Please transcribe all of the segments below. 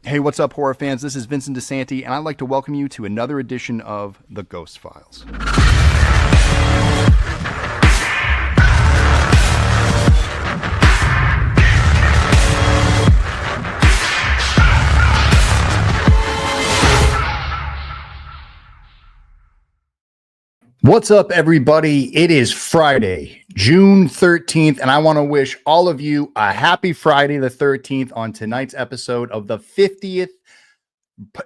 Hey, what's up, horror fans? This is Vincent DeSanti, and I'd like to welcome you to another edition of The Ghost Files. What's up, everybody? It is Friday, June 13th, and I want to wish all of you a happy Friday the 13th on tonight's episode of the 50th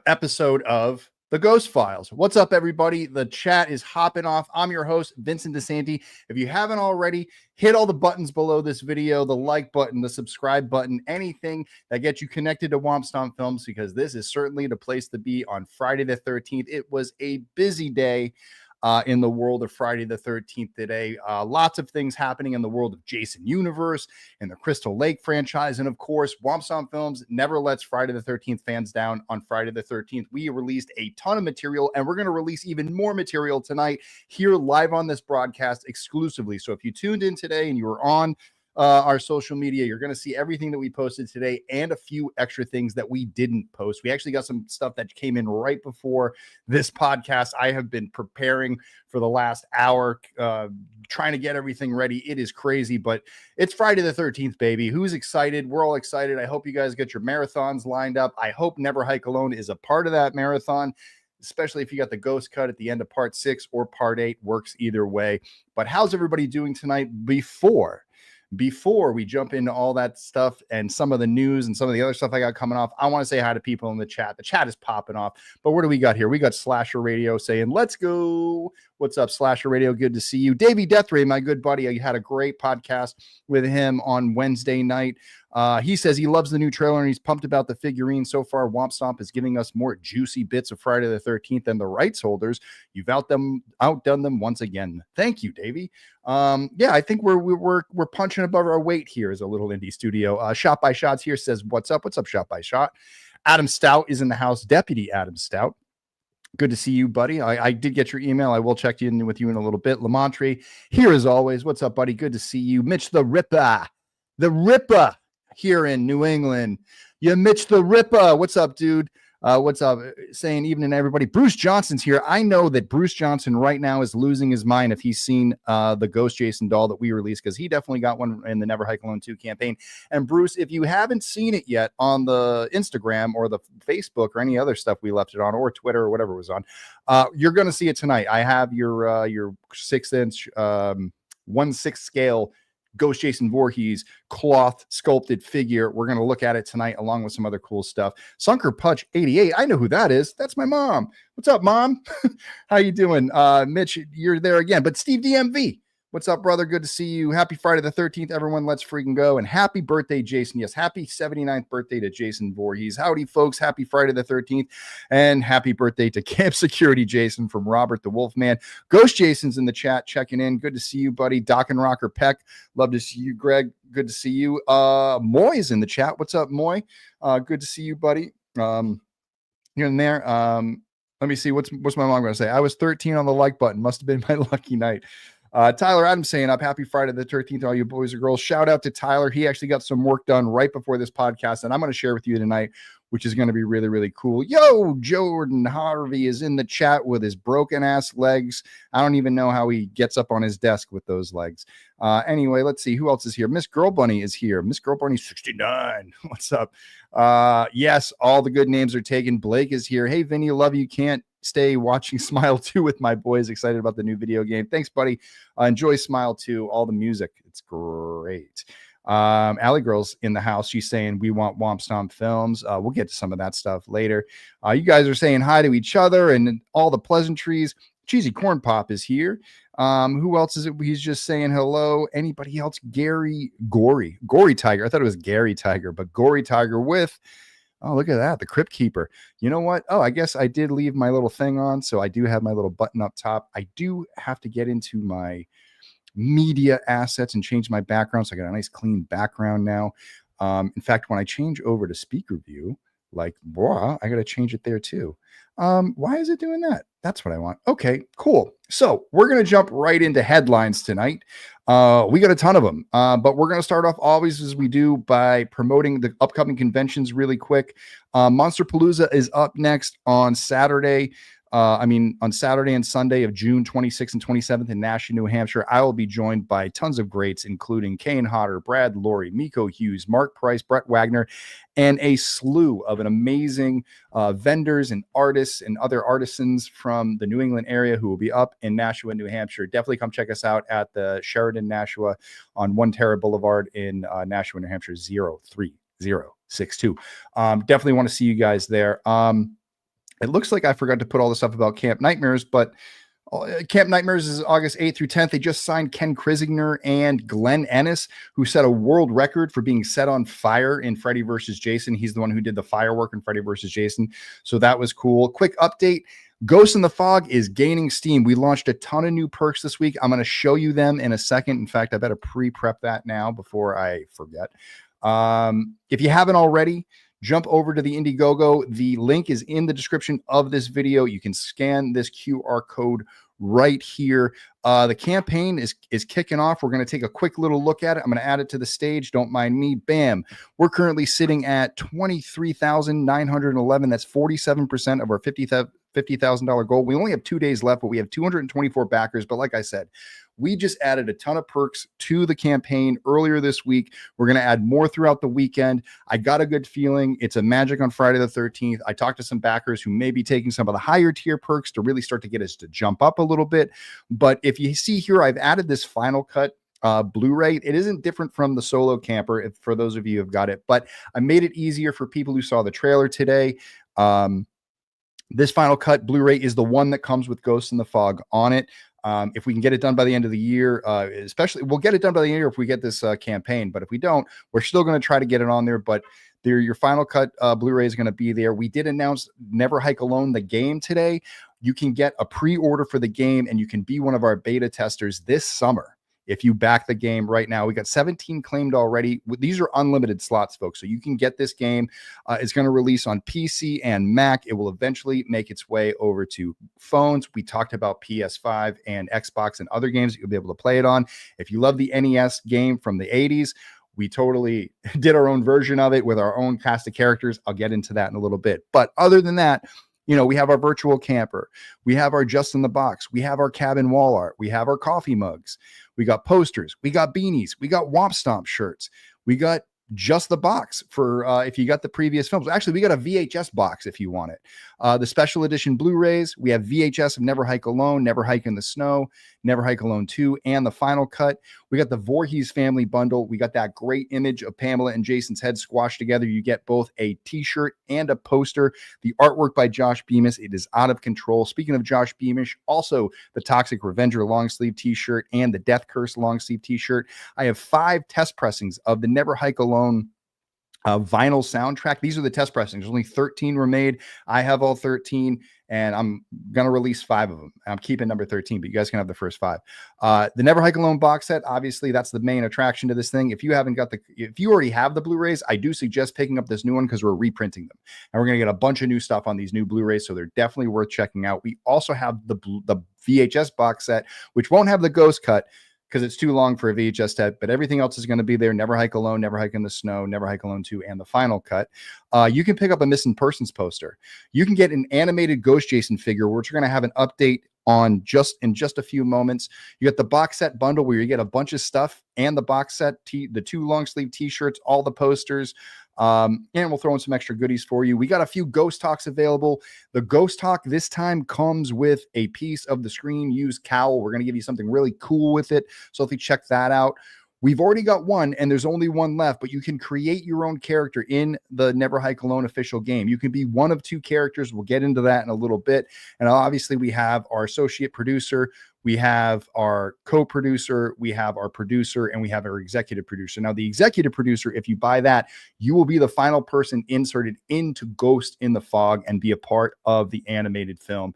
episode of The Ghost Files. What's up, everybody? The chat is hopping off. I'm your host, Vincent DeSanti. If you haven't already, hit all the buttons below this video, the like button, the subscribe button, anything that gets you connected to Womp Stomp Films, because this is certainly the place to be on Friday the 13th. It was a busy day in the world of Friday the 13th today. Lots of things happening in the world of Jason Universe and the Crystal Lake franchise. And of course, Womp Stomp Films never lets Friday the 13th fans down. On Friday the 13th, we released a ton of material, and we're going to release even more material tonight here live on this broadcast exclusively. So if you tuned in today and you were on our social media, you're going to see everything that we posted today and a few extra things that we didn't post. We actually got some stuff that came in right before this podcast. I have been preparing for the last hour, trying to get everything ready. It is crazy, but it's Friday the 13th, baby. Who's excited? We're all excited. I hope you guys get your marathons lined up. I hope Never Hike Alone is a part of that marathon, especially if you got the ghost cut at the end of part 6 or part 8. Works either way. But how's everybody doing tonight? Before we jump into all that stuff and some of the news and some of the other stuff I got coming off, I want to say hi to people in the chat. The chat is popping off. But what do we got here? We got Slasher Radio saying, let's go. What's up, Slasher Radio? Good to see you. Davey Deathray, my good buddy. I had a great podcast with him on Wednesday night. He says he loves the new trailer and he's pumped about the figurine. So far, Womp Stomp is giving us more juicy bits of Friday the 13th than the rights holders. You've outdone them once again. Thank you, Davey. Yeah, I think we're punching above our weight here as a little indie studio. Shot by Shots here says, what's up? What's up, Shot by Shot? Adam Stout is in the house. Deputy Adam Stout. Good to see you, buddy. I did get your email. I will check in with you in a little bit. Lamontre here as always. What's up, buddy? Good to see you. Mitch the Ripper here in New England. Yeah, Mitch the Ripper. What's up, dude? What's up? Saying evening, everybody. Bruce Johnson's here. I know that Bruce Johnson right now is losing his mind if he's seen the Ghost Jason doll that we released, because he definitely got one in the Never Hike Alone 2 campaign. And Bruce, if you haven't seen it yet on the Instagram or the Facebook or any other stuff we left it on, or Twitter or whatever it was on, you're going to see it tonight. I have your 6-inch 1/6 scale Ghost Jason Voorhees cloth sculpted figure. We're going to look at it tonight along with some other cool stuff. Sunker Putch 88. I know who that is. That's my mom. What's up, Mom? How you doing? Mitch, you're there again. But Steve DMV, what's up, brother? Good to see you. Happy Friday the 13th, everyone. Let's freaking go. And happy birthday, Jason. Yes, happy 79th birthday to Jason Voorhees. Howdy, folks. Happy Friday the 13th. And happy birthday to Camp Security Jason from Robert the Wolfman. Ghost Jason's in the chat checking in. Good to see you, buddy. Doc and Rocker Peck. Love to see you, Greg. Good to see you. Moy's in the chat. What's up, Moy? Good to see you, buddy. Here and there. Let me see. What's my mom going to say? I was 13 on the like button. Must have been my lucky night. Tyler Adams saying up, happy Friday the 13th to all you boys and girls. Shout out to Tyler. He actually got some work done right before this podcast, and I'm going to share with you tonight, which is going to be really, really cool. Yo, Jordan Harvey is in the chat with his broken ass legs. I don't even know how he gets up on his desk with those legs. Anyway, let's see who else is here. Miss Girl Bunny is here. Miss Girl Bunny 69. What's up? Yes, all the good names are taken. Blake is here. Hey, Vinny, love you. Can't stay watching Smile 2 with my boys. Excited about the new video game. Thanks, buddy. Enjoy Smile 2. All the music. It's great. Alley Girl's in the house. She's saying we want Womp Stomp Films. We'll get to some of that stuff later. You guys are saying hi to each other and all the pleasantries. Cheesy Corn Pop is here. Who else is it? He's just saying hello. Anybody else? Gory Tiger. I thought it was Gary Tiger, but Gory Tiger with, oh, look at that. The Crypt Keeper. You know what? Oh, I guess I did leave my little thing on. So I do have my little button up top. I do have to get into my media assets and change my background. So I got a nice clean background now. In fact, when I change over to speaker view, like, boy, I got to change it there too. Why is it doing that? That's what I want. Okay, cool. So we're going to jump right into headlines tonight. We got a ton of them, but we're going to start off always as we do by promoting the upcoming conventions really quick. Monsterpalooza is up next on Saturday. On Saturday and Sunday of June 26th and 27th in Nashua, New Hampshire. I will be joined by tons of greats, including Kane Hodder, Brad Laurie, Miko Hughes, Mark Price, Brett Wagner, and a slew of an amazing vendors and artists and other artisans from the New England area who will be up in Nashua, New Hampshire. Definitely come check us out at the Sheridan Nashua on One Terra Boulevard in Nashua, New Hampshire, 03062. Definitely want to see you guys there. It looks like I forgot to put all the stuff about Camp Nightmares, but Camp Nightmares is August 8th through 10th. They just signed Ken Krisinger and Glenn Ennis, who set a world record for being set on fire in Freddy vs. Jason. He's the one who did the firework in Freddy vs. Jason. So that was cool. Quick update. Ghost in the Fog is gaining steam. We launched a ton of new perks this week. I'm going to show you them in a second. In fact, I better pre-prep that now before I forget. If you haven't already, jump over to the Indiegogo. The link is in the description of this video. You can scan this QR code right here. The campaign is kicking off. We're going to take a quick little look at it. I'm going to add it to the stage. Don't mind me. Bam. We're currently sitting at $23,911. That's 47% of our $50,000 goal. We only have 2 days left, but we have 224 backers. But like I said, we just added a ton of perks to the campaign earlier this week. We're going to add more throughout the weekend. I got a good feeling. It's a magic on Friday the 13th. I talked to some backers who may be taking some of the higher tier perks to really start to get us to jump up a little bit. But if you see here, I've added this final cut Blu-ray. It isn't different from the solo camper, for those of you who have got it, but I made it easier for people who saw the trailer today. This final cut Blu-ray is the one that comes with Ghost in the Fog on it. If we can get it done by the end of the year, especially we'll get it done by the end of the year if we get this campaign, but if we don't, we're still going to try to get it on there. But your final cut Blu-ray is going to be there. We did announce Never Hike Alone, the game, today. You can get a pre-order for the game and you can be one of our beta testers this summer if you back the game right now. We got 17 claimed already. These are unlimited slots, folks, so you can get this game. It's going to release on PC and Mac. It will eventually make its way over to phones. We talked about PS5 and Xbox and other games that you'll be able to play it on. If you love the NES game from the 80s, we totally did our own version of it with our own cast of characters. I'll get into that in a little bit. But other than that, we have our virtual camper. We have our Just in the Box. We have our cabin wall art. We have our coffee mugs. We got posters. We got beanies. We got Womp Stomp shirts. We got Just the Box for if you got the previous films. Actually, we got a VHS box if you want it. The special edition Blu-rays. We have VHS of Never Hike Alone, Never Hike in the Snow, Never Hike Alone 2, and the final cut. We got the Voorhees family bundle. We got that great image of Pamela and Jason's head squashed together. You get both a t-shirt and a poster. The artwork by Josh Bemis. It is out of control. Speaking of Josh Bemis, also the Toxic Revenger long sleeve t-shirt and the Death Curse long sleeve t-shirt. I have 5 test pressings of the Never Hike Alone vinyl soundtrack. These are the test pressings. Only 13 were made. I have all 13, and I'm gonna release 5 of them. I'm keeping number 13, but you guys can have the first 5. The Never Hike Alone box set, obviously that's the main attraction to this thing. If you already have the Blu-rays, I do suggest picking up this new one because we're reprinting them, and we're gonna get a bunch of new stuff on these new Blu-rays, so they're definitely worth checking out. We also have the VHS box set, which won't have the ghost cut because it's too long for a VHS tape, but everything else is going to be there. Never Hike Alone, Never Hike in the Snow, Never Hike Alone 2, and the final cut. You can pick up a Missing Persons poster. You can get an animated Ghost Jason figure, which we're going to have an update on in just a few moments. You got the box set bundle where you get a bunch of stuff and the box set, the 2 long sleeve t-shirts, all the posters. And we'll throw in some extra goodies for you. We got a few Ghost Talks available. The Ghost Talk this time comes with a piece of the screen used cowl. We're going to give you something really cool with it. So if you check that out, we've already got one and there's only one left, but you can create your own character in the Never Hike Alone official game. You can be one of 2 characters. We'll get into that in a little bit. And obviously we have our associate producer, we have our co-producer, we have our producer, and we have our executive producer. Now, the executive producer, if you buy that, you will be the final person inserted into Ghost in the Fog and be a part of the animated film.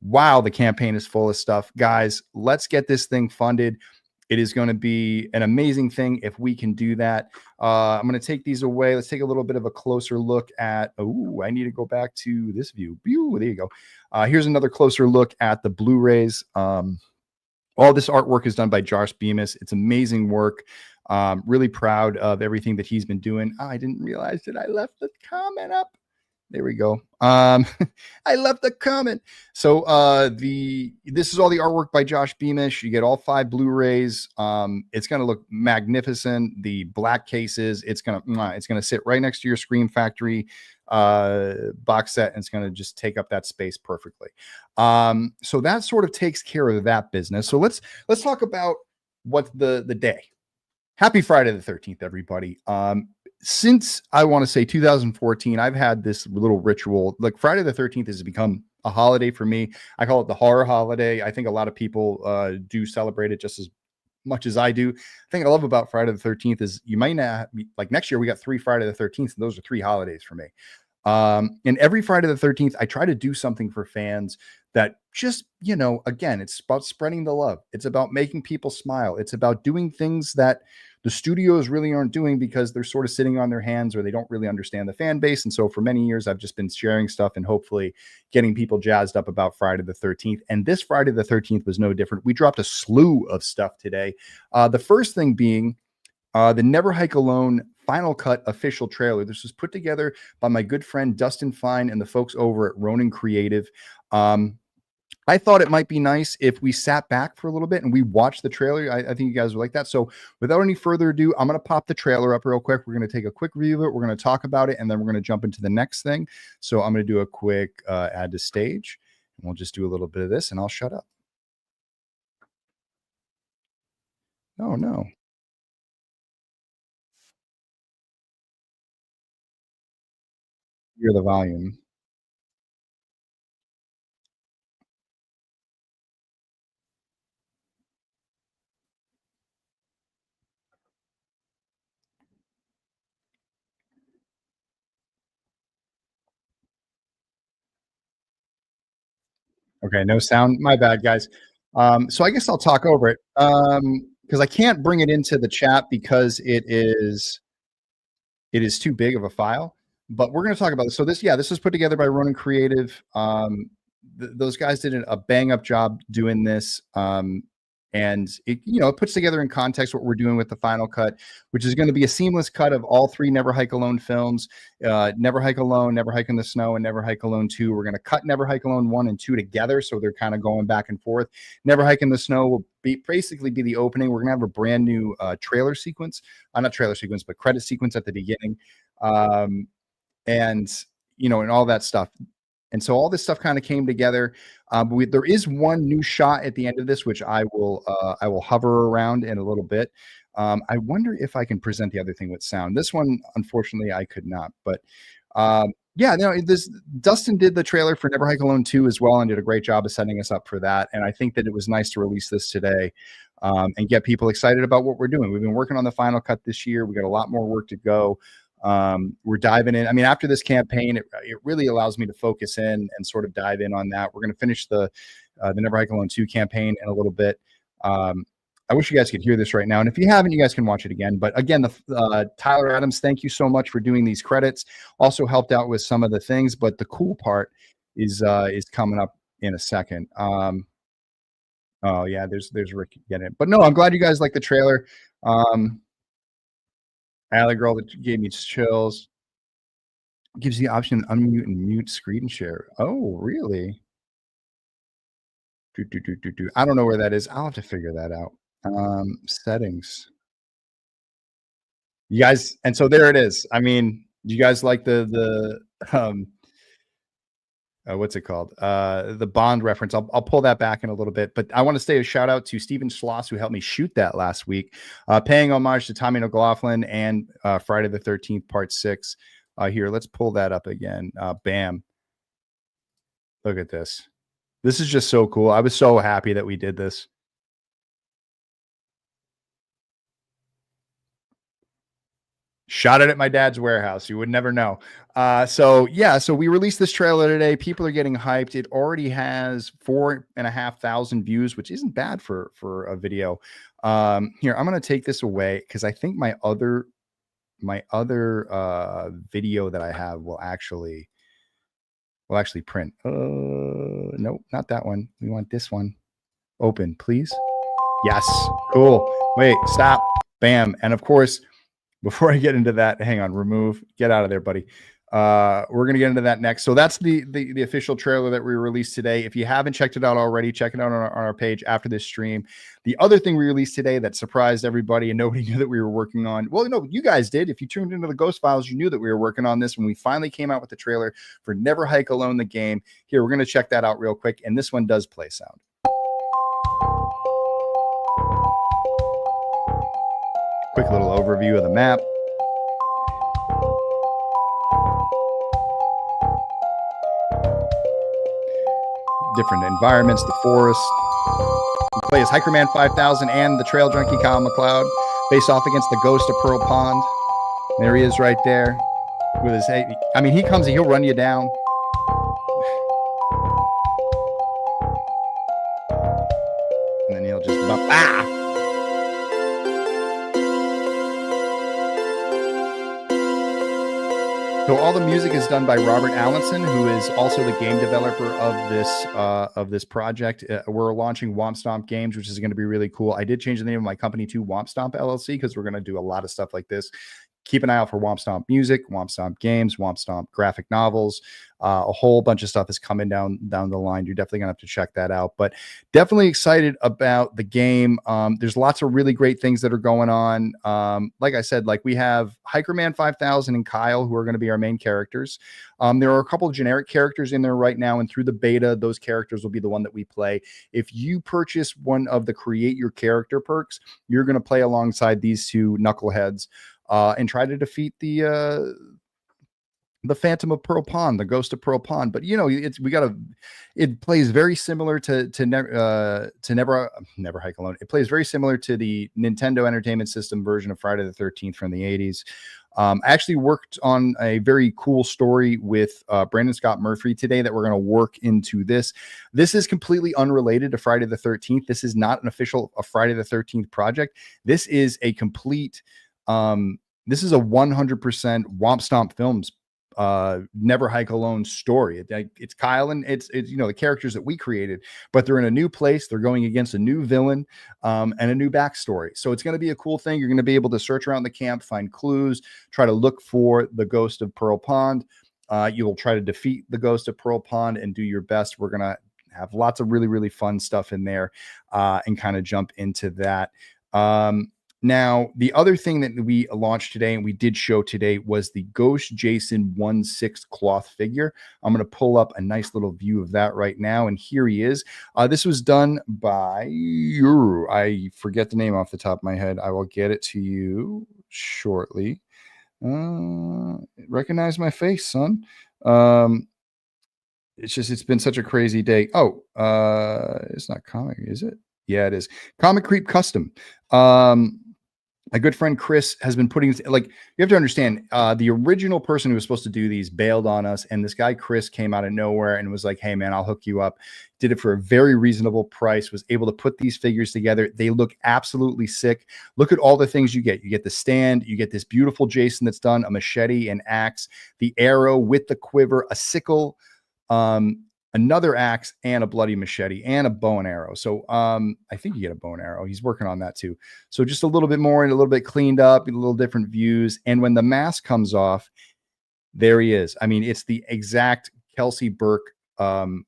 Wow, the campaign is full of stuff. Guys, let's get this thing funded. It is going to be an amazing thing if we can do that. I'm going to take these away. Let's take a little bit of a closer look at. Oh, I need to go back to this view. There you go. Here's another closer look at the Blu-rays. All this artwork is done by Josh Bemis. It's amazing work. Really proud of everything that he's been doing. Oh, I didn't realize that I left the comment up. There we go. I left the comment. So this is all the artwork by Josh Beamish. You get all 5 Blu-rays. It's going to look magnificent. The black cases, it's going to sit right next to your Scream Factory box set, and it's going to just take up that space perfectly. So that sort of takes care of that business. So let's talk about what the day. Happy Friday the 13th, everybody. Since I want to say 2014, I've had this little ritual. Like Friday the 13th has become a holiday for me. I call it the horror holiday. I think a lot of people do celebrate it just as much as I do. The thing I love about Friday the 13th is you might not, like next year we got 3 Friday the 13th, and those are 3 holidays for me. And every Friday the 13th, I try to do something for fans that just, again, it's about spreading the love. It's about making people smile. It's about doing things that the studios really aren't doing because they're sort of sitting on their hands or they don't really understand the fan base. And so for many years, I've just been sharing stuff and hopefully getting people jazzed up about Friday the 13th. And this Friday the 13th was no different. We dropped a slew of stuff today. The first thing being the Never Hike Alone Final Cut official trailer. This was put together by my good friend Dustin Fine and the folks over at Ronin Creative. I thought it might be nice if we sat back for a little bit and we watched the trailer. I think you guys would like that. So without any further ado, I'm going to pop the trailer up real quick. We're going to take a quick review of it. We're going to talk about it, and then we're going to jump into the next thing. So I'm going to do a quick add to stage, and we'll just do a little bit of this, and I'll shut up. Oh, no. Hear the volume. Okay, no sound. My bad, guys. So I guess I'll talk over it because I can't bring it into the chat because it is too big of a file. But we're going to talk about this. So this was put together by Ronin Creative. Those guys did a bang up job doing this. And it puts together in context what we're doing with the final cut, which is going to be a seamless cut of all 3 Never Hike Alone films, Never Hike Alone, Never Hike in the Snow, and Never Hike Alone 2. We're going to cut Never Hike Alone 1 and 2 together, so they're kind of going back and forth. Never Hike in the Snow will basically be the opening. We're going to have a brand new trailer sequence, not trailer sequence, but credit sequence at the beginning, and all that stuff. And so all this stuff kind of came together. But there is one new shot at the end of this, which I will hover around in a little bit. I wonder if I can present the other thing with sound. This one, unfortunately, I could not. But Dustin did the trailer for Never Hike Alone 2 as well and did a great job of setting us up for that. And I think that it was nice to release this today and get people excited about what we're doing. We've been working on the final cut this year. We got a lot more work to go. We're diving in. I mean, after this campaign, it really allows me to focus in and sort of dive in on that. We're going to finish the Never Hike Alone 2 campaign in a little bit. I wish you guys could hear this right now. And if you haven't, you guys can watch it again. But again, Tyler Adams, thank you so much for doing these credits. Also helped out with some of the things. But the cool part is coming up in a second. Oh yeah, there's Rick getting it. But no, I'm glad you guys like the trailer. Alley girl that gave me chills. Gives you the option to unmute and mute screen share. Oh, really? I don't know where that is. I'll have to figure that out. Settings. You guys, and so there it is. I mean, you guys like the what's it called? The Bond reference. I'll pull that back in a little bit, but I want to say a shout out to Steven Schloss, who helped me shoot that last week, paying homage to Tommy McLaughlin and Friday the 13th Part 6. Here, let's pull that up again. Bam. Look at this. This is just so cool. I was so happy that we did this. Shot it at my dad's warehouse. You would never know. So we released this trailer today. People are getting hyped. It already has 4,500 views, which isn't bad for a video. Here, I'm going to take this away because I think my other video that I have will actually print. Nope, not that one. We want this one. Open, please. Yes. Cool. Wait, stop. Bam. And of course, before I get into that, hang on, remove, get out of there, buddy. We're going to get into that next. So that's the official trailer that we released today. If you haven't checked it out already, check it out on our page after this stream. The other thing we released today that surprised everybody and nobody knew that we were working on. Well, no, you guys did. If you tuned into the Ghost Files, you knew that we were working on this when we finally came out with the trailer for Never Hike Alone, the game. Here, we're going to check that out real quick. And this one does play sound. Quick little overview of the map. Different environments, the forest. We play as Hikerman 5000 and the Trail Junkie Kyle McLeod, face off against the Ghost of Pearl Pond. There he is right there with his head. I mean, he comes and he'll run you down. And then he'll just bump. So all the music is done by Robert Allenson, who is also the game developer of this project. We're launching Womp Stomp Games, which is going to be really cool. I did change the name of my company to Womp Stomp LLC because we're going to do a lot of stuff like this. Keep an eye out for Womp Stomp Music, Womp Stomp Games, Womp Stomp Graphic Novels. A whole bunch of stuff is coming down the line. You're definitely going to have to check that out. But definitely excited about the game. There's lots of really great things that are going on. Like I said, like we have Hikerman 5000 and Kyle, who are going to be our main characters. There are a couple of generic characters in there right now, and through the beta, those characters will be the one that we play. If you purchase one of the Create Your Character perks, you're going to play alongside these two knuckleheads and try to defeat the Phantom of Pearl Pond, the Ghost of Pearl Pond. But you know, it plays very similar to Never Hike Alone. It plays very similar to the Nintendo Entertainment System version of Friday the 13th from the 80s. I actually worked on a very cool story with Brandon Scott Murphy today that we're going to work into this. This is completely unrelated to Friday the 13th. This is not an official Friday the 13th project. This is a complete, this is a 100% Womp Stomp Films Never Hike Alone story. It's Kyle and it's you know, the characters that we created, but they're in a new place. They're going against a new villain and a new backstory. So it's going to be a cool thing. You're going to be able to search around the camp, find clues, try to look for the Ghost of Pearl Pond. You will try to defeat the Ghost of Pearl Pond and do your best. We're going to have lots of really, really fun stuff in there and kind of jump into that. Now, the other thing that we launched today and we did show today was the Ghost Jason 1/6 cloth figure. I'm going to pull up a nice little view of that right now. And here he is. This was done by, I forget the name off the top of my head. I will get it to you shortly. Recognize my face, son. It's been such a crazy day. Oh, it's not comic, is it? Yeah, it is. Comic Creep Custom. My good friend Chris has been putting, like, you have to understand, the original person who was supposed to do these bailed on us, and this guy Chris came out of nowhere and was like, hey man, I'll hook you up. Did it for a very reasonable price, was able to put these figures together. They look absolutely sick. Look at all the things you get. You get the stand, you get this beautiful Jason that's done, a machete, an axe, the arrow with the quiver, a sickle, another axe, and a bloody machete, and a bow and arrow. So I think you get a bow and arrow. He's working on that too. So just a little bit more and a little bit cleaned up, a little different views. And when the mask comes off, there he is. I mean, it's the exact Kelsey Burke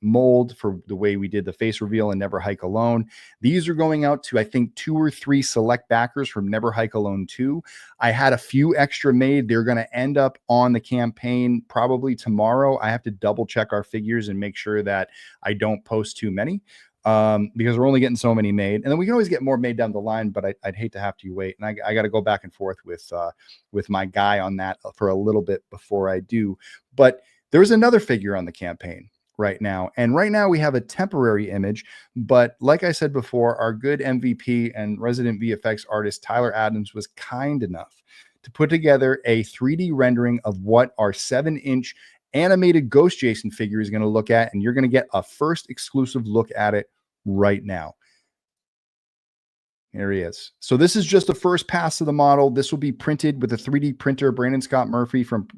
mold for the way we did the face reveal and Never Hike Alone. These are going out to, I think, 2 or 3 select backers from Never Hike Alone 2. I had a few extra made. They're going to end up on the campaign probably tomorrow. I have to double check our figures and make sure that I don't post too many because we're only getting so many made. And then we can always get more made down the line, but I'd hate to have to wait. And I got to go back and forth with my guy on that for a little bit before I do. But there's another figure on the campaign right now. And right now we have a temporary image, but like I said before, our good MVP and resident VFX artist, Tyler Adams, was kind enough to put together a 3D rendering of what our 7-inch animated Ghost Jason figure is going to look at, and you're going to get a first exclusive look at it right now. There he is. So this is just the first pass of the model. This will be printed with a 3D printer. Brandon Scott Murphy from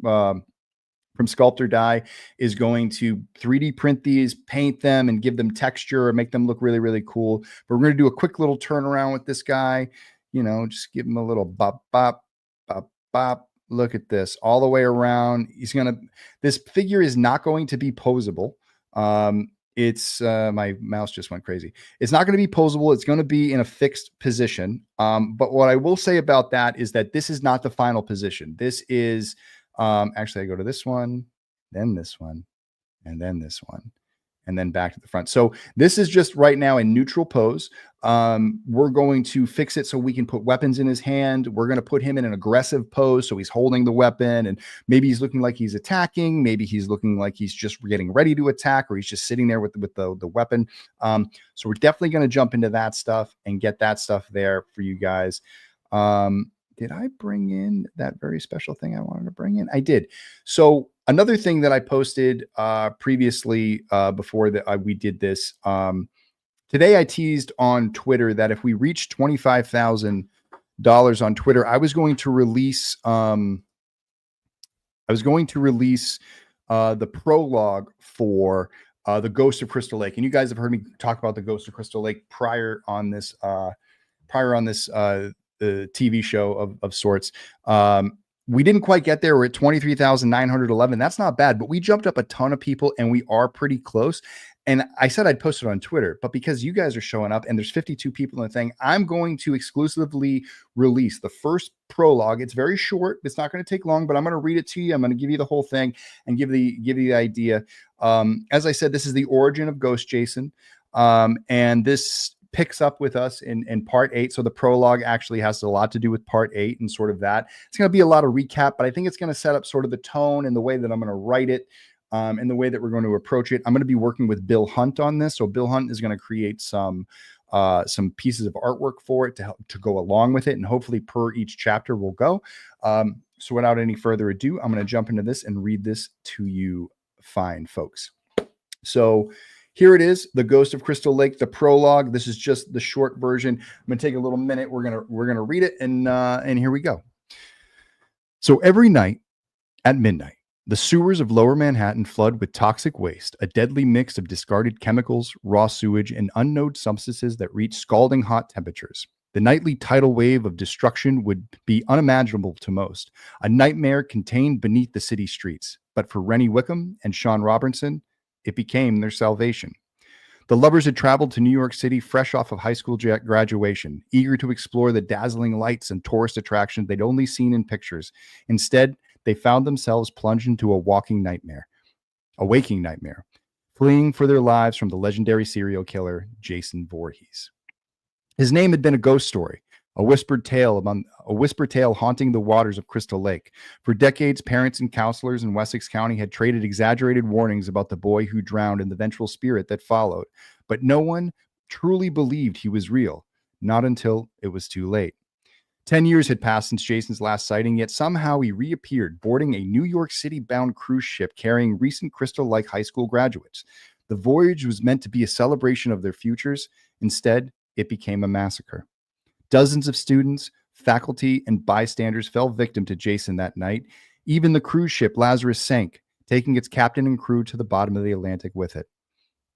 Sculptor Die is going to 3D print these, paint them, and give them texture and make them look really, really cool. But we're going to do a quick little turnaround with this guy. You know, just give him a little bop, bop, bop, bop. Look at this all the way around. This figure is not going to be posable. It's my mouse just went crazy. It's not going to be posable. It's going to be in a fixed position. But what I will say about that is that this is not the final position. This is actually I go to this one, then this one, and then this one, and then back to the front. So this is just right now in neutral pose. We're going to fix it so we can put weapons in his hand. We're going to put him in an aggressive pose, so he's holding the weapon, and maybe he's looking like he's attacking. Maybe he's looking like he's just getting ready to attack, or he's just sitting there with the weapon. So we're definitely going to jump into that stuff and get that stuff there for you guys. Did I bring in that very special thing I wanted to bring in? I did. So another thing that I posted previously before we did this, today I teased on Twitter that if we reach $25,000 on Twitter, I was going to release the prologue for the Ghost of Crystal Lake. And you guys have heard me talk about the Ghost of Crystal Lake prior on this the TV show of sorts. We didn't quite get there. We're at 23,911. That's not bad, but we jumped up a ton of people and we are pretty close. And I said I'd post it on Twitter, but because you guys are showing up and there's 52 people in the thing, I'm going to exclusively release the first prologue. It's very short. It's not going to take long, but I'm going to read it to you. I'm going to give you the whole thing and give you the idea. As I said, this is the origin of Ghost Jason. And this picks up with us in part 8. So the prologue actually has a lot to do with part 8 and sort of that. It's going to be a lot of recap, but I think it's going to set up sort of the tone and the way that I'm going to write it, and the way that we're going to approach it. I'm going to be working with Bill Hunt on this. So Bill Hunt is going to create some pieces of artwork for it to go along with it, and hopefully per each chapter will go. So without any further ado, I'm going to jump into this and read this to you fine folks. So here it is, the Ghost of Crystal Lake, the prologue. This is just the short version. I'm going to take a little minute. We're going to read it, and here we go. So every night at midnight, the sewers of Lower Manhattan flood with toxic waste, a deadly mix of discarded chemicals, raw sewage, and unknown substances that reach scalding hot temperatures. The nightly tidal wave of destruction would be unimaginable to most, a nightmare contained beneath the city streets. But for Rennie Wickham and Sean Robertson, it became their salvation. The lovers had traveled to New York City fresh off of high school graduation, eager to explore the dazzling lights and tourist attractions they'd only seen in pictures. Instead, they found themselves plunged into a waking nightmare, fleeing for their lives from the legendary serial killer, Jason Voorhees. His name had been a ghost story, a whispered tale haunting the waters of Crystal Lake. For decades, parents and counselors in Wessex County had traded exaggerated warnings about the boy who drowned and the vengeful spirit that followed. But no one truly believed he was real, not until it was too late. 10 years had passed since Jason's last sighting, yet somehow he reappeared, boarding a New York City-bound cruise ship carrying recent Crystal Lake high school graduates. The voyage was meant to be a celebration of their futures. Instead, it became a massacre. Dozens of students, faculty, and bystanders fell victim to Jason that night. Even the cruise ship Lazarus sank, taking its captain and crew to the bottom of the Atlantic with it.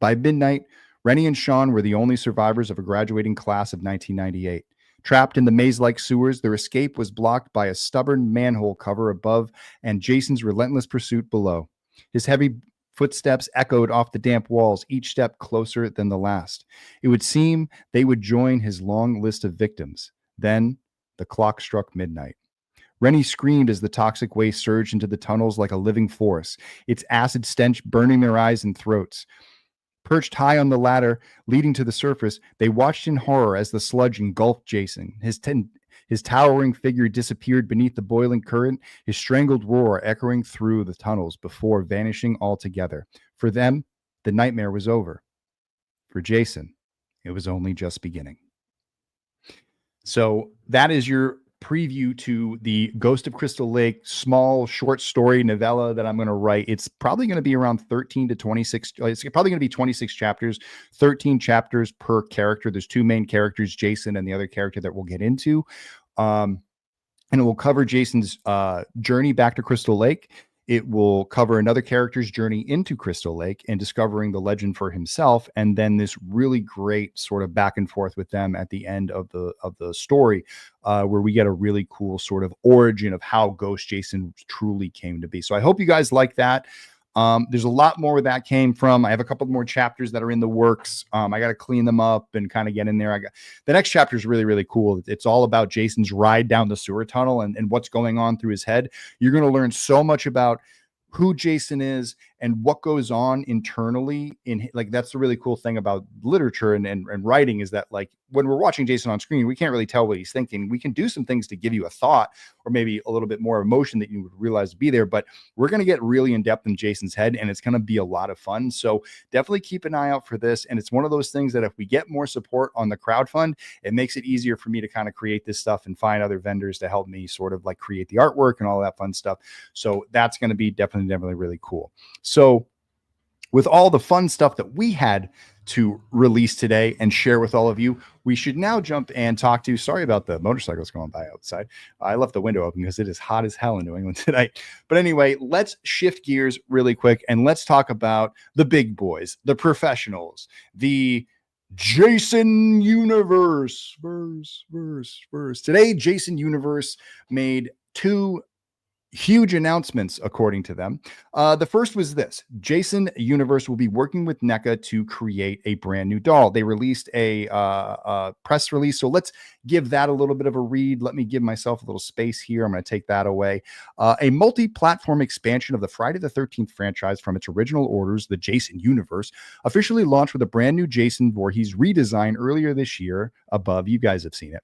By midnight, Rennie and Sean were the only survivors of a graduating class of 1998. Trapped in the maze-like sewers, their escape was blocked by a stubborn manhole cover above and Jason's relentless pursuit below. His heavy footsteps echoed off the damp walls, each step closer than the last. It would seem they would join his long list of victims. Then the clock struck midnight. Rennie screamed as the toxic waste surged into the tunnels like a living force, its acid stench burning their eyes and throats. Perched high on the ladder leading to the surface, they watched in horror as the sludge engulfed Jason. His towering figure disappeared beneath the boiling current, his strangled roar echoing through the tunnels before vanishing altogether. For them, the nightmare was over. For Jason, it was only just beginning. So that is your preview to the Ghost of Crystal Lake small short story novella that I'm going to write. It's probably going to be around 13 to 26. It's probably going to be 26 chapters, 13 chapters per character. There's two main characters, Jason and the other character that we'll get into. And it will cover Jason's journey back to Crystal Lake. It will cover another character's journey into Crystal Lake and discovering the legend for himself, and then this really great sort of back and forth with them at the end of the story, where we get a really cool sort of origin of how Ghost Jason truly came to be. So I hope you guys like that. There's a lot more where that came from. I have a couple more chapters that are in the works. I got to clean them up and kind of get in there. The next chapter is really, really cool. It's all about Jason's ride down the sewer tunnel and what's going on through his head. You're going to learn so much about who Jason is and what goes on internally in, like, that's the really cool thing about literature and writing, is that, like, when we're watching Jason on screen, we can't really tell what he's thinking. We can do some things to give you a thought or maybe a little bit more emotion that you would realize to be there, but we're going to get really in depth in Jason's head, and it's going to be a lot of fun. So definitely keep an eye out for this. And it's one of those things that if we get more support on the crowdfund, it makes it easier for me to kind of create this stuff and find other vendors to help me sort of like create the artwork and all that fun stuff. So that's going to be definitely really cool. So with all the fun stuff that we had to release today and share with all of you, we should now jump and talk to, sorry about the motorcycles going by outside. I left the window open because it is hot as hell in New England tonight. But anyway, let's shift gears really quick and let's talk about the big boys, the professionals, the Jason Universe. Today, Jason Universe made two huge announcements, according to them. The first was this: Jason Universe will be working with NECA to create a brand new doll. They released a press release, so let's give that a little bit of a read. Let me give myself a little space here. I'm going to take that away. A multi-platform expansion of the Friday the 13th franchise from its original orders, the Jason Universe, officially launched with a brand new Jason Voorhees redesign earlier this year. Above, you guys have seen it.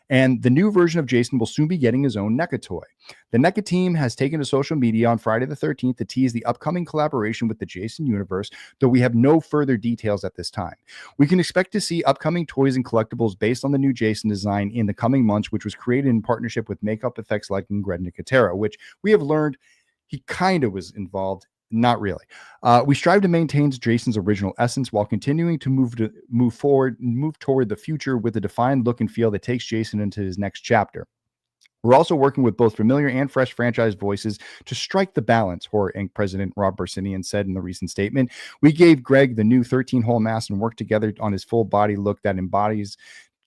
And the new version of Jason will soon be getting his own NECA toy. The NECA team has taken to social media on Friday the 13th to tease the upcoming collaboration with the Jason Universe, though we have no further details at this time. We can expect to see upcoming toys and collectibles based on the new Jason design in the coming months, which was created in partnership with makeup effects legend Greg Nicotero, which we have learned he kind of was involved. Not really. We strive to maintain Jason's original essence while continuing to move toward the future with a defined look and feel that takes Jason into his next chapter. We're also working with both familiar and fresh franchise voices to strike the balance, Horror Inc. President Rob Bersinian said in the recent statement. We gave Greg the new 13-hole mask and worked together on his full body look that embodies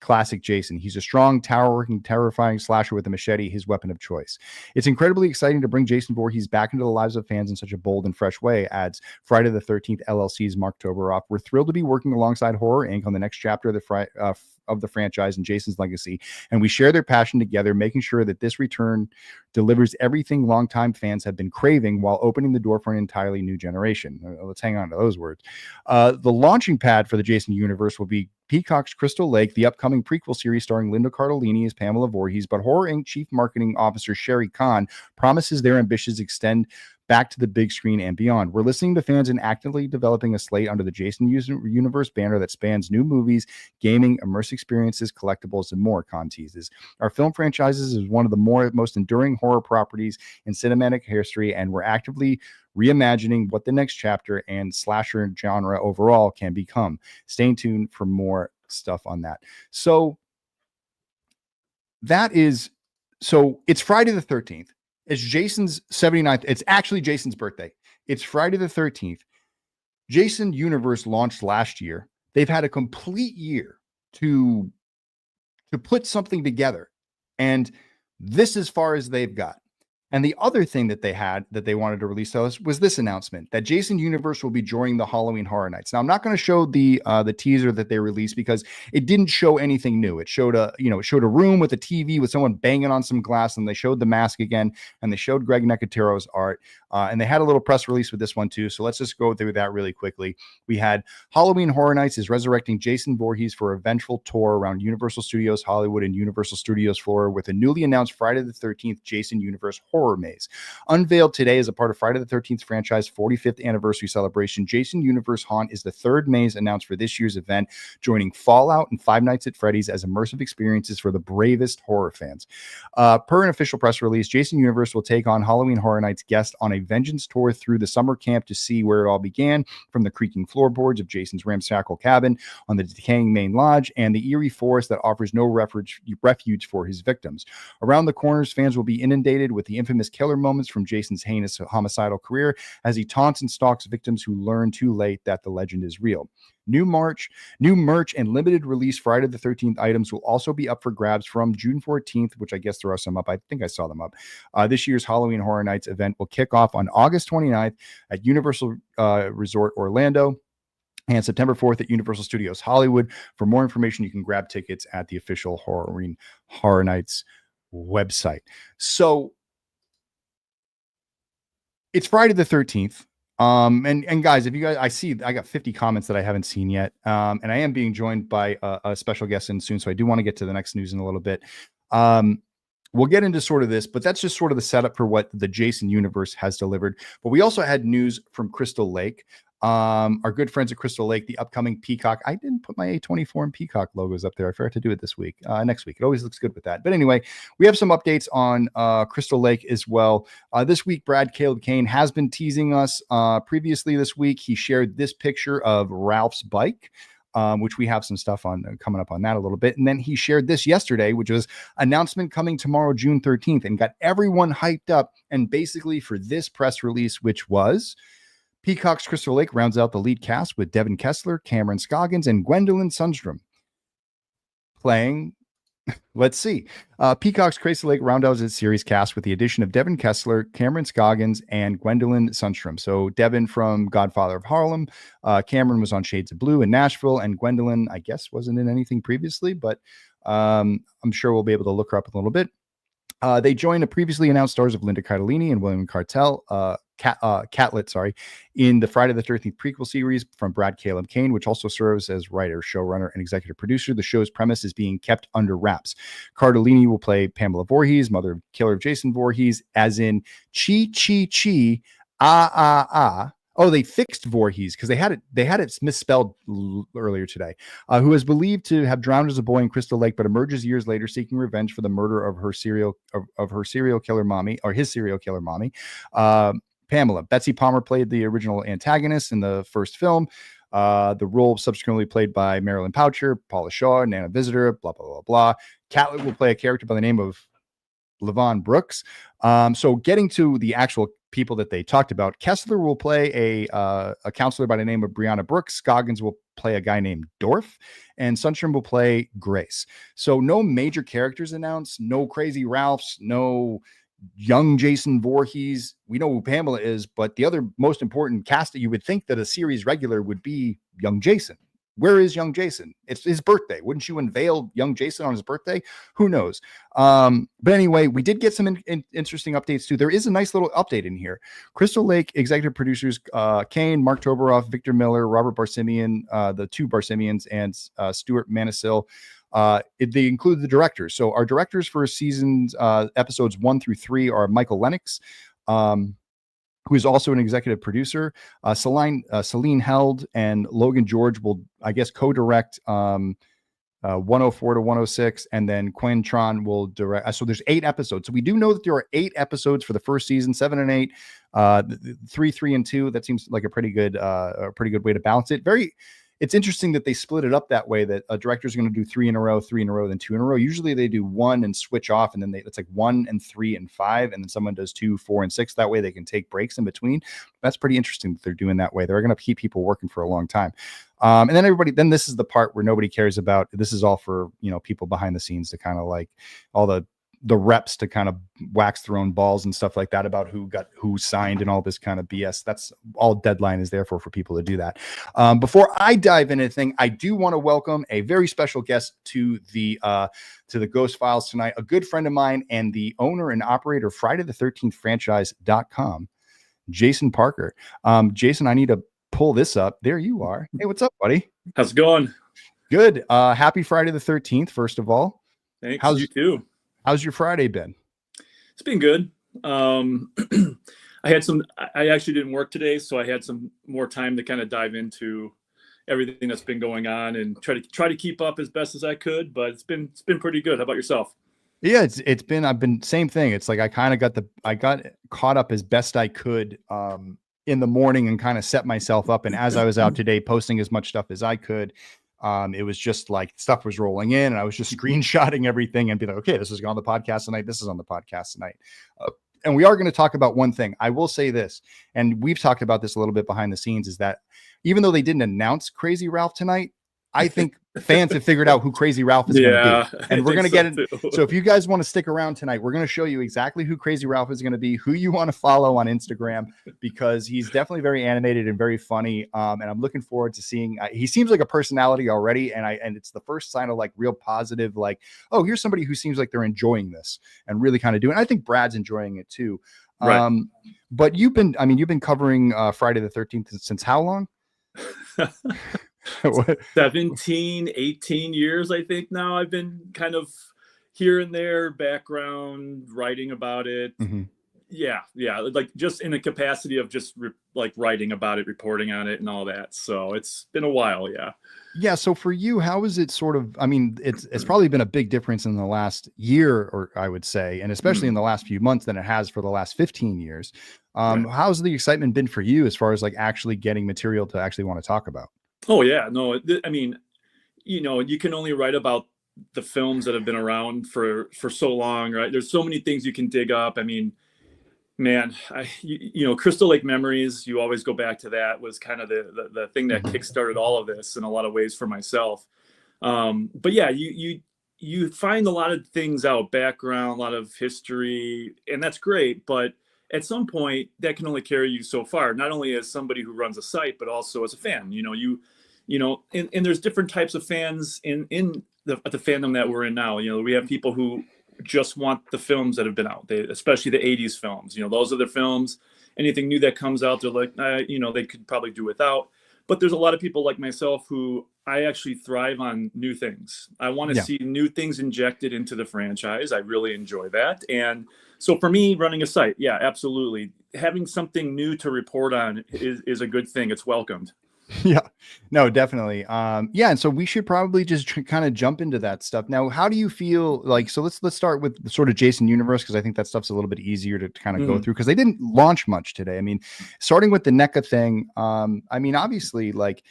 classic Jason. He's a strong, tower-working, terrifying slasher with a machete, his weapon of choice. It's incredibly exciting to bring Jason Voorhees back into the lives of fans in such a bold and fresh way, adds Friday the 13th LLC's Mark Toberoff. We're thrilled to be working alongside Horror Inc. on the next chapter of the franchise and Jason's legacy, and we share their passion together, making sure that this return delivers everything longtime fans have been craving while opening the door for an entirely new generation. Let's hang on to those words. The launching pad for the Jason Universe will be Peacock's Crystal Lake, the upcoming prequel series starring Linda Cardellini as Pamela Voorhees, but Horror Inc. Chief Marketing Officer Sherry Kahn promises their ambitions extend back to the big screen and beyond. We're listening to fans and actively developing a slate under the Jason Universe banner that spans new movies, gaming, immersive experiences, collectibles, and more, Kahn teases. Our film franchises is one of the most enduring horror properties in cinematic history, and we're actively reimagining what the next chapter and slasher genre overall can become. Stay tuned for more stuff on that. So it's Friday the 13th. It's Jason's 79th. It's actually Jason's birthday. It's Friday the 13th. Jason Universe launched last year. They've had a complete year to put something together. And this is as far as they've got. And the other thing that they had that they wanted to release to us was this announcement that Jason Universe will be joining the Halloween Horror Nights. Now, I'm not going to show the teaser that they released because it didn't show anything new. It showed a room with a TV with someone banging on some glass, and they showed the mask again, and they showed Greg Nicotero's art, and they had a little press release with this one too. So let's just go through that really quickly. We had Halloween Horror Nights is resurrecting Jason Voorhees for a vengeful tour around Universal Studios Hollywood and Universal Studios Florida with a newly announced Friday the 13th Jason Universe Horror Horror Maze. Unveiled today as a part of Friday the 13th franchise 45th anniversary celebration, Jason Universe Haunt is the third maze announced for this year's event, joining Fallout and Five Nights at Freddy's as immersive experiences for the bravest horror fans. Per an official press release, Jason Universe will take on Halloween Horror Nights guests on a vengeance tour through the summer camp to see where it all began, from the creaking floorboards of Jason's ramshackle cabin on the decaying main lodge and the eerie forest that offers no refuge for his victims. Around the corners, fans will be inundated with the infamous killer moments from Jason's heinous homicidal career as he taunts and stalks victims who learn too late that the legend is real. New merch, and limited release Friday the 13th items will also be up for grabs from June 14th, which I guess there are some up. I think I saw them up. This year's Halloween Horror Nights event will kick off on August 29th at Universal Resort Orlando and September 4th at Universal Studios Hollywood. For more information, you can grab tickets at the official Halloween Horror Nights website. So it's Friday the 13th. And guys, if you guys, I got 50 comments that I haven't seen yet. And I am being joined by a special guest in soon. So I do want to get to the next news in a little bit. We'll get into sort of this, but that's just sort of the setup for what the Jason Universe has delivered. But we also had news from Crystal Lake. Our good friends at Crystal Lake, the upcoming Peacock. I didn't put my A24 and Peacock logos up there. I forgot to do it this week, next week. It always looks good with that. But anyway, we have some updates on Crystal Lake as well. This week, Brad Caleb Kane has been teasing us. Previously this week, he shared this picture of Ralph's bike, which we have some stuff on coming up on that a little bit. And then he shared this yesterday, which was announcement coming tomorrow, June 13th, and got everyone hyped up. And basically for this press release, which was Peacock's Crystal Lake rounds out the lead cast with Devin Kessler, Cameron Scoggins, and Gwendolyn Sundstrom playing. Let's see. Peacock's Crystal Lake rounds out its series cast with the addition of Devin Kessler, Cameron Scoggins, and Gwendolyn Sundstrom. So Devin from Godfather of Harlem, Cameron was on Shades of Blue in Nashville, and Gwendolyn, I guess, wasn't in anything previously, but I'm sure we'll be able to look her up a little bit. They joined the previously announced stars of Linda Cardellini and William Catlett, in the Friday the 13th prequel series from Brad Caleb Kane, which also serves as writer, showrunner, and executive producer. The show's premise is being kept under wraps. Cardellini will play Pamela Voorhees, mother of killer Jason Voorhees, as in Chi Chi Chi, ah ah ah. Oh, they fixed Voorhees because they had it misspelled earlier today. Who is believed to have drowned as a boy in Crystal Lake, but emerges years later seeking revenge for the murder of her serial killer mommy, or his serial killer mommy, Pamela. Betsy Palmer played the original antagonist in the first film. The role subsequently played by Marilyn Poucher, Paula Shaw, Nana Visitor, blah blah blah blah. Catlett will play a character by the name of Levon Brooks. So getting to the actual people that they talked about, Kessler will play a counselor by the name of Brianna Brooks. Scoggins will play a guy named Dorf, and Sundstrom will play Grace. So no major characters announced, no crazy Ralphs, no young Jason Voorhees. We know who Pamela is, but the other most important cast that you would think that a series regular would be young Jason. Where is young Jason? It's his birthday. Wouldn't you unveil young Jason on his birthday? Who knows? But anyway, we did get some interesting updates too. There is a nice little update in here. Crystal Lake executive producers Kane, Mark Toberoff, Victor Miller, Robert Barsimian, the two Barsimians, and Stuart Manisil. They include the directors. So our directors for seasons episodes 1 through 3 are Michael Lennox, who is also an executive producer. Celine Held and Logan George will, I guess, co-direct 104 to 106, and then Quinn Tron will direct. So there's 8 episodes. So we do know that there are 8 episodes for the first season, 7 and 8, 3, 3, and 2. That seems like a pretty good way to balance it. It's interesting that they split it up that way, that a director is going to do 3 in a row, 3 in a row, then 2 in a row. Usually they do 1 and switch off, and then it's like 1 and 3 and 5, and then someone does 2, 4, and 6. That way they can take breaks in between. That's pretty interesting that they're doing that way. They're going to keep people working for a long time. And then this is the part where nobody cares about. This is all for, people behind the scenes to kind of like all the reps to kind of wax their own balls and stuff like that about who signed and all this kind of BS. That's all Deadline is there for people to do that. Before I dive into anything, I do want to welcome a very special guest to the Ghost Files tonight, a good friend of mine and the owner and operator of Friday the 13th franchise.com, Jason Parker. Jason, I need to pull this up. There you are. Hey, what's up, buddy? How's it going? Good. Happy Friday the 13th, first of all. Thanks. You too. How's your Friday been? It's been good. I actually didn't work today, so I had some more time to kind of dive into everything that's been going on and try to keep up as best as I could, but it's been pretty good. How about yourself? Yeah, I've been same thing. It's like I got caught up as best I could in the morning and kind of set myself up. And as I was out today posting as much stuff as I could, it was just like stuff was rolling in and I was just screenshotting everything and be like, okay, this is on the podcast tonight. This is on the podcast tonight. And we are going to talk about one thing. I will say this, and we've talked about this a little bit behind the scenes, is that even though they didn't announce Crazy Ralph tonight, I think fans have figured out who Crazy Ralph is going to be. And we're going to get it. So if you guys want to stick around tonight, we're going to show you exactly who Crazy Ralph is going to be, who you want to follow on Instagram, because he's definitely very animated and very funny. And I'm looking forward to seeing, he seems like a personality already. And it's the first sign of like real positive, like, oh, here's somebody who seems like they're enjoying this and really kind of doing, I think Brad's enjoying it too. Right. But you've been covering Friday the 13th since how long? 17, 18 years, I think now. I've been kind of here and there, background, writing about it. Mm-hmm. Yeah. Like just in the capacity of just like writing about it, reporting on it and all that. So it's been a while. Yeah. Yeah. So for you, how is it sort of, it's probably been a big difference in the last year, or I would say, and especially in the last few months than it has for the last 15 years. Right. How's the excitement been for you as far as like actually getting material to actually want to talk about? Oh yeah, no, I mean, you can only write about the films that have been around for so long, right? There's so many things you can dig up. I mean, man, Crystal Lake Memories, you always go back to that, was kind of the thing that kickstarted all of this in a lot of ways for myself. But yeah, you find a lot of things out, background, a lot of history, and that's great. But at some point, that can only carry you so far, not only as somebody who runs a site, but also as a fan. And there's different types of fans in the fandom that we're in now. We have people who just want the films that have been out, especially the 80s films. Those are the films. Anything new that comes out, they're like, they could probably do without. But there's a lot of people like myself who I actually thrive on new things. I want to see new things injected into the franchise. I really enjoy that. And so for me, running a site, yeah, absolutely. Having something new to report on is a good thing. It's welcomed. Yeah, no, definitely. And so we should probably just kind of jump into that stuff. Now, how do you feel like, so let's start with the sort of Jason universe, because I think that stuff's a little bit easier to kind of go through, because they didn't launch much today. I mean, starting with the NECA thing, obviously, like,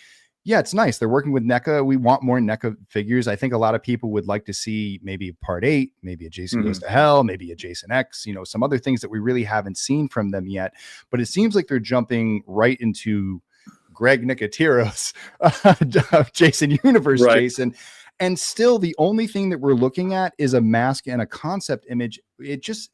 yeah, it's nice. They're working with NECA. We want more NECA figures. I think a lot of people would like to see maybe part 8, maybe a Jason Goes to Hell, maybe a Jason X, some other things that we really haven't seen from them yet. But it seems like they're jumping right into Greg Nicotiro's Jason Universe, right. Jason. And still the only thing that we're looking at is a mask and a concept image. It just,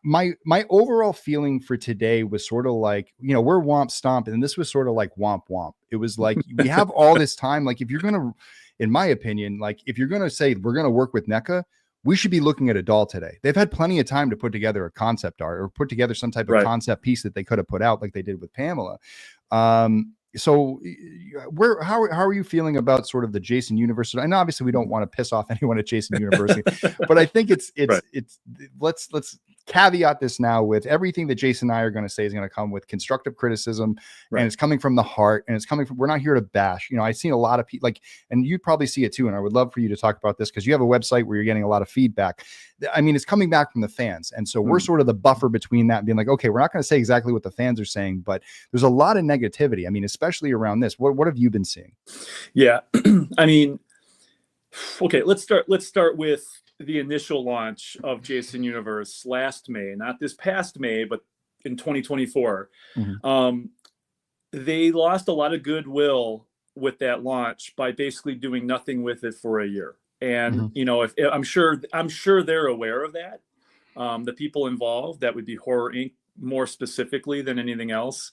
my overall feeling for today was sort of like, we're Womp Stomp, and this was sort of like Womp Womp. It was like, we have all this time. Like, if you're going to, in my opinion, like if you're going to say we're going to work with NECA, we should be looking at a doll today. They've had plenty of time to put together a concept art or put together some type of concept piece that they could have put out like they did with Pamela. So how are you feeling about sort of the Jason universe? And obviously we don't want to piss off anyone at Jason University, but I think it's let's caveat this now with everything that Jason and I are going to say is going to come with constructive criticism, and it's coming from the heart, and it's coming from, we're not here to bash. I've seen a lot of people, like, and you probably see it too, and I would love for you to talk about this because you have a website where you're getting a lot of feedback. I mean, it's coming back from the fans, and so we're sort of the buffer between that and being like, okay, we're not going to say exactly what the fans are saying, but there's a lot of negativity. I mean, especially around this. What have you been seeing? Yeah, I mean, okay, let's start with the initial launch of Jason Universe last May, not this past May, but in 2024. They lost a lot of goodwill with that launch by basically doing nothing with it for a year. And if I'm sure they're aware of that. The people involved, that would be Horror Inc. more specifically than anything else.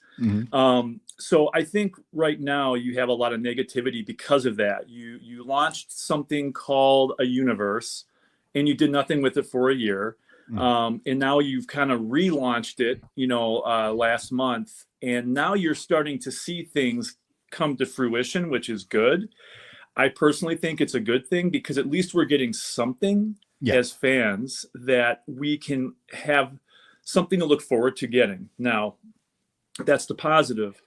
So I think right now you have a lot of negativity because of that. You launched something called a universe, and you did nothing with it for a year. And now you've kind of relaunched it, last month, and now you're starting to see things come to fruition, which is good. I personally think it's a good thing because at least we're getting something as fans that we can have something to look forward to getting. Now, that's the positive.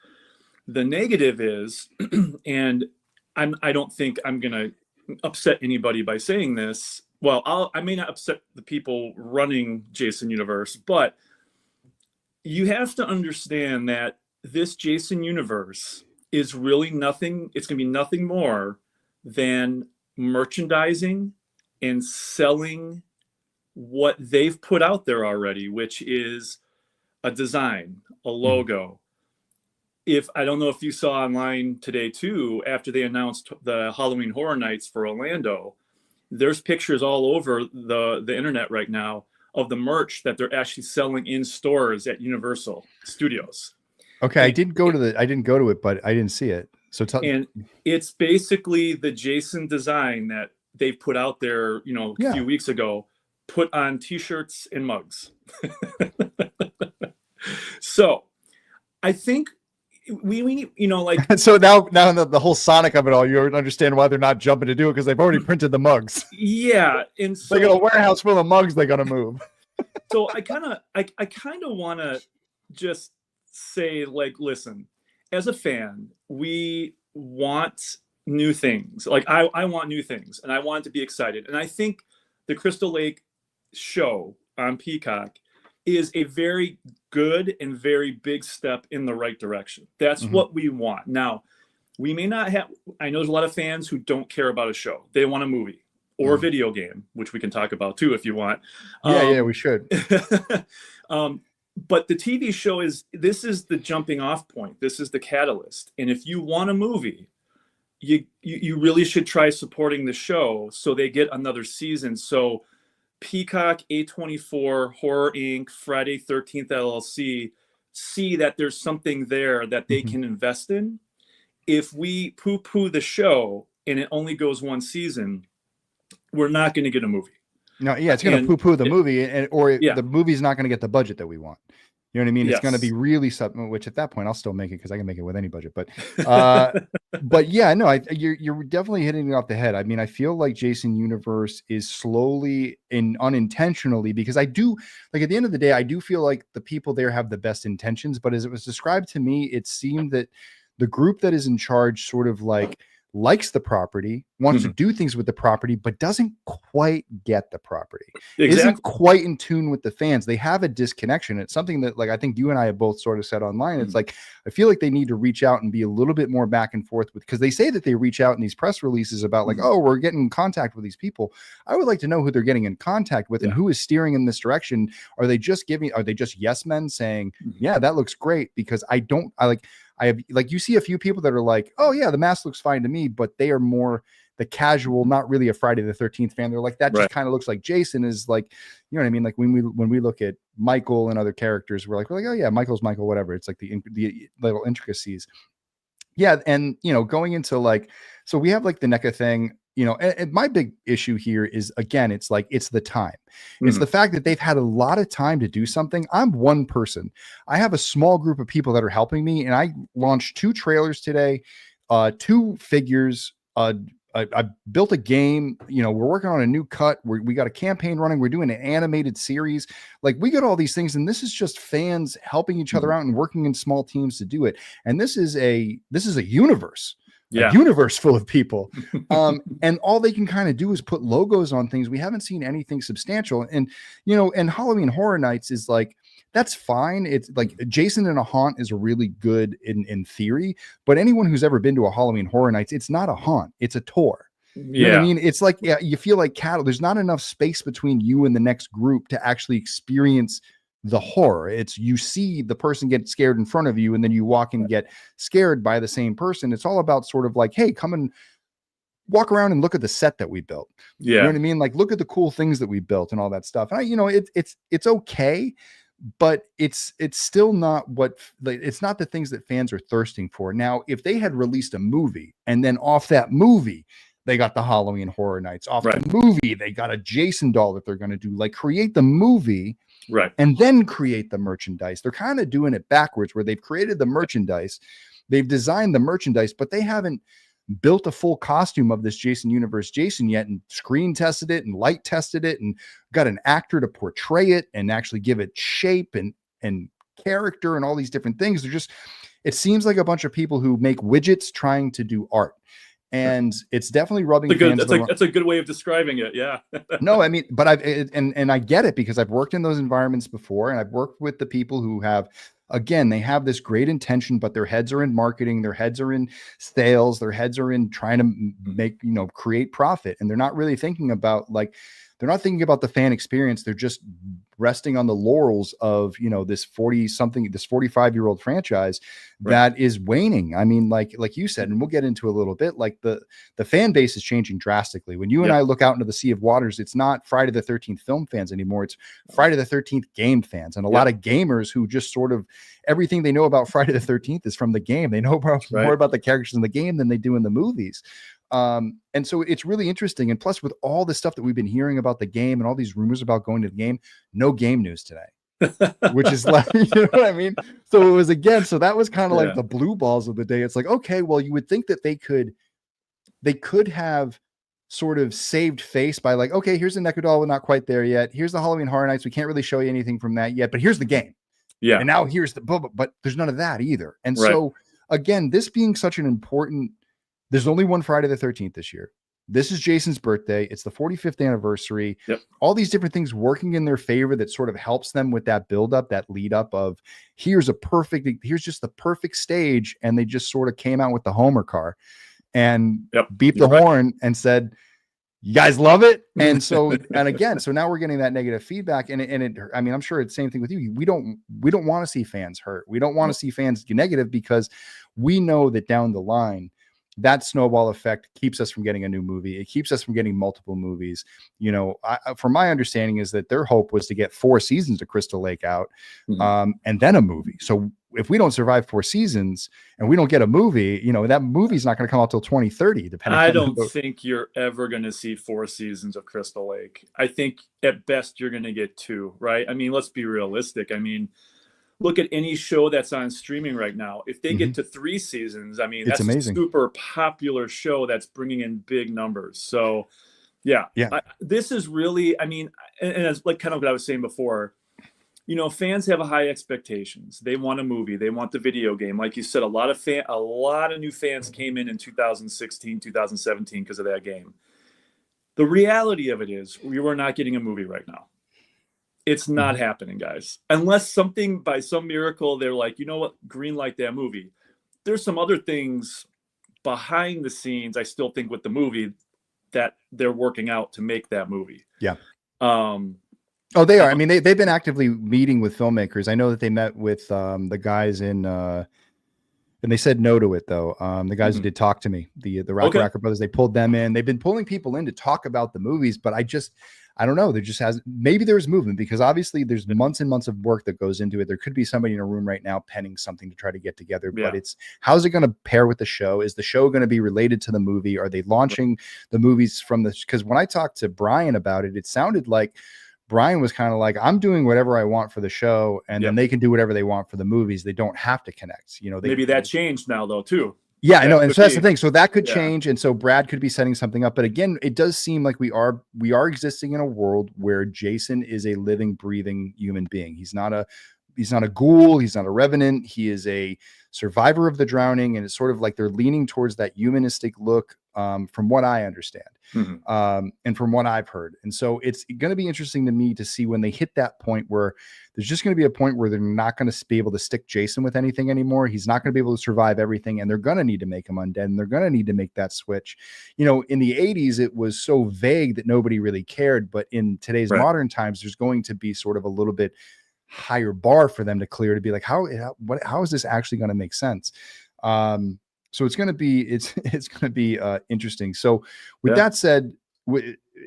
The negative is, and I don't think I'm going to upset anybody by saying this. Well, I may not upset the people running Jason Universe, but you have to understand that this Jason Universe is really nothing. It's going to be nothing more than merchandising and selling what they've put out there already, which is a design, a logo. If I don't know if you saw online today too, after they announced the Halloween Horror Nights for Orlando, there's pictures all over the internet right now of the merch that they're actually selling in stores at Universal Studios. Okay, I didn't go to it, but I didn't see it. So and it's basically the Jason design that they put out there, a few weeks ago, put on T-shirts and mugs. So I think we like so now the whole Sonic of it all, you understand why they're not jumping to do it, because they've already printed the mugs. Yeah, and so they got a warehouse full of mugs they got to move. So I kind of want to just say, like, listen, as a fan, we want new things. Like I want new things, and I want to be excited. And I think the Crystal Lake show on Peacock is a very good and very big step in the right direction. That's what we want. Now, we may not have, I know there's a lot of fans who don't care about a show. They want a movie or a video game, which we can talk about too, if you want. Yeah, we should. But the TV show this is the jumping off point. This is the catalyst. And if you want a movie, you really should try supporting the show so they get another season. So Peacock, A24, Horror Inc., Friday 13th LLC, see that there's something there that they can invest in. If we poo-poo the show and it only goes one season, we're not going to get a movie. No, yeah, it's going to poo-poo the movie, the movie's not going to get the budget that we want. You know what I mean? It's going to be really something, which at that point I'll still make it because I can make it with any budget. But, but yeah, no, you're definitely hitting it off the head. I mean, I feel like Jason Universe is slowly and unintentionally, because I do, like, at the end of the day, I do feel like the people there have the best intentions. But as it was described to me, it seemed that the group that is in charge sort of likes the property, wants to do things with the property, but doesn't quite get the property. Isn't quite in tune with the fans. They have a disconnection. It's something that, like, I think you and I have both sort of said online. It's like, I feel like they need to reach out and be a little bit more back and forth with, because they say that they reach out in these press releases about like, oh, we're getting in contact with these people. I would like to know who they're getting in contact with and who is steering in this direction. Are they just yes men saying, yeah, that looks great? Because I have, like, you see a few people that are like, oh yeah, the mask looks fine to me, but they are more the casual, not really a Friday the 13th fan. They're like, that just kind of looks like Jason is, like, you know what I mean? Like when we look at Michael and other characters, we're like, oh yeah, Michael's Michael, whatever. It's like the little intricacies. Yeah. And, going into like, so we have like the NECA thing, and my big issue here is, again, it's like, it's the time. It's the fact that they've had a lot of time to do something. I'm one person. I have a small group of people that are helping me, and I launched 2 trailers today, 2 figures. I built a game. We're working on a new cut. We got a campaign running. We're doing an animated series. Like, we got all these things, and this is just fans helping each other out and working in small teams to do it. And this is a universe. A universe full of people. And all they can kind of do is put logos on things. We haven't seen anything substantial. And, and Halloween Horror Nights is like, that's fine. It's like Jason in a haunt is really good in theory, but anyone who's ever been to a Halloween Horror Nights, it's not a haunt, it's a tour. You know what I mean? It's like, you feel like cattle. There's not enough space between you and the next group to actually experience the horror. It's, you see the person get scared in front of you, and then you walk and get scared by the same person. It's all about sort of like, hey, come and walk around and look at the set that we built. You know what I mean? Like, look at the cool things that we built and all that stuff. And it's okay, but it's still not it's not the things that fans are thirsting for. Now, if they had released a movie, and then off that movie, they got the Halloween Horror Nights, off the movie, they got a Jason doll that they're going to do, like, create the movie, and then create the merchandise. They're kind of doing it backwards, where they've created the merchandise, they've designed the merchandise, but they haven't built a full costume of this Jason universe Jason yet, and screen tested it and light tested it and got an actor to portray it and actually give it shape and character and all these different things. They're just, it seems like a bunch of people who make widgets trying to do art. And it's definitely rubbing fans. That's a good way of describing it. Yeah. No, I mean, but I get it, because I've worked in those environments before, and I've worked with the people who have, again, they have this great intention, but their heads are in marketing, their heads are in sales, their heads are in trying to make, create profit. And they're not really thinking about they're not thinking about the fan experience. They're just resting on the laurels of, this 45-year-old franchise that is waning. I mean, like you said, and we'll get into a little bit, like the fan base is changing drastically. When you and I look out into the sea of waters, it's not Friday the 13th film fans anymore. It's Friday the 13th game fans. And a lot of gamers who just sort of, everything they know about Friday the 13th is from the game. They know more about the characters in the game than they do in the movies. And so it's really interesting. And plus, with all the stuff that we've been hearing about the game and all these rumors about going to the game, no game news today, which is like, you know what I mean? So it was, again, so that was kind of like the blue balls of the day. It's like, okay, well, you would think that they could have sort of saved face by like, okay, here's the NECA doll. We're not quite there yet. Here's the Halloween Horror Nights. We can't really show you anything from that yet, but here's the game. Yeah. And now here's the, but there's none of that either. And so again, this being such an important, there's only one Friday the 13th this year. This is Jason's birthday. It's the 45th anniversary. Yep. All these different things working in their favor that sort of helps them with that buildup, that lead up of here's just the perfect stage. And they just sort of came out with the Homer car and beeped the horn and said, you guys love it. And so, and again, so now we're getting that negative feedback. And I mean, I'm sure it's the same thing with you. We don't want to see fans hurt. We don't want to see fans get negative, because we know that down the line, that snowball effect keeps us from getting a new movie. It keeps us from getting multiple movies. From my understanding is that their hope was to get 4 seasons of Crystal Lake out, and then a movie. So if we don't survive 4 seasons and we don't get a movie, that movie's not going to come out till 2030. I don't think you're ever going to see 4 seasons of Crystal Lake. I think at best you're going to get 2, right? I mean, let's be realistic. I mean, look at any show that's on streaming right now. If they get to 3 seasons, I mean, that's amazing. A super popular show that's bringing in big numbers. So this is really, I mean, and it's like kind of what I was saying before, fans have high expectations. They want a movie. They want the video game. Like you said, a lot of new fans came in 2016, 2017 because of that game. The reality of it is we were not getting a movie right now. It's not happening, guys. Unless something, by some miracle, they're like, you know what, green light that movie. There's some other things behind the scenes, I still think, with the movie that they're working out to make that movie. Yeah. Oh, they are. I mean, they've been actively meeting with filmmakers. I know that they met with the guys in, and they said no to it, though. The guys who did Talk to Me, the Rocker Brothers, they pulled them in. They've been pulling people in to talk about the movies, but I don't know. There just maybe there's movement, because obviously there's months and months of work that goes into it. There could be somebody in a room right now penning something to try to get together, but it's, how's it going to pair with the show? Is the show going to be related to the movie? Are they launching the movies from because when I talked to Brian about it, it sounded like Brian was kind of like, I'm doing whatever I want for the show, and then they can do whatever they want for the movies. They don't have to connect, maybe that changed now though too. Yeah, I know. And so that's the thing. So that could change. And so Brad could be setting something up. But again, it does seem like we are existing in a world where Jason is a living, breathing human being. He's not a ghoul. He's not a revenant. He is a survivor of the drowning. And it's sort of like they're leaning towards that humanistic look, from what I understand, and from what I've heard. And so it's going to be interesting to me to see when they hit that point where there's just going to be a point where they're not going to be able to stick Jason with anything anymore. He's not going to be able to survive everything, and they're going to need to make him undead, and they're going to need to make that switch. In the 80s, it was so vague that nobody really cared. But in today's modern times, there's going to be sort of a little bit higher bar for them to clear, to be like, how is this actually going to make sense? So it's going to be interesting. So with that said,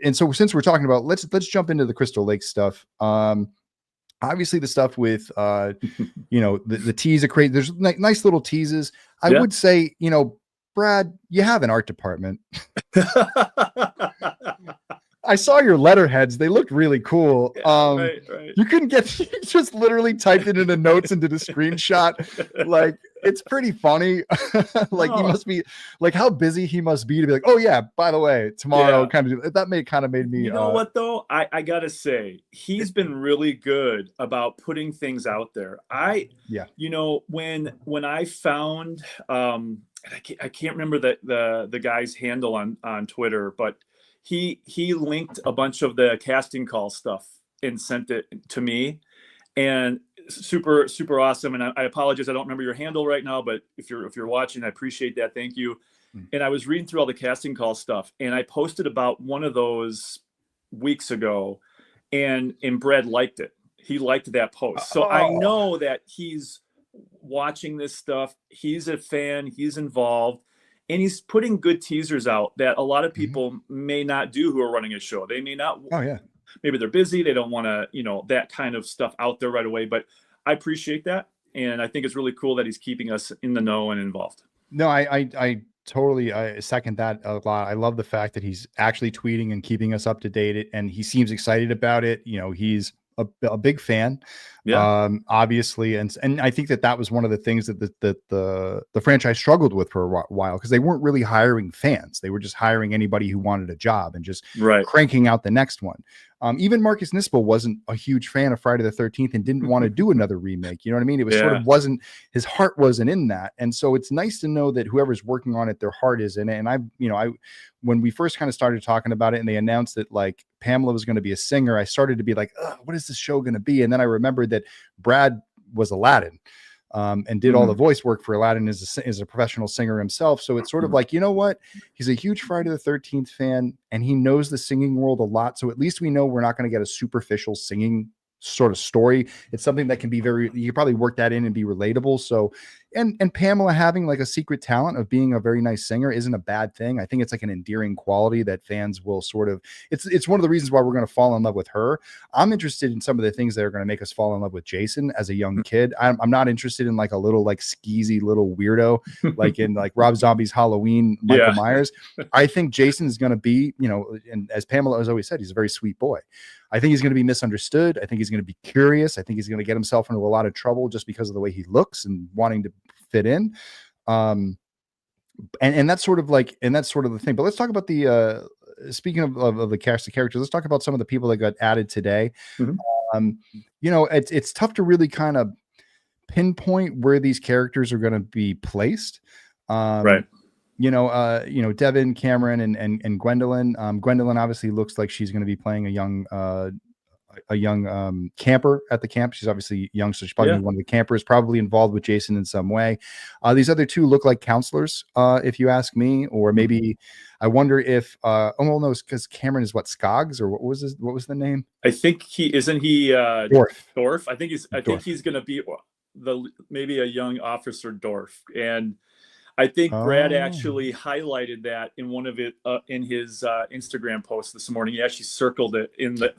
and so since we're talking about, let's jump into the Crystal Lake stuff. Obviously the stuff with, the tease are crazy. There's nice little teases. I would say, Brad, you have an art department. I saw your letterheads. They looked really cool. Right. You couldn't get, you just literally typed it into notes and did a screenshot. Like, it's pretty funny. Like, he must be, like, how busy he must be to be like, oh yeah, by the way, tomorrow, kind of, that made me. You know what though? I gotta say, he's been really good about putting things out there. You know, when I found, I can't remember the guy's handle on Twitter, but he linked a bunch of the casting call stuff and sent it to me, and super awesome. And I apologize, I don't remember your handle right now, but if you're watching, I appreciate that. Thank you. And I was reading through all the casting call stuff, and I posted about one of those weeks ago, and Brad liked it. He liked that post. So I know that he's watching this stuff. He's a fan, he's involved, and he's putting good teasers out that a lot of people may not do who are running a show. They may not. Maybe they're busy. They don't want to, you know, that kind of stuff out there right away. But I appreciate that. And I think it's really cool that he's keeping us in the know and involved. No, I totally second that a lot. I love the fact that he's actually tweeting and keeping us up to date, and he seems excited about it. You know, he's a big fan, obviously, and I think that was one of the things that the franchise struggled with for a while, because they weren't really hiring fans; they were just hiring anybody who wanted a job and just cranking out the next one. Even Marcus Nispel wasn't a huge fan of Friday the 13th and didn't want to do another remake. You know what I mean? It was sort of wasn't, his heart wasn't in that. And so it's nice to know that whoever's working on it, their heart is in it. And when we first kind of started talking about it and they announced that like Pamela was going to be a singer, I started to be like, what is this show going to be? And then I remembered that Brad was Aladdin. And did all the voice work for Aladdin as a professional singer himself. So it's sort of like, you know what? He's a huge Friday the 13th fan, and he knows the singing world a lot. So at least we know we're not going to get a superficial singing sort of story. It's something that can be you can probably work that in and be relatable. So, and Pamela having like a secret talent of being a very nice singer isn't a bad thing. I think it's like an endearing quality that fans will sort of, it's one of the reasons why we're going to fall in love with her. I'm interested in some of the things that are going to make us fall in love with Jason as a young kid. I'm not interested in like a little like skeezy little weirdo, like in like Rob Zombie's Halloween, Michael Myers. I think Jason is going to be, you know, and as Pamela has always said, he's a very sweet boy. I think he's going to be misunderstood. I think he's going to be curious. I think he's going to get himself into a lot of trouble just because of the way he looks and wanting to fit in. And that's sort of like, and that's sort of the thing. But let's talk about the, speaking of the cast of characters, let's talk about some of the people that got added today. You know, it's tough to really kind of pinpoint where these characters are going to be placed. You know, Devin, Cameron, and Gwendolyn. Gwendolyn obviously looks like she's going to be playing a young camper at the camp. She's obviously young, so she's probably one of the campers, probably involved with Jason in some way. These other two look like counselors, if you ask me, or maybe I wonder if no, because Cameron is what, Skoggs, or what was the name? I think he Dorf. I think he's going to be maybe a young officer Dorf. And I think Brad actually highlighted that in one of in his Instagram post this morning. He actually circled it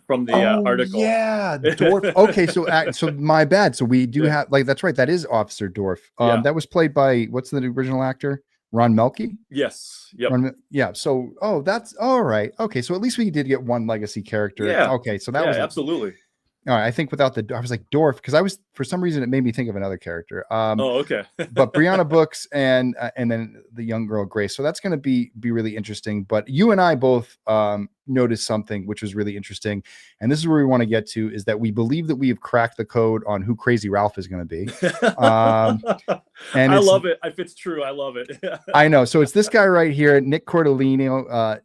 from the article. Yeah, Dorf. Okay, so my bad. So we do have, like, that's right. That is Officer Dorf. That was played by, what's the original actor? Ron Melke? Yes. Yep. So, that's all right. Okay, so at least we did get one legacy character. Yeah. Okay, so that was absolutely. All right, I think without I was like Dorf, because for some reason it made me think of another character. Okay. But Brianna Books and then the young girl Grace. So that's going to be really interesting. But you and I both noticed something which was really interesting, and this is where we want to get to, is that we believe that we have cracked the code on who Crazy Ralph is going to be. And I love it. If it's true, I love it. I know. So it's this guy right here, Nick Cortellino.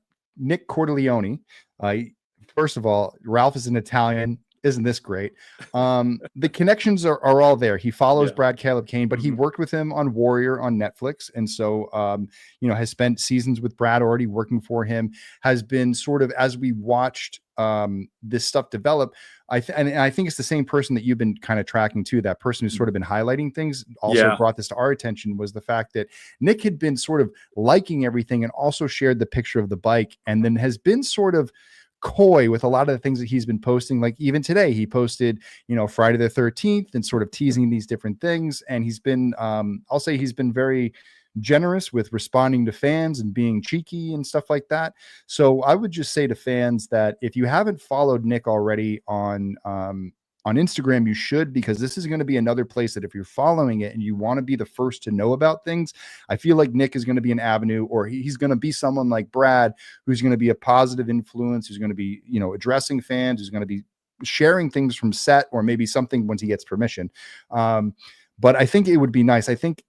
First of all, Ralph is an Italian. Isn't this great? The connections are all there. He follows Brad Caleb Kane, but he worked with him on Warrior on Netflix. And so, you know, has spent seasons with Brad already working for him, has been sort of, as we watched this stuff develop, I think it's the same person that you've been kind of tracking too. That person who's sort of been highlighting things also brought this to our attention, was the fact that Nick had been sort of liking everything and also shared the picture of the bike, and then has been sort of coy with a lot of the things that he's been posting. Like even today he posted, you know, Friday the 13th and sort of teasing these different things. And he's been, I'll say he's been very, generous with responding to fans and being cheeky and stuff like that. So I would just say to fans that if you haven't followed Nick already on Instagram, you should, because this is going to be another place that if you're following it and you want to be the first to know about things, I feel like Nick is going to be an avenue, or he's going to be someone like Brad, who's going to be a positive influence, who's going to be, addressing fans, who's going to be sharing things from set, or maybe something once he gets permission. But I think it would be nice. I think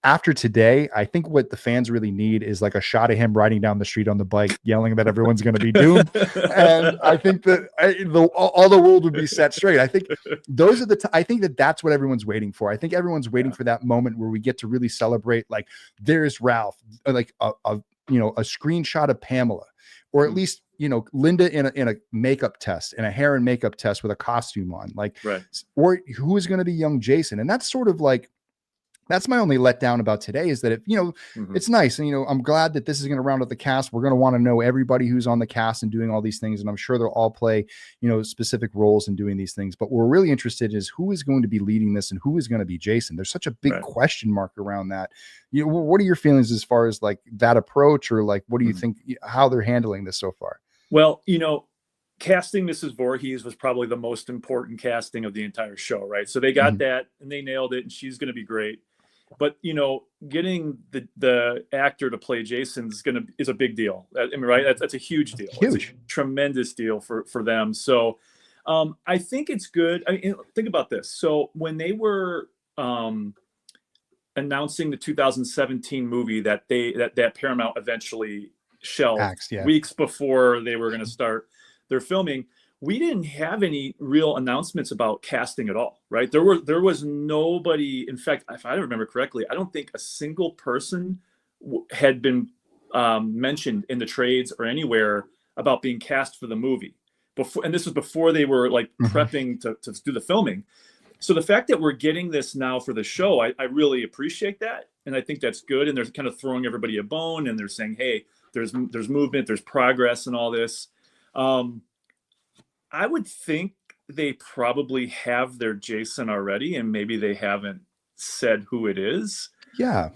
after today, I think what the fans really need is like a shot of him riding down the street on the bike, yelling that everyone's going to be doomed. And I think that all the world would be set straight. I think those are I think that's what everyone's waiting for. I think everyone's waiting for that moment where we get to really celebrate, like, there's Ralph, like a screenshot of Pamela, or at least, Linda in a makeup test, in a hair and makeup test with a costume on, like, right. Or who is going to be young Jason. And that's sort of like, that's my only letdown about today, is that it's nice. And, I'm glad that this is going to round out the cast. We're going to want to know everybody who's on the cast and doing all these things. And I'm sure they'll all play, specific roles in doing these things. But what we're really interested in is who is going to be leading this and who is going to be Jason. There's such a big question mark around that. What are your feelings as far as like that approach, or like, what do you think, how they're handling this so far? Well, casting Mrs. Voorhees was probably the most important casting of the entire show, right? So they got that and they nailed it, and she's going to be great. But getting the actor to play Jason is a big deal. I mean, right? That's a huge deal. Huge. It's a tremendous deal for them. So I think it's good. I mean, think about this. So when they were announcing the 2017 movie that Paramount eventually shelved weeks before they were going to start their filming, we didn't have any real announcements about casting at all, right? There was nobody. In fact, if I remember correctly, I don't think a single person had been mentioned in the trades or anywhere about being cast for the movie before. And this was before they were like prepping to do the filming. So the fact that we're getting this now for the show, I really appreciate that. And I think that's good. And they're kind of throwing everybody a bone, and they're saying, hey, there's movement, there's progress and all this. I would think they probably have their Jason already, and maybe they haven't said who it is. Yeah.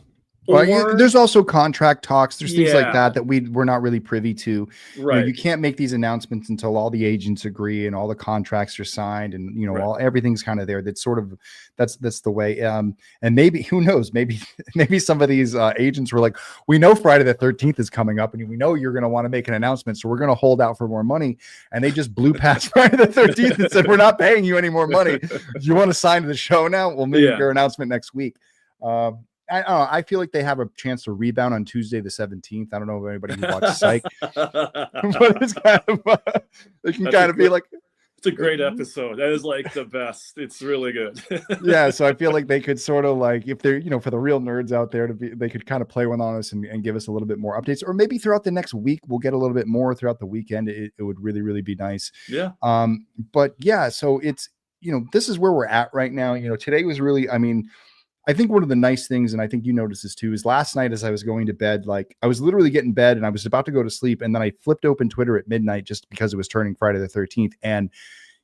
Well, there's also contract talks. There's things like that we're not really privy to. Right. You can't make these announcements until all the agents agree and all the contracts are signed, and everything's kind of there. That's sort of that's the way. And maybe, who knows? Maybe some of these agents were like, we know Friday the 13th is coming up, and we know you're going to want to make an announcement, so we're going to hold out for more money. And they just blew past Friday the 13th and said, we're not paying you any more money. Do you want to sign to the show now? We'll make your announcement next week. I don't know. I feel like they have a chance to rebound on Tuesday the 17th. I don't know if anybody who watched Psych, but it's kind of it can kind of be like, it's a great episode. That is like the best. It's really good. Yeah, so I feel like they could sort of like, if they're for the real nerds out there, they could kind of play one on us and give us a little bit more updates, or maybe throughout the next week we'll get a little bit more throughout the weekend. It would really, really be nice. Yeah. But yeah, so it's this is where we're at right now. Today was really, I think one of the nice things, and I think you noticed this too, is last night as I was going to bed, like I was literally getting in bed and I was about to go to sleep, and then I flipped open Twitter at midnight just because it was turning Friday the 13th, and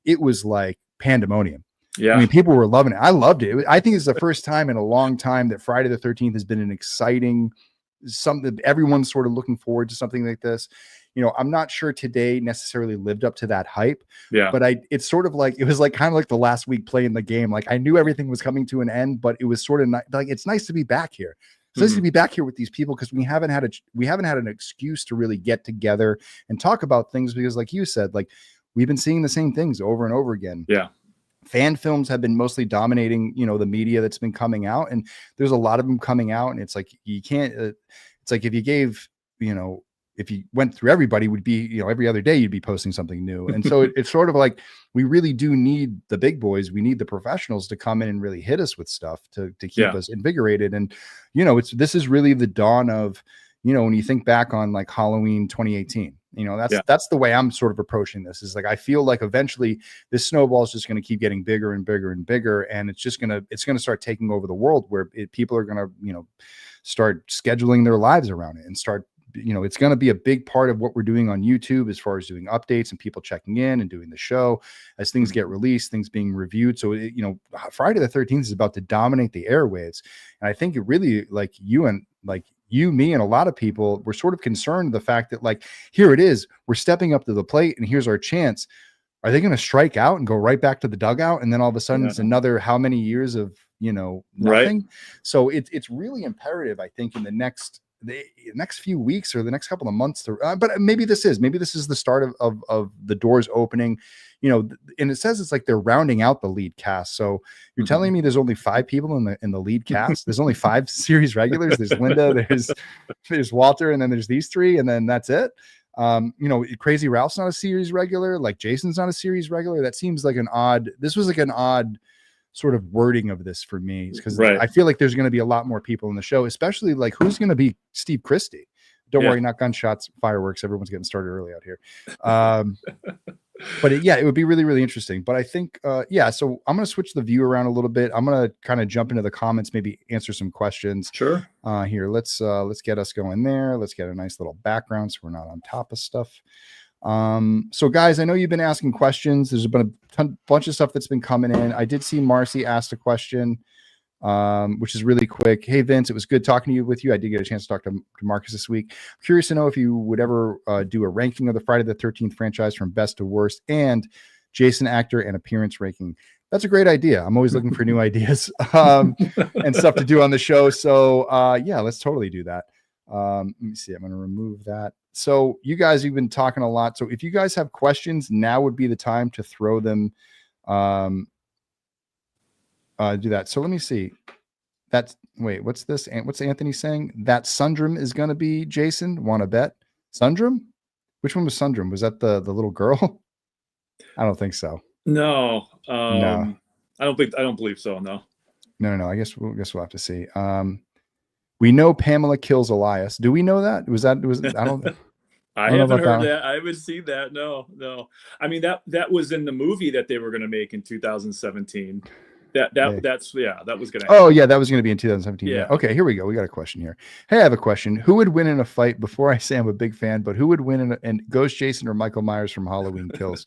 it was like pandemonium. Yeah. I mean, people were loving it. I loved it. I think it's the first time in a long time that Friday the 13th has been an exciting, something everyone's sort of looking forward to, something like this. I'm not sure today necessarily lived up to that hype. Yeah. But it's sort of like, it was like kind of like the last week playing the game. Like I knew everything was coming to an end, but it was sort of like, it's nice to be back here. It's nice to be back here with these people, because we haven't had an excuse to really get together and talk about things, because like you said, like we've been seeing the same things over and over again. Yeah. Fan films have been mostly dominating, the media that's been coming out, and there's a lot of them coming out, and it's like, you can't, it's like if you gave, if you went through everybody, would be, every other day you'd be posting something new. And so it's sort of like, we really do need the big boys. We need the professionals to come in and really hit us with stuff to keep us invigorated. And, this is really the dawn of, when you think back on like Halloween 2018, that's the way I'm sort of approaching this, is like, I feel like eventually this snowball is just going to keep getting bigger and bigger and bigger. And it's going to start taking over the world, where people are going to, start scheduling their lives around it and start, it's going to be a big part of what we're doing on YouTube, as far as doing updates and people checking in and doing the show as things get released, things being reviewed. So, Friday the 13th is about to dominate the airwaves. And I think it really, like you and like you, me, and a lot of people were sort of concerned the fact that like, here it is, we're stepping up to the plate and here's our chance. Are they going to strike out and go right back to the dugout? And then all of a sudden it's another, how many years of, nothing. Right. So it's really imperative, I think, in the next few weeks or the next couple of months to, but maybe this is the start of the doors opening, and it says it's like they're rounding out the lead cast. So you're telling me there's only 5 people in the lead cast. There's only 5 series regulars. There's Linda, there's Walter, and then there's these 3, and then that's it. Crazy Ralph's not a series regular, like Jason's not a series regular. That seems like this was like an odd sort of wording of this for me, because I feel like there's going to be a lot more people in the show, especially like who's going to be Steve Christie. Don't worry, not gunshots, fireworks. Everyone's getting started early out here. But it would be really, really interesting. But I think, so I'm going to switch the view around a little bit. I'm going to kind of jump into the comments, maybe answer some questions. Sure. Here, let's get us going there. Let's get a nice little background so we're not on top of stuff. So guys, I know you've been asking questions. There's been a bunch of stuff that's been coming in. I did see Marcy asked a question, which is really quick. Hey, Vince, it was good talking with you. I did get a chance to talk to Marcus this week. I'm curious to know if you would ever do a ranking of the Friday the 13th franchise from best to worst, and Jason actor and appearance ranking. That's a great idea. I'm always looking for new ideas and stuff to do on the show. So let's totally do that. Let me see. I'm going to remove that. So you guys have been talking a lot. So if you guys have questions, now would be the time to throw them. Do that. So let me see. What's this? What's Anthony saying? That Sundrum is going to be Jason. Want to bet? Sundrum? Which one was Sundrum? Was that the little girl? I don't think so. No. No. I don't believe so. No. No. I guess we'll have to see. We know Pamela kills Elias. Do we know that? I don't. I haven't heard that. I haven't seen that. No. I mean, that was in the movie that they were going to make in 2017. That was going to. Oh yeah, that was going to be in 2017. Yeah. Okay, here we go. We got a question here. Hey, I have a question. Who would win in a fight? Before I say I'm a big fan, but who would win and Ghost Jason or Michael Myers from Halloween Kills?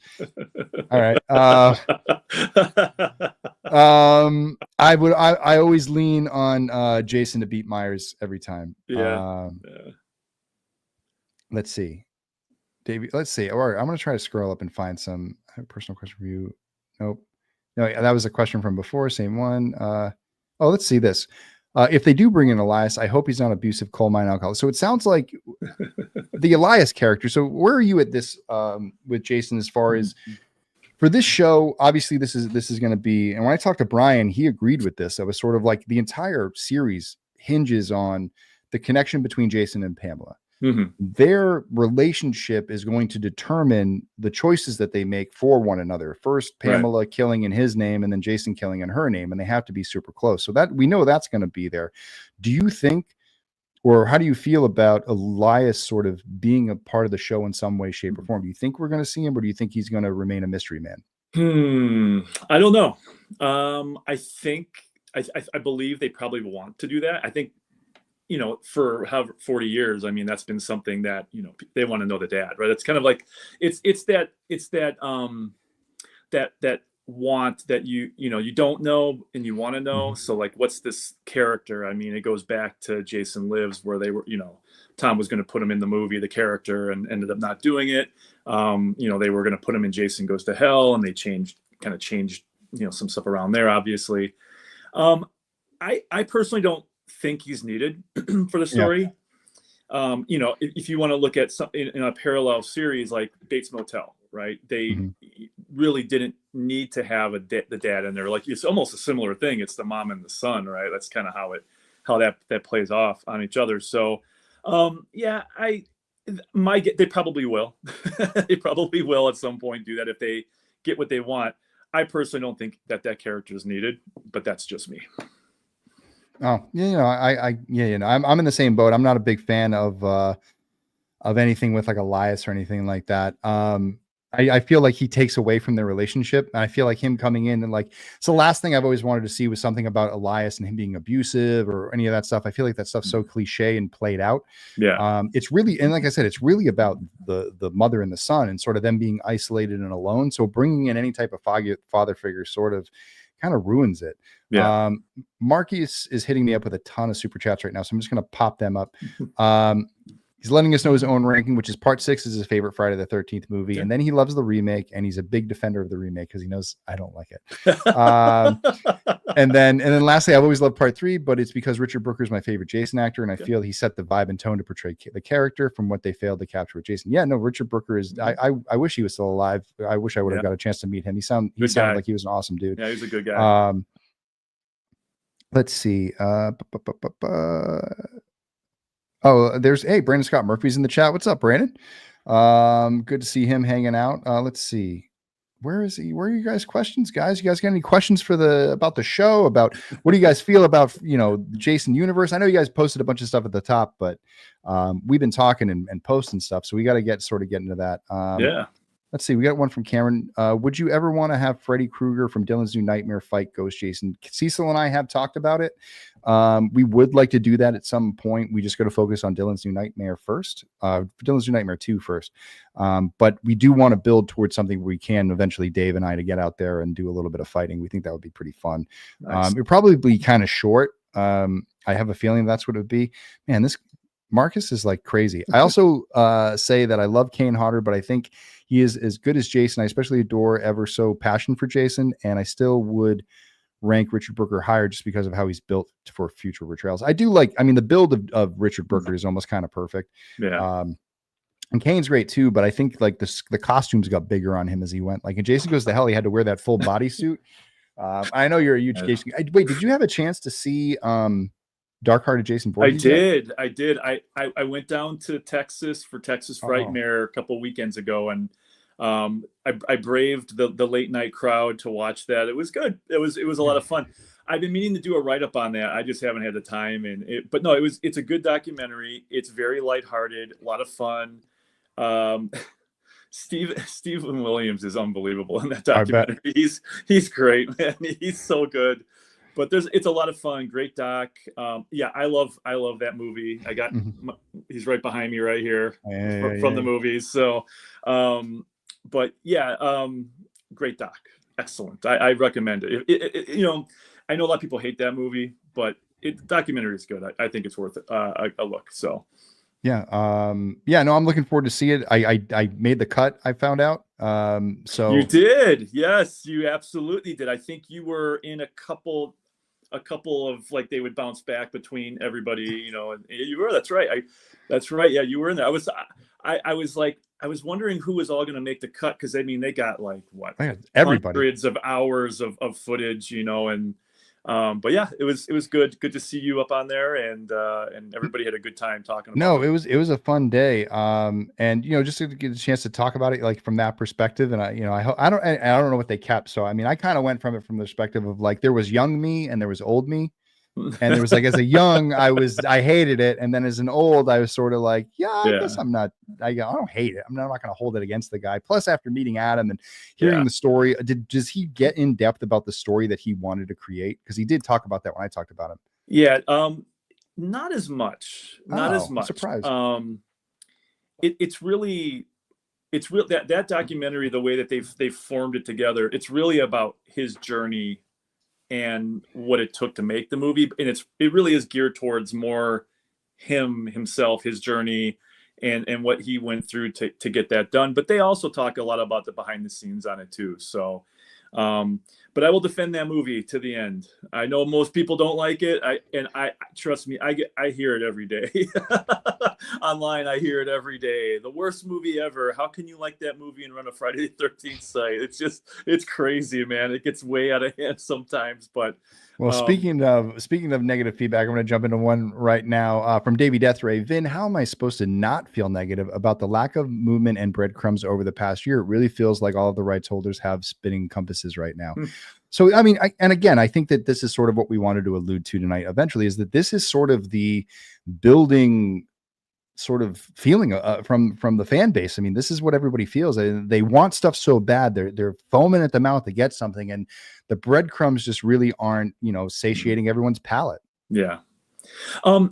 All right. I always lean on Jason to beat Myers every time. Yeah. Let's see, David. Let's see. All right, I'm going to try to scroll up and find some. I have a personal question for you. Nope. No, that was a question from before. Same one. Let's see this. If they do bring in Elias, I hope he's not abusive coal mine alcoholic. So it sounds like the Elias character. So where are you at this with Jason as far as for this show? Obviously, this is going to be. And when I talked to Brian, he agreed with this. That was sort of like the entire series hinges on the connection between Jason and Pamela. Mm-hmm. Their relationship is going to determine the choices that they make for one another. First, Pamela killing in his name, and then Jason killing in her name, and they have to be super close. So that we know that's going to be there. Do you think, or how do you feel about Elias sort of being a part of the show in some way, shape, or form? Do you think we're going to see him, or do you think he's going to remain a mystery man? I don't know. I believe they probably want to do that. I think, for 40 years, I mean, that's been something that, they want to know the dad, right? It's kind of like, it's that want that you don't know and you want to know. So like, what's this character? I mean, it goes back to Jason Lives, where they were, Tom was going to put him in the movie, the character, and ended up not doing it. They were going to put him in Jason Goes to Hell, and they changed some stuff around there, obviously. I personally don't think he's needed for the story. If you want to look at some in a parallel series like Bates Motel, right? They really didn't need to have the dad in there. Like, it's almost a similar thing. It's the mom and the son, right? That's kind of how that plays off on each other. So they probably will. They probably will at some point do that if they get what they want. I personally don't think that character is needed, but that's just me. Oh, I'm in the same boat. I'm not a big fan of anything with like Elias or anything like that. I feel like he takes away from their relationship, and I feel like him coming in and like, so the last thing I've always wanted to see was something about Elias and him being abusive or any of that stuff. I feel like that stuff's so cliche and played out. Yeah. It's really, and like I said, it's really about the mother and the son and sort of them being isolated and alone. So bringing in any type of father figure sort of kind of ruins it. Yeah. Marcus is hitting me up with a ton of super chats right now, so I'm just going to pop them up. He's letting us know his own ranking, which is part 6 is his favorite Friday the 13th movie. Okay. And then he loves the remake, and he's a big defender of the remake because he knows I don't like it. And then lastly, I've always loved part 3, but it's because Richard Brooker is my favorite Jason actor, and I feel he set the vibe and tone to portray the character from what they failed to capture with Jason. Yeah, no, Richard Brooker is. I wish he was still alive. I wish I would have got a chance to meet him. He sounded like he was an awesome dude. Yeah, he's a good guy. Let's see. Oh, there's Brandon Scott Murphy's in the chat. What's up, Brandon? Good to see him hanging out. Let's see. Where is he? Where are you guys' questions, guys? You guys got any questions about the show? About what do you guys feel about, Jason universe? I know you guys posted a bunch of stuff at the top, but we've been talking and posting stuff, so we got to get into that. Yeah. Let's see. We got one from Cameron. Would you ever want to have Freddy Krueger from Dylan's New Nightmare fight Ghost Jason? Cecil and I have talked about it. We would like to do that at some point. We just got to focus on Dylan's New Nightmare first. Dylan's New Nightmare 2 first. But we do want to build towards something where we can eventually, Dave and I, to get out there and do a little bit of fighting. We think that would be pretty fun. Nice. It'd probably be kind of short. I have a feeling that's what it would be. Man, this Marcus is like crazy. I also say that I love Kane Hodder, but I think he is as good as Jason. I especially adore ever so passion for Jason, and I still would rank Richard Brooker higher just because of how he's built for future portrayals. I do like, the build of Richard Brooker is almost kind of perfect. Yeah. And Kane's great too, but I think like the costumes got bigger on him as he went. Like in Jason Goes to Hell, he had to wear that full bodysuit. I know you're a huge Jason. Wait, did you have a chance to see Dark Hearted Jason Voorhees? I did. I went down to Texas for Texas Frightmare a couple weekends ago, and I braved the late night crowd to watch that. It was good. It was a lot of fun. I've been meaning to do a write-up on that. I just haven't had the time. But no, it's a good documentary. It's very lighthearted, a lot of fun. Stephen Williams is unbelievable in that documentary. He's great, man. He's so good. But it's a lot of fun. Great doc. Yeah, I love that movie. I got he's right behind me right here from the movies. So, but yeah, great doc. Excellent. I recommend it. I know a lot of people hate that movie, but the documentary is good. I think it's worth a look. So. Yeah. No, I'm looking forward to see it. I made the cut, I found out. So you did. Yes, you absolutely did. I think you were in a couple of, like, they would bounce back between everybody, and you were, that's right. Yeah, you were in there. I was wondering who was all going to make the cut. Cause they got like what? Everybody. Hundreds of hours of footage, but yeah, it was good to see you up on there, and everybody had a good time talking about it was a fun day, and just to get a chance to talk about it like from that perspective. And I don't know what they kept, so I kind of went from it from the perspective of like there was young me and there was old me, and there was like as a young I hated it, and then as an old I was sort of like I guess I'm not, I don't hate it. I'm not going to hold it against the guy. Plus, after meeting Adam and hearing the story, does he get in depth about the story that he wanted to create? Because he did talk about that when I talked about him. Yeah, not as much. Not as much. I'm surprised. It's real that documentary, the way that they've formed it together. It's really about his journey and what it took to make the movie, and it really is geared towards more himself, his journey, and what he went through to get that done. But they also talk a lot about the behind the scenes on it too. So, but I will defend that movie to the end. I know most people don't like it. I trust me, I hear it every day. Online, I hear it every day. The worst movie ever. How can you like that movie and run a Friday the 13th site? It's crazy, man. It gets way out of hand sometimes. But well, speaking of negative feedback, I'm going to jump into one right now from Davey Deathray. Vin, how am I supposed to not feel negative about the lack of movement and breadcrumbs over the past year? It really feels like all of the rights holders have spinning compasses right now. So, I think that this is sort of what we wanted to allude to tonight eventually, is that this is sort of the building sort of feeling from the fan base. This is what everybody feels. They want stuff so bad. They're foaming at the mouth to get something, and the breadcrumbs just really aren't, satiating everyone's palate. Yeah. And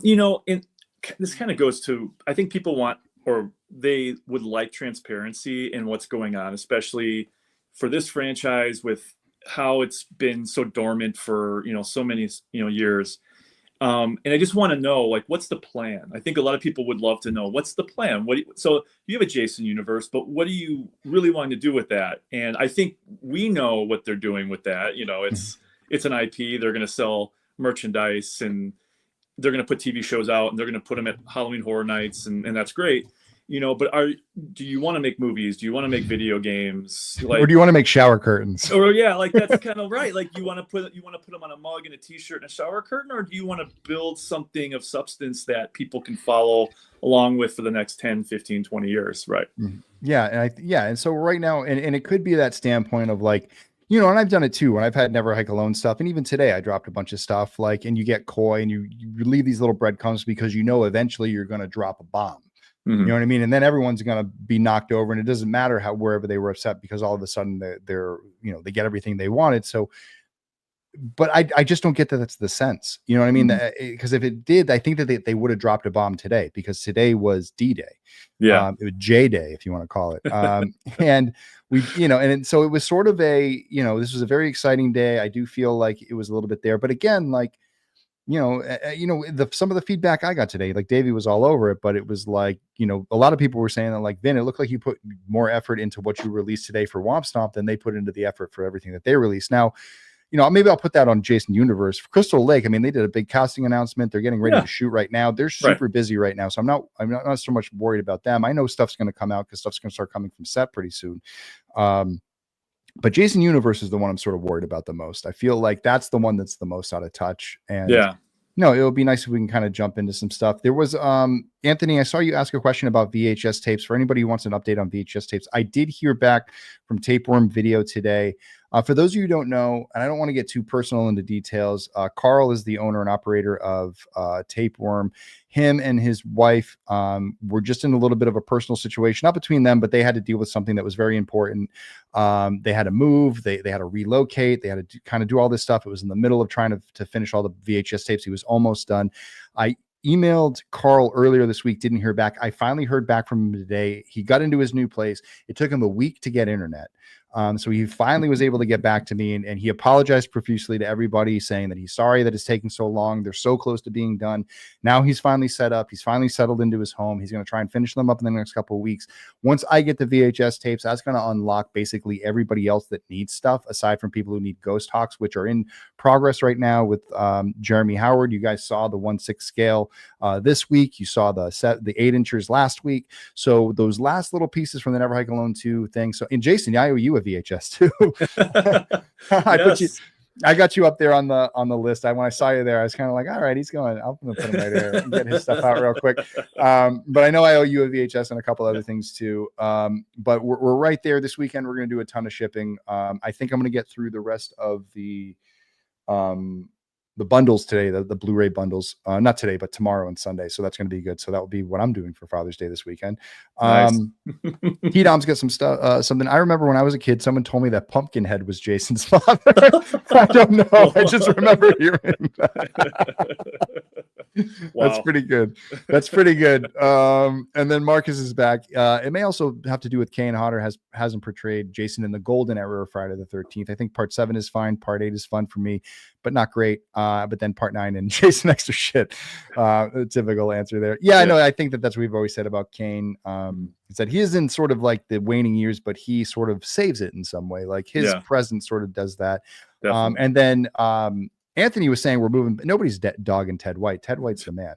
this kind of goes to, I think people want, or they would like, transparency in what's going on, especially for this franchise with how it's been so dormant for, so many, years. And I just want to know, like, what's the plan? I think a lot of people would love to know what's the plan. So you have a Jason universe, but what do you really want to do with that? And I think we know what they're doing with that. It's an IP. They're going to sell merchandise, and they're going to put TV shows out, and they're going to put them at Halloween Horror Nights, and that's great. But do you want to make movies? Do you want to make video games? Or do you want to make shower curtains? Or yeah, like that's kind of right. Like you want to put them on a mug and a t-shirt and a shower curtain, or do you want to build something of substance that people can follow along with for the next 10, 15, 20 years? Right. Yeah. And so right now, and it could be that standpoint of like, and I've done it too when I've had Never Hike Alone stuff. And even today I dropped a bunch of stuff and you get coy and you leave these little breadcrumbs because eventually you're going to drop a bomb. You know what I mean? And then everyone's going to be knocked over, and it doesn't matter wherever they were upset, because all of a sudden they're they get everything they wanted. So, but I just don't get that that's the sense. You know what I mean? Because if it did, I think that they would have dropped a bomb today, because today was D-Day. Yeah. It was J-Day, if you want to call it. And we, and so it was sort of this was a very exciting day. I do feel like it was a little bit there, but again, like, some of the feedback I got today, like Davey was all over it, but it was like, a lot of people were saying that, like, Vin, it looked like you put more effort into what you released today for Womp Stomp than they put into the effort for everything that they released. Now, maybe I'll put that on Jason Universe. For Crystal Lake, I mean, they did a big casting announcement. They're getting ready to shoot right now. They're super busy right now. So I'm not so much worried about them. I know stuff's going to come out because stuff's going to start coming from set pretty soon. But Jason Universe is the one I'm sort of worried about the most. I feel like that's the one that's the most out of touch. And no, it would be nice if we can kind of jump into some stuff. There was Anthony, I saw you ask a question about VHS tapes. For anybody who wants an update on VHS tapes, I did hear back from Tapeworm Video today. For those of you who don't know, and I don't want to get too personal into details, Carl is the owner and operator of Tapeworm. Him and his wife were just in a little bit of a personal situation, not between them, but they had to deal with something that was very important. They had to move, they had to relocate, they had to kind of do all this stuff. It was in the middle of trying to finish all the VHS tapes. He was almost done. I emailed Carl earlier this week, didn't hear back. I finally heard back from him today. He got into his new place. It took him a week to get internet. So he finally was able to get back to me, and he apologized profusely to everybody, saying that he's sorry that it's taking so long. They're so close to being done. Now he's finally set up. He's finally settled into his home. He's going to try and finish them up in the next couple of weeks. Once I get the VHS tapes, that's going to unlock basically everybody else that needs stuff, aside from people who need Ghost Hawks, which are in progress right now with Jeremy Howard. You guys saw the 1/6 scale this week. You saw the 8 inchers last week. So those last little pieces from the Never Hike Alone 2 thing. So, and Jason, I owe you a VHS too. I got you up there on the list. When I saw you there, I was kind of like, all right, he's going. I'm going to put him right there and get his stuff out real quick. But I know I owe you a VHS and a couple other things too. But we're right there this weekend. We're going to do a ton of shipping. I think I'm going to get through the rest of the bundles today, the Blu-ray bundles, not today, but tomorrow and Sunday. So that's going to be good. So that will be what I'm doing for Father's Day this weekend. Nice. T-Dom's got some stuff, something. I remember when I was a kid, someone told me that Pumpkinhead was Jason's father. I don't know. I just remember hearing that. Wow. That's pretty good. That's pretty good. And then Marcus is back. It may also have to do with Kane Hodder hasn't portrayed Jason in the golden era of Friday the 13th. I think part 7 is fine. Part 8 is fun for me, but not great. But then part 9 and Jason extra shit. Typical answer there. Yeah, I know. I think that's what we've always said about Kane. Is that he is in sort of like the waning years, but he sort of saves it in some way. Like his presence sort of does that. And then Anthony was saying we're moving. Nobody's dogging Ted White. Ted White's the man.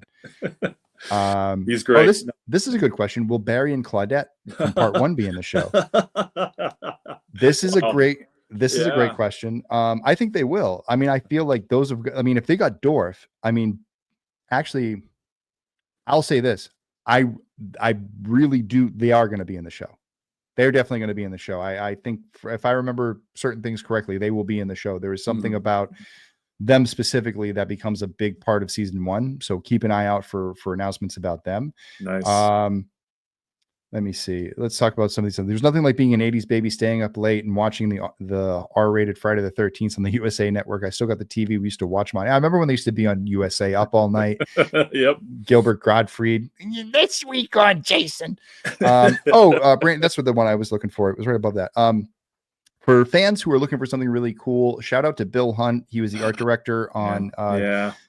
He's great. Oh, this is a good question. Will Barry and Claudette from part 1 be in the show? This is a great question. I think they will. I mean, I feel like if they got Dorf, I mean, actually, I'll say this. I really do. They are going to be in the show. They're definitely going to be in the show. I think if I remember certain things correctly, they will be in the show. There is something about them specifically that becomes a big part of season 1. So keep an eye out for announcements about them. Nice. Let me see. Let's talk about some of these. There's nothing like being an 80s baby, staying up late and watching the R-rated Friday the 13th on the USA Network. I still got the TV. We used to watch I remember when they used to be on USA up all night. Yep. Gilbert Gottfried. This week on Jason. Brandon, that's what the one I was looking for. It was right above that. For fans who are looking for something really cool, shout out to Bill Hunt. He was the art director on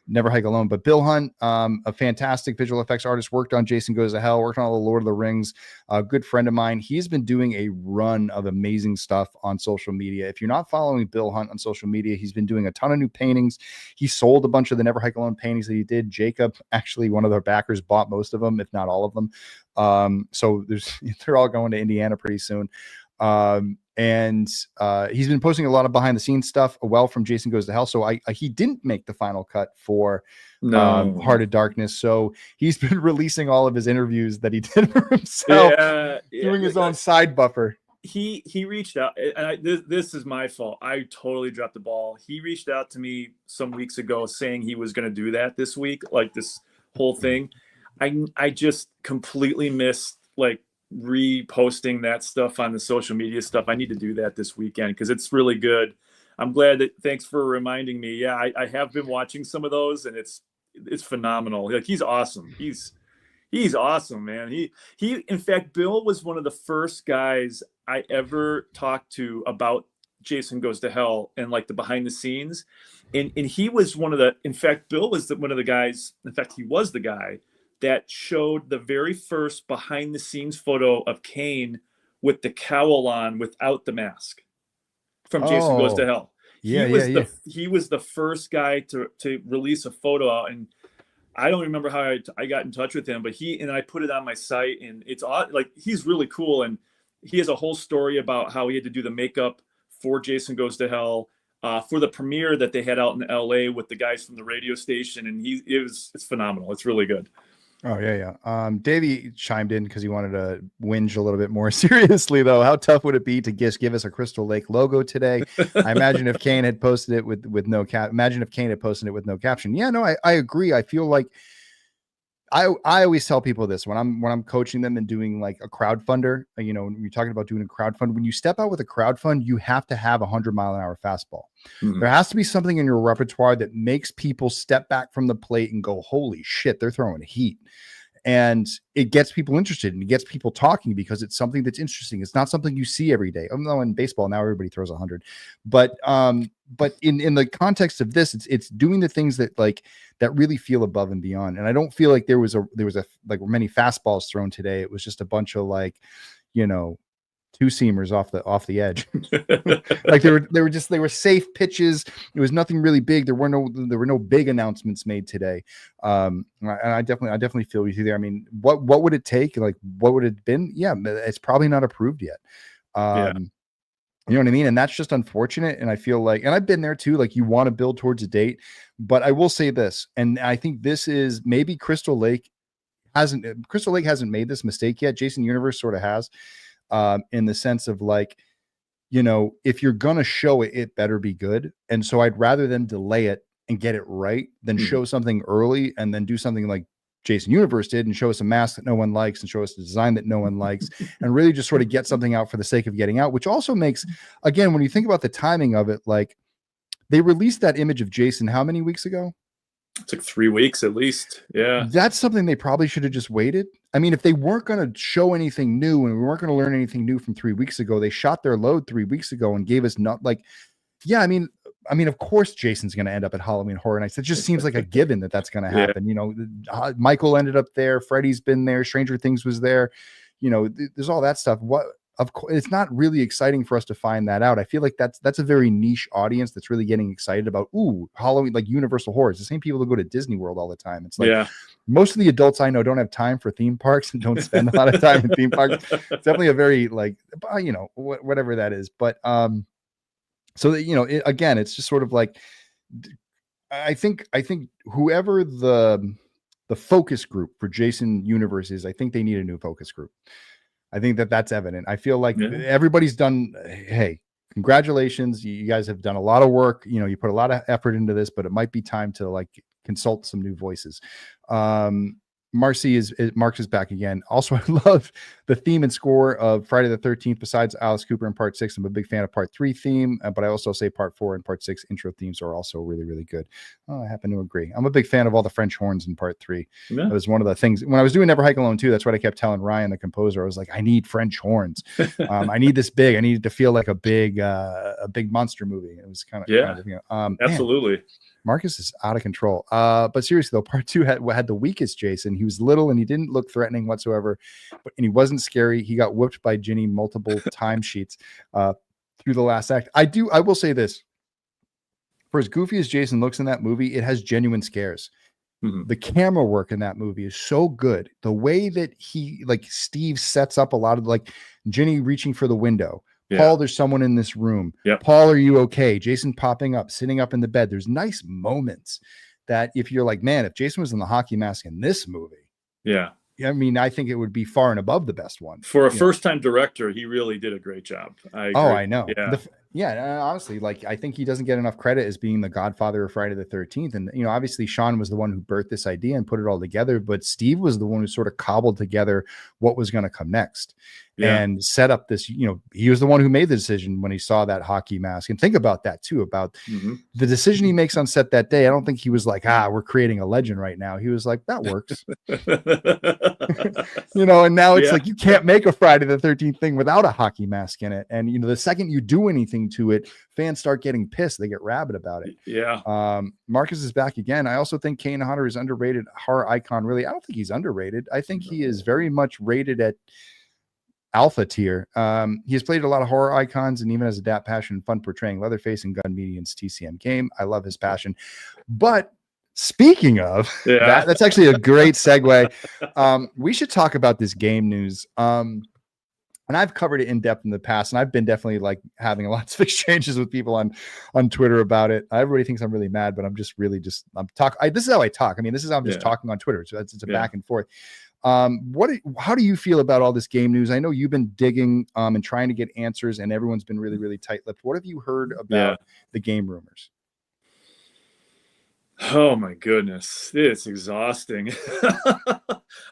Never Hike Alone. But Bill Hunt, a fantastic visual effects artist, worked on Jason Goes to Hell, worked on all the Lord of the Rings. A good friend of mine. He's been doing a run of amazing stuff on social media. If you're not following Bill Hunt on social media, he's been doing a ton of new paintings. He sold a bunch of the Never Hike Alone paintings that he did. Jacob, actually, one of their backers, bought most of them, if not all of them. So they're all going to Indiana pretty soon. And he's been posting a lot of behind the scenes stuff from Jason Goes to Hell. So he didn't make the final cut for Heart of Darkness. So he's been releasing all of his interviews that he did for himself, doing his own side buffer. He reached out, and this is my fault. I totally dropped the ball. He reached out to me some weeks ago saying he was going to do that this week, like this whole thing. I just completely missed reposting that stuff on the social media stuff. I need to do that this weekend because it's really good. I'm glad that, thanks for reminding me. Yeah, I have been watching some of those, and it's phenomenal. He's awesome. He's awesome, man. He in fact, Bill was one of the first guys I ever talked to about Jason Goes to Hell and the behind the scenes. And he was one of the, in fact, Bill was one of the guys, in fact, he was the guy that showed the very first behind the scenes photo of Kane with the cowl on without the mask from Jason Goes to Hell. He was the first guy to release a photo out, and I don't remember how I got in touch with him, but I put it on my site, and it's he's really cool. And he has a whole story about how he had to do the makeup for Jason Goes to Hell for the premiere that they had out in LA with the guys from the radio station. And it's phenomenal. It's really good. Oh, yeah. Davey chimed in because he wanted to whinge a little bit more seriously, though. How tough would it be to just give us a Crystal Lake logo today? I imagine if Kane had posted it with no cap. Imagine if Kane had posted it with no caption. Yeah, no, I agree. I feel like I always tell people this when I'm coaching them and doing a crowdfunder. When you're talking about doing a crowdfund, when you step out with a crowdfund, you have to have 100-mile-an-hour fastball. Mm-hmm. There has to be something in your repertoire that makes people step back from the plate and go, "Holy shit, they're throwing heat." And it gets people interested and it gets people talking because it's something that's interesting. It's not something you see every day. Although in baseball now everybody throws 100, but in the context of this, it's doing the things that that really feel above and beyond. And I don't feel like there was many fastballs thrown today. It was just a bunch of two-seamers off the edge. they were safe pitches. It was nothing really big. There were no big announcements made today. And I definitely feel you there. I mean, what would it take? What would it have been? Yeah, it's probably not approved yet. You know what I mean? And that's just unfortunate. And I feel and I've been there too. You want to build towards a date, but I will say this, and I think this is maybe Crystal Lake hasn't made this mistake yet. Jason Universe sort of has. In the sense of if you're going to show it, it better be good. And so I'd rather them delay it and get it right than show something early and then do something like Jason Universe did and show us a mask that no one likes and show us the design that no one likes and really just sort of get something out for the sake of getting out, which also makes, again, when you think about the timing of it, they released that image of Jason how many weeks ago? It's 3 weeks at least. Yeah. That's something they probably should have just waited. I mean, if they weren't going to show anything new and we weren't going to learn anything new from 3 weeks ago, they shot their load 3 weeks ago and gave us I mean, of course, Jason's going to end up at Halloween Horror Nights. It just seems like a given that's going to happen. Yeah. Michael ended up there. Freddy's been there. Stranger Things was there. There's all that stuff. Of course, it's not really exciting for us to find that out. I feel like that's a very niche audience that's really getting excited about Halloween, Universal Horror. It's the same people that go to Disney World all the time. It's most of the adults I know don't have time for theme parks and don't spend a lot of time in theme parks. It's definitely a very whatever that is. But so that again, it's just sort of I think whoever the focus group for Jason Universe is, I think they need a new focus group. I think that's evident. I feel everybody's done. Hey, congratulations. You guys have done a lot of work. You put a lot of effort into this, but it might be time to consult some new voices. Marx is back again. Also, I love the theme and score of Friday the 13th. Besides Alice Cooper in part 6, I'm a big fan of part 3 theme, but I also say part 4 and part 6 intro themes are also really, really good. Oh, I happen to agree. I'm a big fan of all the French horns in part 3. Yeah. That was one of the things when I was doing Never Hike Alone too. That's what I kept telling Ryan, the composer. I was like, I need French horns. I need this big. I need it to feel like a big monster movie. It was kind of absolutely. Man, Marcus is out of control. But seriously though, part 2 had the weakest Jason. He was little and he didn't look threatening whatsoever, and he wasn't scary. He got whooped by Ginny multiple time sheets through the last act. I will say this. For as goofy as Jason looks in that movie, it has genuine scares. Mm-hmm. The camera work in that movie is so good. The way that Steve sets up a lot of Ginny reaching for the window. Yeah. Paul, there's someone in this room. Yep. Paul, are you okay? Jason popping up, sitting up in the bed. There's nice moments that if you're like, man, if Jason was in the hockey mask in this movie. Yeah. I mean, I think it would be far and above the best one. For a first-time director, he really did a great job. I know. Yeah. Honestly, I think he doesn't get enough credit as being the godfather of Friday the 13th. And, obviously Sean was the one who birthed this idea and put it all together, but Steve was the one who sort of cobbled together what was going to come next and set up this, he was the one who made the decision when he saw that hockey mask. And think about that too, about the decision he makes on set that day. I don't think he was like, we're creating a legend right now. He was like, that works. And now it's like, you can't make a Friday the 13th thing without a hockey mask in it. And, the second you do anything to it, fans start getting pissed. They get rabid about it. Yeah. Marcus is back again. I also think Kane Hodder is underrated horror icon. Really, I don't think he's underrated. I think he is very much rated at alpha tier. He has played a lot of horror icons and even has a dap passion and fun portraying Leatherface and Gun Median's TCM game. I love his passion. But speaking of that's actually a great segue. We should talk about this game news. And I've covered it in depth in the past, and I've been definitely having lots of exchanges with people on Twitter about it. Everybody thinks I'm really mad, but I'm just really this is how I talk. I mean, this is how I'm just talking on Twitter. So it's a back and forth. How do you feel about all this game news? I know you've been digging and trying to get answers, and everyone's been really, really tight-lipped. What have you heard about the game rumors? Oh my goodness, it's exhausting.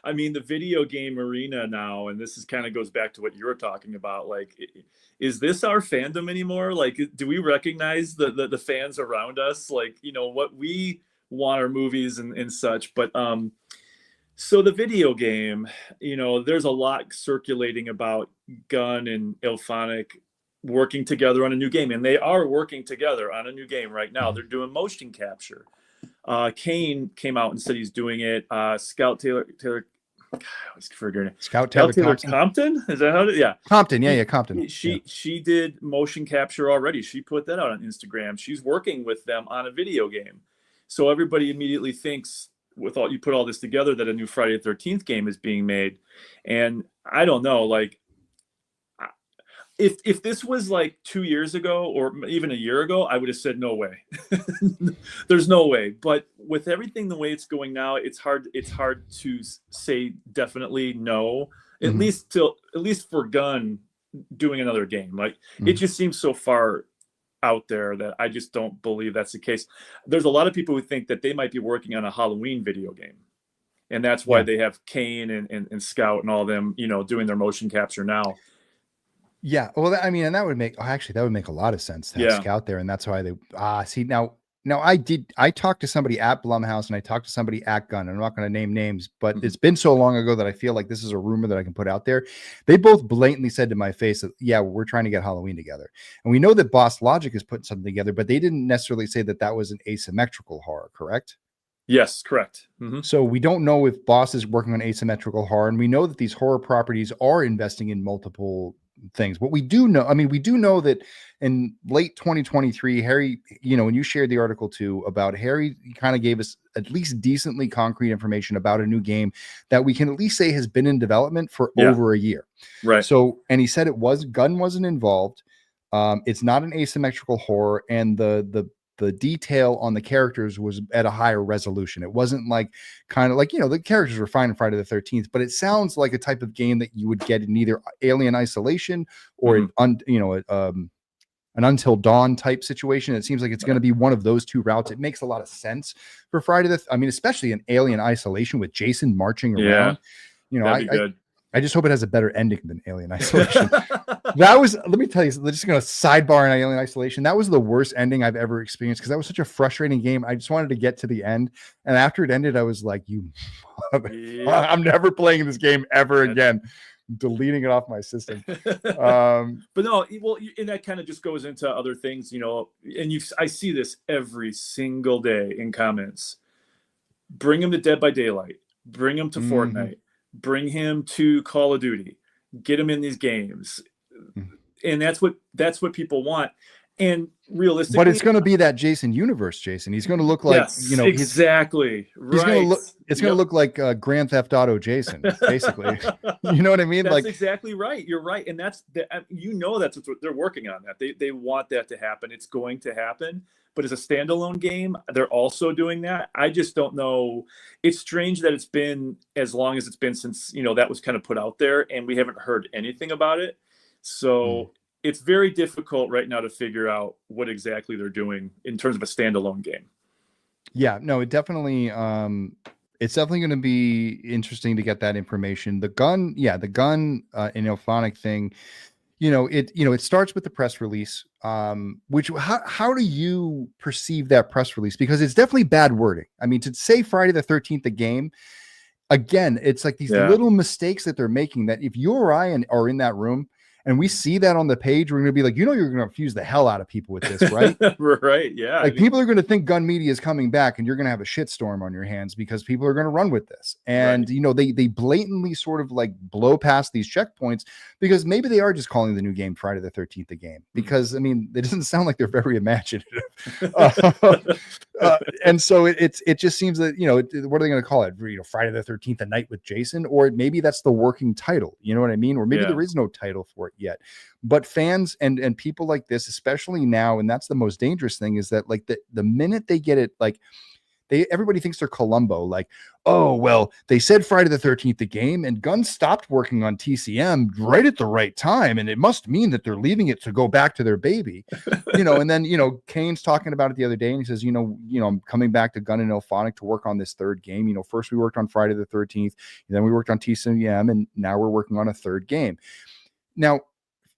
I mean, the video game arena now, and this is kind of goes back to what you were talking about. Is this our fandom anymore? Do we recognize the fans around us? What we want our movies and such. But so the video game, there's a lot circulating about Gunn and Ilphonic working together on a new game, and they are working together on a new game right now. They're doing motion capture. Kane came out and said he's doing it. Scout Taylor, I always forget her name. Scout Taylor Compton? Is that how it is? Yeah. Compton, Compton. She did motion capture already. She put that out on Instagram. She's working with them on a video game. So everybody immediately thinks, you put all this together, that a new Friday the 13th game is being made. And I don't know, if this was 2 years ago or even a year ago, I would have said no way. There's no way. But with everything the way it's going now, it's hard to say definitely no. At least for Gunn doing another game. It just seems so far out there that I just don't believe that's the case. There's a lot of people who think that they might be working on a Halloween video game. And that's why they have Kane and Scout and all them, doing their motion capture now. Yeah, well, and that would make a lot of sense to have Scout there, and that's why they see now. I talked to somebody at Blumhouse and I talked to somebody at Gunn. I'm not going to name names, but it's been so long ago that I feel like this is a rumor that I can put out there. They both blatantly said to my face that we're trying to get Halloween together, and we know that Boss Logic is putting something together, but they didn't necessarily say that was an asymmetrical horror, correct? Yes, correct. So we don't know if Boss is working on asymmetrical horror, and we know that these horror properties are investing in multiple things. What we do know, we do know that in late 2023, Harry, when you shared the article too about Harry, he kind of gave us at least decently concrete information about a new game that we can at least say has been in development for over a year. Right. So, and he said Gunn wasn't involved. It's not an asymmetrical horror, and the detail on the characters was at a higher resolution. It wasn't the characters were fine in Friday the 13th, but it sounds like a type of game that you would get in either Alien Isolation or an Until Dawn type situation. It seems like it's going to be one of those two routes. It makes a lot of sense for Friday I mean, especially in Alien Isolation with Jason marching around. That'd be good. I just hope it has a better ending than Alien Isolation. That was, let me tell you, just going to sidebar in Alien Isolation. That was the worst ending I've ever experienced because that was such a frustrating game. I just wanted to get to the end. And after it ended, I was like, I'm never playing this game ever again. Deleting it off my system. But no, well, and that kind of just goes into other things, and I see this every single day in comments. Bring him to Dead by Daylight. Bring him to Fortnite. Bring him to Call of Duty. Get him in these games. And that's what people want. And realistically, but it's going to be that Jason universe, Jason. He's going to look like, exactly. He's going to look, it's going to look like Grand Theft Auto Jason, basically. You know what I mean? That's exactly right. You're right. And that's that's what they're working on, that they want that to happen. It's going to happen. But as a standalone game, they're also doing that. I just don't know. It's strange that it's been as long as it's been since, that was kind of put out there and we haven't heard anything about it. So it's very difficult right now to figure out what exactly they're doing in terms of a standalone game. Yeah, no, it's definitely going to be interesting to get that information. The gun in Ilphonic thing, it starts with the press release. Which how do you perceive that press release? Because it's definitely bad wording. I mean, to say Friday the 13th the game, again, it's like these little mistakes that they're making that if you or I are in that room and we see that on the page, we're going to be like, you're going to confuse the hell out of people with this, right? Right. Yeah. Like people are going to think Gun Media is coming back and you're going to have a shitstorm on your hands because people are going to run with this. And, they blatantly sort of like blow past these checkpoints because maybe they are just calling the new game Friday the 13th the game because, I mean, it doesn't sound like they're very imaginative. And so it just seems that, what are they going to call it? Friday the 13th, the night with Jason, or maybe that's the working title. You know what I mean? Or maybe there is no title for it yet. But fans and people like this, especially now, and that's the most dangerous thing, is that like the minute they get it, like everybody thinks they're Columbo, like, oh, well, they said Friday the 13th the game and Gunn stopped working on TCM right at the right time. And it must mean that they're leaving it to go back to their baby, and then, Kane's talking about it the other day and he says, I'm coming back to Gunn and Ilphonic to work on this third game. First we worked on Friday the 13th, then we worked on TCM, and now we're working on a third game. Now,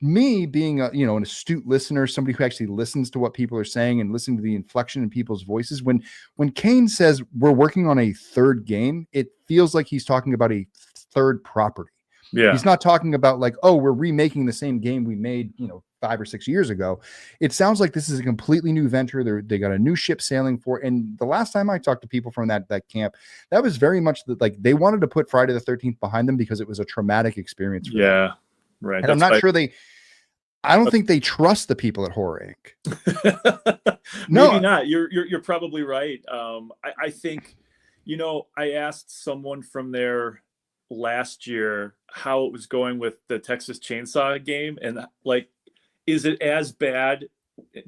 me being an astute listener, somebody who actually listens to what people are saying and listening to the inflection in people's voices, when Kane says we're working on a third game, it feels like he's talking about a third property. Yeah. He's not talking about like, oh, we're remaking the same game we made, 5 or 6 years ago. It sounds like this is a completely new venture. They got a new ship sailing for, and the last time I talked to people from that camp, that was very much like they wanted to put Friday the 13th behind them because it was a traumatic experience for them. Right. And I'm not sure I don't think they trust the people at Horror Inc. Maybe not. You're probably right. I think, I asked someone from there last year how it was going with the Texas Chainsaw game, and like, is it as bad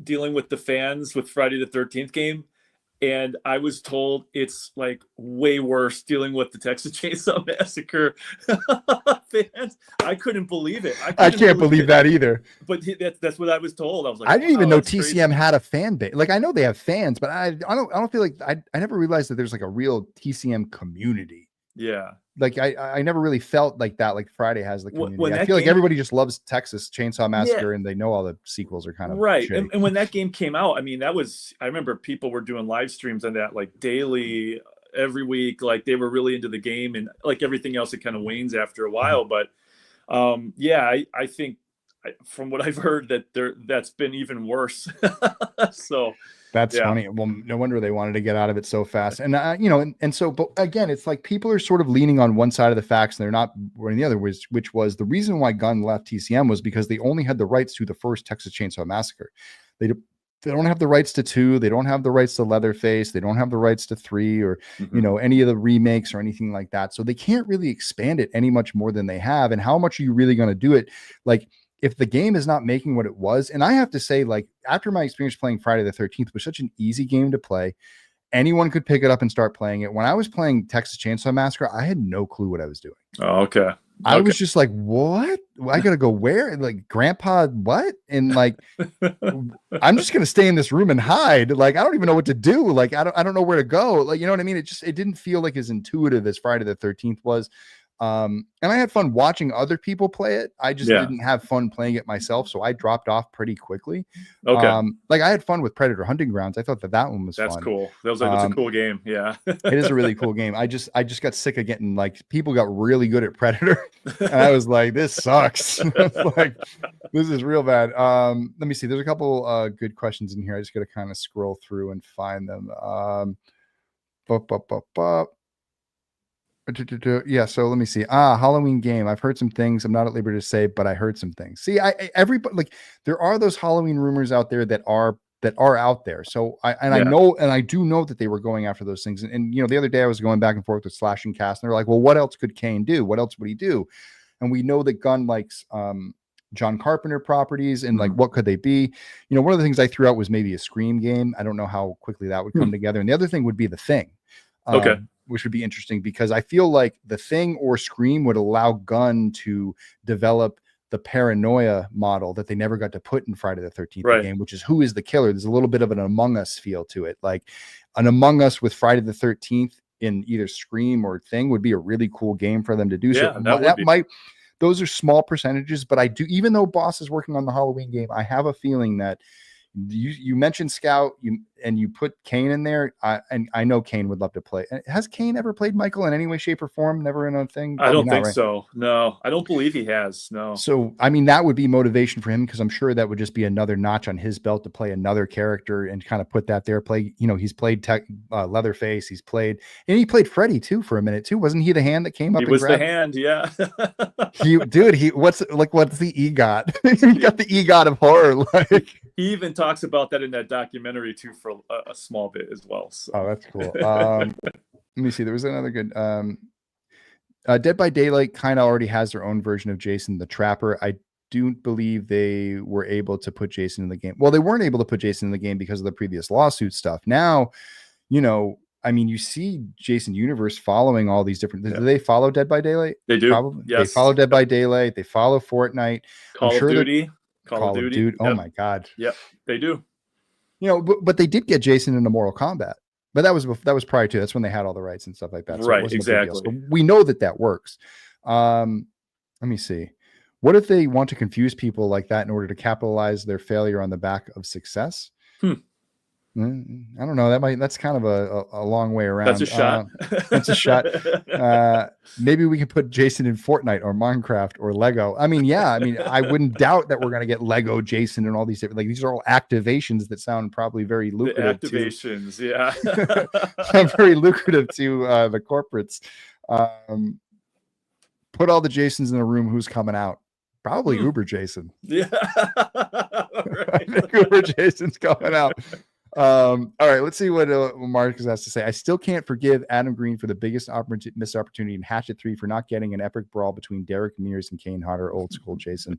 dealing with the fans with Friday the 13th game? And I was told it's like way worse dealing with the Texas Chainsaw Massacre fans. I couldn't believe it. I can't believe that either. But that's what I was told. I was like, I didn't even know TCM had a fan base. Like I know they have fans, but I don't feel like I never realized that there's like a real TCM community. Yeah. Like I never really felt like that. Like Friday has the community. I feel like everybody just loves Texas Chainsaw Massacre, and they know all the sequels are kind of right. And when that game came out, I mean, I remember people were doing live streams on that like daily, every week. Like they were really into the game, and like everything else, it kind of wanes after a while. But I think from what I've heard that's been even worse. So. That's funny. Well, no wonder they wanted to get out of it so fast. And, and so, but again, it's like people are sort of leaning on one side of the facts and they're not running the other, which was the reason why Gunn left TCM was because they only had the rights to the first Texas Chainsaw Massacre. They don't have the rights to 2. They don't have the rights to Leatherface. They don't have the rights to 3 or, any of the remakes or anything like that. So they can't really expand it any much more than they have. And how much are you really going to do it? Like, if the game is not making what it was, and I have to say, like, after my experience playing Friday the 13th was such an easy game to play, anyone could pick it up and start playing it. When I was playing Texas Chainsaw Massacre, I had no clue what I was doing. Oh, okay. I was just like, what? I gotta go where? And like, Grandpa, what? And like, I'm just gonna stay in this room and hide. Like, I don't even know what to do. Like, I don't know where to go. Like, you know what I mean? It didn't feel like as intuitive as Friday the 13th was. And I had fun watching other people play it. I just didn't have fun playing it myself, so I dropped off pretty quickly. Okay. Like, I had fun with Predator Hunting Grounds. I thought that one was That's fun. cool. That's a cool game. Yeah. It is a really cool game. I just got sick of getting, like, people got really good at Predator, and I was like, this sucks. Like, this is real bad. Let me see. There's a couple good questions in here. I just got to kind of scroll through and find them. Yeah, so let me see. Halloween game. I've heard some things. I'm not at liberty to say, but I heard some things. See, everybody, like, there are those Halloween rumors out there that are out there. So I do know that they were going after those things. And you know, the other day I was going back and forth with Slash and Cast, and they're like, well, what else could Kane do? What else would he do? And we know that Gunn likes John Carpenter properties, and like, what could they be? You know, one of the things I threw out was maybe a Scream game. I don't know how quickly that would come together. And the other thing would be The Thing. Okay. Which would be interesting, because I feel like The Thing or Scream would allow Gunn to develop the paranoia model that they never got to put in Friday the 13th game, which is who is the killer. There's a little bit of an Among Us feel to it. Like, an Among Us with Friday the 13th in either Scream or Thing would be a really cool game for them to do. Yeah, so those are small percentages, but I do, even though Boss is working on the Halloween game, I have a feeling that you mentioned Scout, you put Kane in there, and I know Kane would love to play. Has Kane ever played Michael in any way, shape, or form? Never in a thing? I don't think so. No, I don't believe he has. No. So, I mean, that would be motivation for him, because I'm sure that would just be another notch on his belt to play another character and kind of put that there. He's played Leatherface. He played Freddy too for a minute too. Wasn't he the hand that came up? He was the hand. Yeah. What's the EGOT? He got the EGOT of horror. Like, he even talks about that in that documentary too, for a small bit as well. So. Oh, that's cool. Let me see. There was another good. Dead by Daylight kind of already has their own version of Jason the Trapper. I do believe they were able to put Jason in the game. Well, they weren't able to put Jason in the game because of the previous lawsuit stuff. Now, you know, I mean, you see Jason Universe following all these different. Do they follow Dead by Daylight? They do. Probably. Yes. They follow Dead by Daylight. They follow Fortnite. Call of Duty. Call of Duty. Yep. Oh my God. Yep, they do. You know, but they did get Jason into Mortal Kombat, but that was prior to. That's when they had all the rights and stuff like that. So right, exactly. So we know that works. Let me see. What if they want to confuse people like that in order to capitalize their failure on the back of success? I don't know. That's kind of a long way around. That's a shot. That's a shot. Maybe we can put Jason in Fortnite or Minecraft or Lego. I mean, yeah. I mean, I wouldn't doubt that we're going to get Lego Jason and all these different, like, these are all activations that sound probably very lucrative. The activations, yeah. Sound very lucrative to the corporates. Put all the Jasons in a room. Who's coming out? Probably Uber Jason. Yeah. I think Uber Jason's coming out. All right, let's see what Marcus has to say. I still can't forgive Adam Green for the biggest missed opportunity in Hatchet 3 for not getting an epic brawl between Derek Mears and Kane Hodder, old school Jason.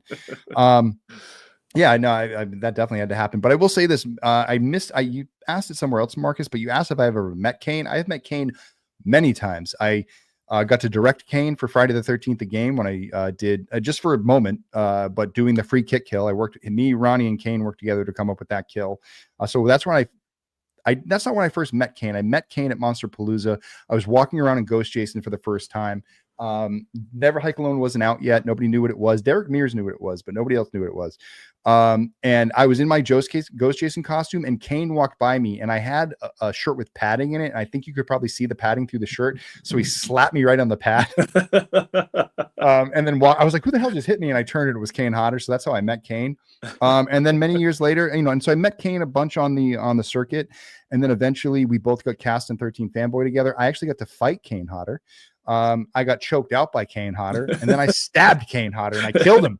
Yeah, I know that definitely had to happen. But I will say this: you asked it somewhere else, Marcus, but you asked if I ever met Kane. I have met Kane many times. I got to direct Kane for Friday the 13th, the game, when I did just for a moment, but doing the free kick kill. Ronnie and Kane worked together to come up with that kill. So that's when that's not when I first met Kane. I met Kane at Monster Palooza. I was walking around in Ghost Jason for the first time. Never Hike Alone wasn't out yet. Nobody knew what it was. Derek Mears knew what it was, but nobody else knew what it was. And I was in my Ghost Jason costume, and Kane walked by me, and I had a shirt with padding in it. And I think you could probably see the padding through the shirt. So he slapped me right on the pad. And then I was like, who the hell just hit me? And I turned it. It was Kane Hodder. So that's how I met Kane. And then many years later, and so I met Kane a bunch on the circuit. And then eventually we both got cast in 13 Fanboy together. I actually got to fight Kane Hodder. I got choked out by Kane Hodder, and then I stabbed Kane Hodder and I killed him.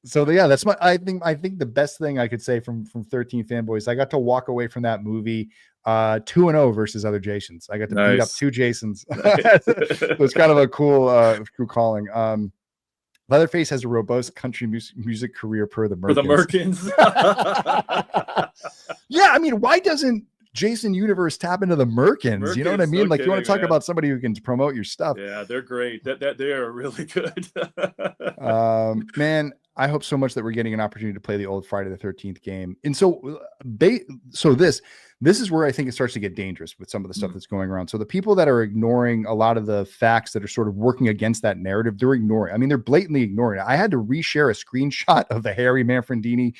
So yeah, that's I think the best thing I could say from 13 Fanboys, I got to walk away from that movie 2-0 versus other Jasons. I got to beat up two Jasons. It was kind of a cool calling. Leatherface has a robust country music career per the Merkins. Yeah, I mean, why doesn't Jason Universe tap into the Merkins. You know what I mean? No like you want to kidding, talk about somebody who can promote your stuff. Yeah, they're great. That they are really good. Man, I hope so much that we're getting an opportunity to play the old Friday the 13th game. And so this is where I think it starts to get dangerous with some of the stuff that's going around. So the people that are ignoring a lot of the facts that are sort of working against that narrative, they're ignoring. I mean, they're blatantly ignoring it. I had to reshare a screenshot of the Harry Manfredini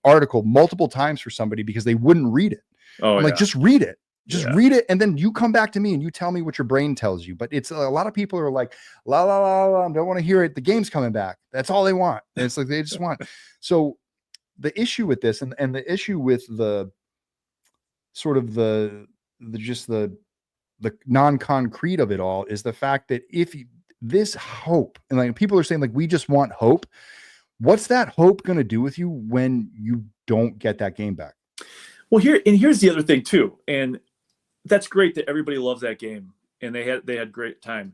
article multiple times for somebody because they wouldn't read it. I'm like, just read it. Just read it, and then you come back to me and you tell me what your brain tells you. But it's a lot of people are like, la la la la, don't want to hear it. The game's coming back. That's all they want. And it's like they just want. So the issue with this, and the issue with the sort of the non-concrete of it all is the fact that if this hope, and like people are saying, like we just want hope. What's that hope going to do with you when you don't get that game back? Well, here's the other thing too, and that's great that everybody loves that game and they had great time.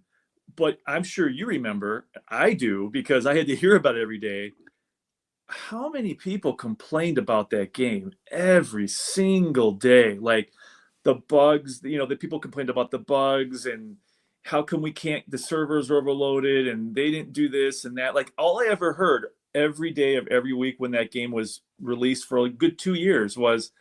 But I'm sure you remember, I do, because I had to hear about it every day, how many people complained about that game every single day. Like the bugs, the people complained about the bugs and how come the servers are overloaded and they didn't do this and that. Like all I ever heard every day of every week when that game was released for a good 2 years was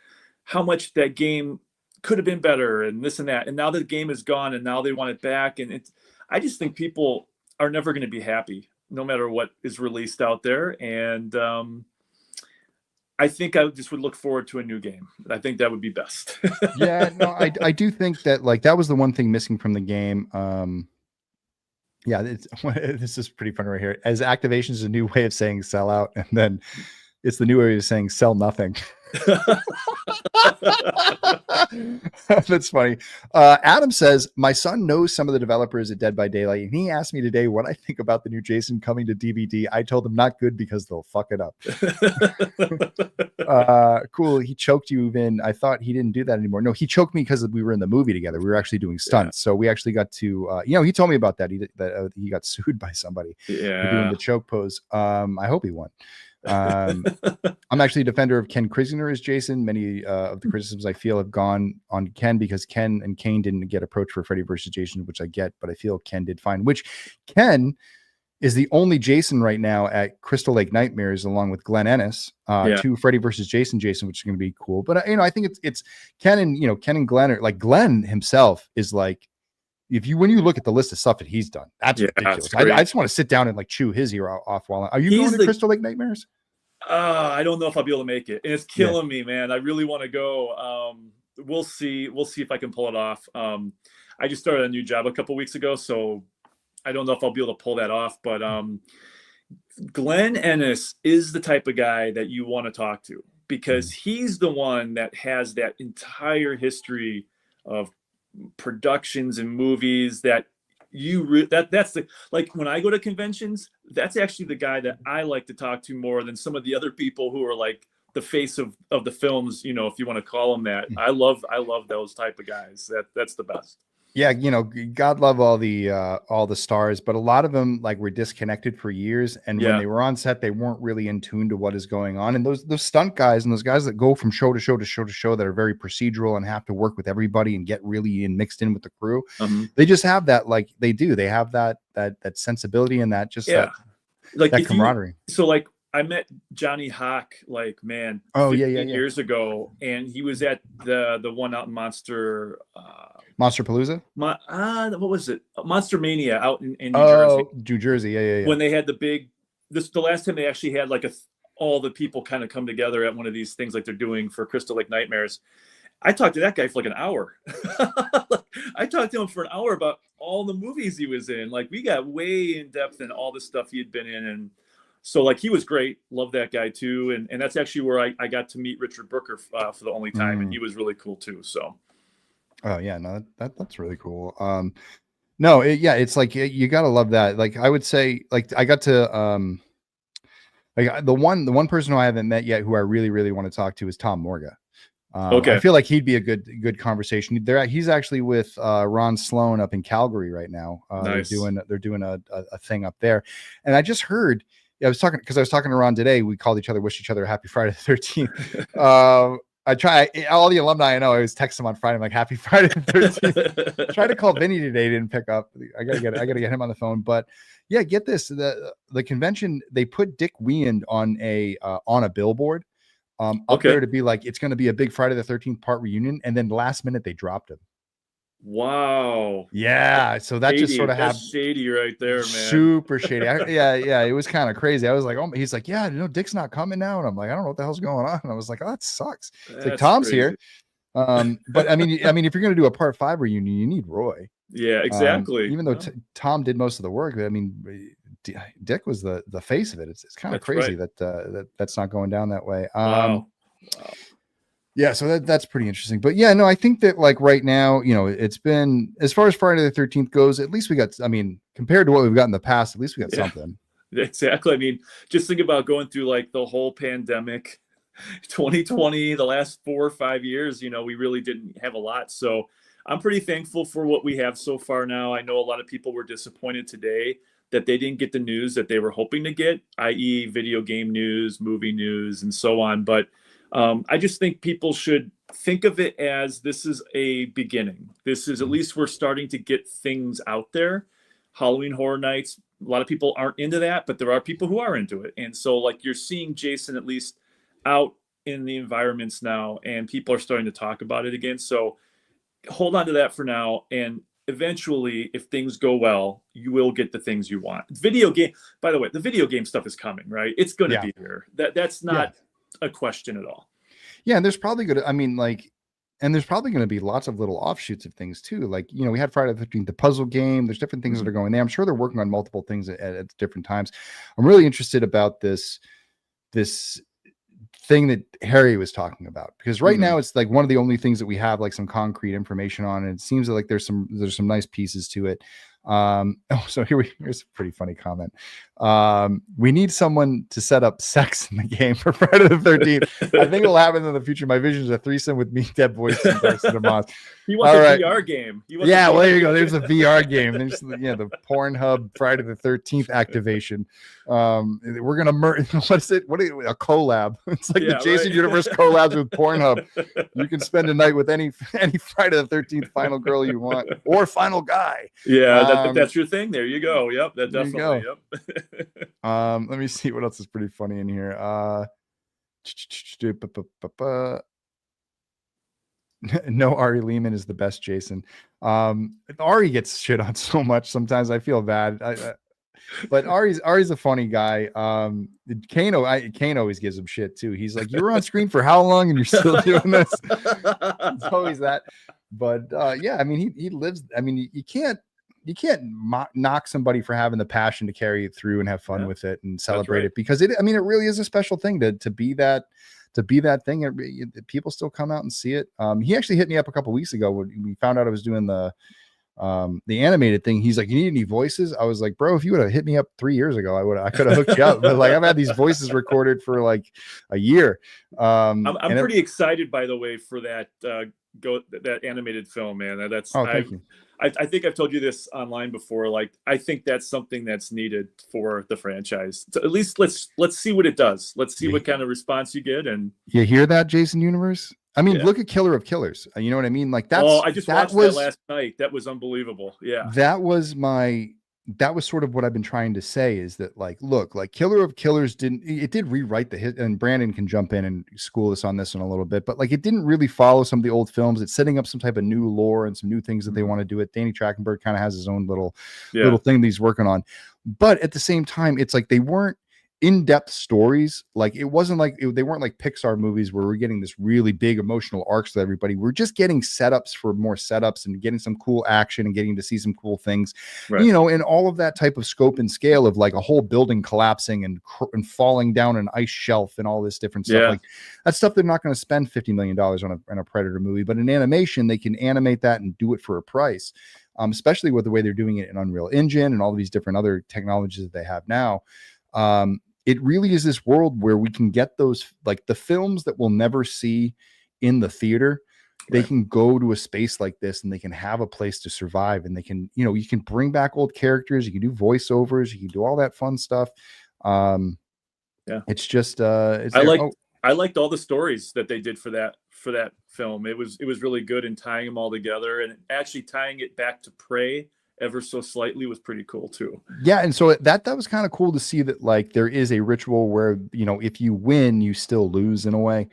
how much that game could have been better and this and that. And now the game is gone and now they want it back. And I just think people are never going to be happy no matter what is released out there. And I think I just would look forward to a new game. I think that would be best. Yeah, no, I do think that like that was the one thing missing from the game. Yeah, this is pretty funny right here. As Activation is a new way of saying sell out, and then it's the new way of saying sell nothing. That's funny. Adam says, my son knows some of the developers at Dead by Daylight, and he asked me today what I think about the new Jason coming to DVD. I told him not good because they'll fuck it up. Cool. He choked you even. I thought he didn't do that anymore. No, he choked me because we were in the movie together. We were actually doing stunts. So we actually got to, he told me about that. He got sued by somebody for doing the choke pose. I hope he won. I'm actually a defender of Ken Krisinger as Jason. Many of the criticisms I feel have gone on Ken because Ken and Kane didn't get approached for Freddy versus Jason, which I get, but I feel Ken did fine, which Ken is the only Jason right now at Crystal Lake Nightmares, along with Glenn Ennis, to Freddy versus Jason, which is going to be cool. But I think it's Ken and Glenn are like, Glenn himself is like, when you look at the list of stuff that he's done, that's ridiculous. I just want to sit down and like chew his ear off while are you going to Crystal Lake Nightmares? I don't know if I'll be able to make it, and it's killing me, man. I really want to go. We'll see if I can pull it off. I just started a new job a couple weeks ago, so I don't know if I'll be able to pull that off. But Glenn Ennis is the type of guy that you want to talk to because he's the one that has that entire history of productions and movies that that's the, like when I go to conventions, that's actually the guy that I like to talk to more than some of the other people who are like the face of the films, if you want to call them that. I love those type of guys. That's the best. Yeah, God love all the stars, but a lot of them like were disconnected for years, and when they were on set, they weren't really in tune to what is going on. And those stunt guys and those guys that go from show to show to show to show that are very procedural and have to work with everybody and get really mixed in with the crew, they just have that they have that sensibility and that just that camaraderie. I met Johnny Hawk years ago, and he was at the one out in Monster Palooza? What was it? Monster Mania out in New Jersey. New Jersey, yeah. When they had the last time they actually had like all the people kind of come together at one of these things like they're doing for Crystal Lake Nightmares. I talked to that guy for like an hour. I talked to him for an hour about all the movies he was in. Like we got way in depth in all the stuff he had been in, and so like he was great. Love that guy too, and that's actually where I got to meet Richard Brooker for the only time, and he was really cool too. So. Oh yeah, no, that's really cool. It's like you gotta love that. Like I would say, like I got to like the one person who I haven't met yet who I really really want to talk to is Tom Morga. I feel like he'd be a good conversation. He's actually with Ron Sloan up in Calgary right now. Nice. They're doing a thing up there, and I just heard. I was talking to Ron today. We called each other, wished each other a happy Friday the 13th. I try all the alumni I know. I always text them on Friday. I'm like, "Happy Friday the 13th." Try to call Vinny today, didn't pick up. I gotta get him on the phone. But yeah, get this: the convention, they put Dick Wieand on a billboard up there to be like, it's going to be a big Friday the 13th part reunion, and then last minute they dropped him. Wow. Yeah, so that just sort of happened. Shady right there, man. Super shady. Yeah, it was kind of crazy. I was like, oh, he's like, yeah, Dick's not coming now, and I'm like, I don't know what the hell's going on. And I was like, oh, that sucks. It's like Tom's crazy here. But I mean, if you're going to do a part 5 reunion, you need Roy. Yeah, exactly. Even though Tom did most of the work, I mean, Dick was the face of it. It's kind of crazy that that's not going down that way. Wow. Yeah, so that's pretty interesting. But yeah, no, I think that like right now, it's been, as far as Friday the 13th goes, at least we got, I mean, compared to what we've got in the past, at least we got something. Exactly. I mean, just think about going through like the whole pandemic, 2020, the last 4 or 5 years, we really didn't have a lot. So I'm pretty thankful for what we have so far now. I know a lot of people were disappointed today that they didn't get the news that they were hoping to get, i.e. video game news, movie news, and so on. But I just think people should think of it as this is a beginning. This is, at least we're starting to get things out there. Halloween Horror Nights, a lot of people aren't into that, but there are people who are into it. And so like you're seeing Jason at least out in the environments now, and people are starting to talk about it again. So hold on to that for now. And eventually, if things go well, you will get the things you want. Video game, by the way, the video game stuff is coming, right? It's going to be here. That's not a question at all. Yeah, and there's probably going to be lots of little offshoots of things too. Like, we had Friday the 13th, the puzzle game. There's different things that are going there. I'm sure they're working on multiple things at different times. I'm really interested about this thing that Harry was talking about, because right now it's like one of the only things that we have like some concrete information on, and it seems like there's some nice pieces to it. So here's a pretty funny comment. We need someone to set up sex in the game for Friday the 13th. I think it'll happen in the future. My vision is a threesome with me, Dead Boys, and Darcy DeMoss. He wants a VR game. Well, there you go. There's a VR game. There's the Pornhub Friday the 13th activation. We're gonna what is it? A collab? It's like the Jason Universe collabs with Pornhub. You can spend a night with any Friday the 13th final girl you want, or final guy. Yeah, that's your thing. There you go. Yep, that definitely. Yep. Let me see what else is pretty funny in here. No, Ari Lehman is the best Jason. Ari gets shit on so much sometimes. I feel bad. But Ari's a funny guy. Kane always gives him shit too. He's like, you were on screen for how long and you're still doing this? It's always that. But yeah, I mean, he lives. I mean, you can't knock somebody for having the passion to carry it through and have fun with it and celebrate it, because it really is a special thing to be that thing. People still come out and see it. He actually hit me up a couple weeks ago when we found out I was doing the animated thing. He's like, you need any voices? I was like, bro, if you would have hit me up 3 years ago, I could have hooked you up. But like, I've had these voices recorded for like a year. I'm pretty excited, by the way, for that that animated film, man. Thank you. I think I've told you this online before. Like, I think that's something that's needed for the franchise. So at least let's see what it does. Let's see what kind of response you get. And you hear that, Jason Universe? I mean, look at Killer of Killers. You know what I mean? Like I just watched that last night. That was unbelievable. Yeah. That was sort of what I've been trying to say, is that look, Killer of Killers did rewrite the hit, and Brandon can jump in and school us on this in a little bit, but it didn't really follow some of the old films. It's setting up some type of new lore and some new things that they want to do it. Danny Trachtenberg kind of has his own little thing that he's working on. But at the same time, it's like they weren't in-depth stories. It wasn't they weren't like Pixar movies where we're getting this really big emotional arcs with everybody. We're just getting setups for more setups and getting some cool action and getting to see some cool things, and all of that type of scope and scale of a whole building collapsing and falling down an ice shelf and all this different stuff. That's stuff they're not going to spend $50 million on a Predator movie, but in animation, they can animate that and do it for a price. Especially with the way they're doing it in Unreal Engine and all of these different other technologies that they have now. It really is this world where we can get those, the films that we'll never see in the theater. They can go to a space like this and they can have a place to survive, and they can, you can bring back old characters. You can do voiceovers. You can do all that fun stuff. It's just, I I liked all the stories that they did for that film. It was really good, and tying them all together and actually tying it back to Prey ever so slightly was pretty cool too. Yeah, and so that was kind of cool to see that, like, there is a ritual where, you know, if you win, you still lose in a way.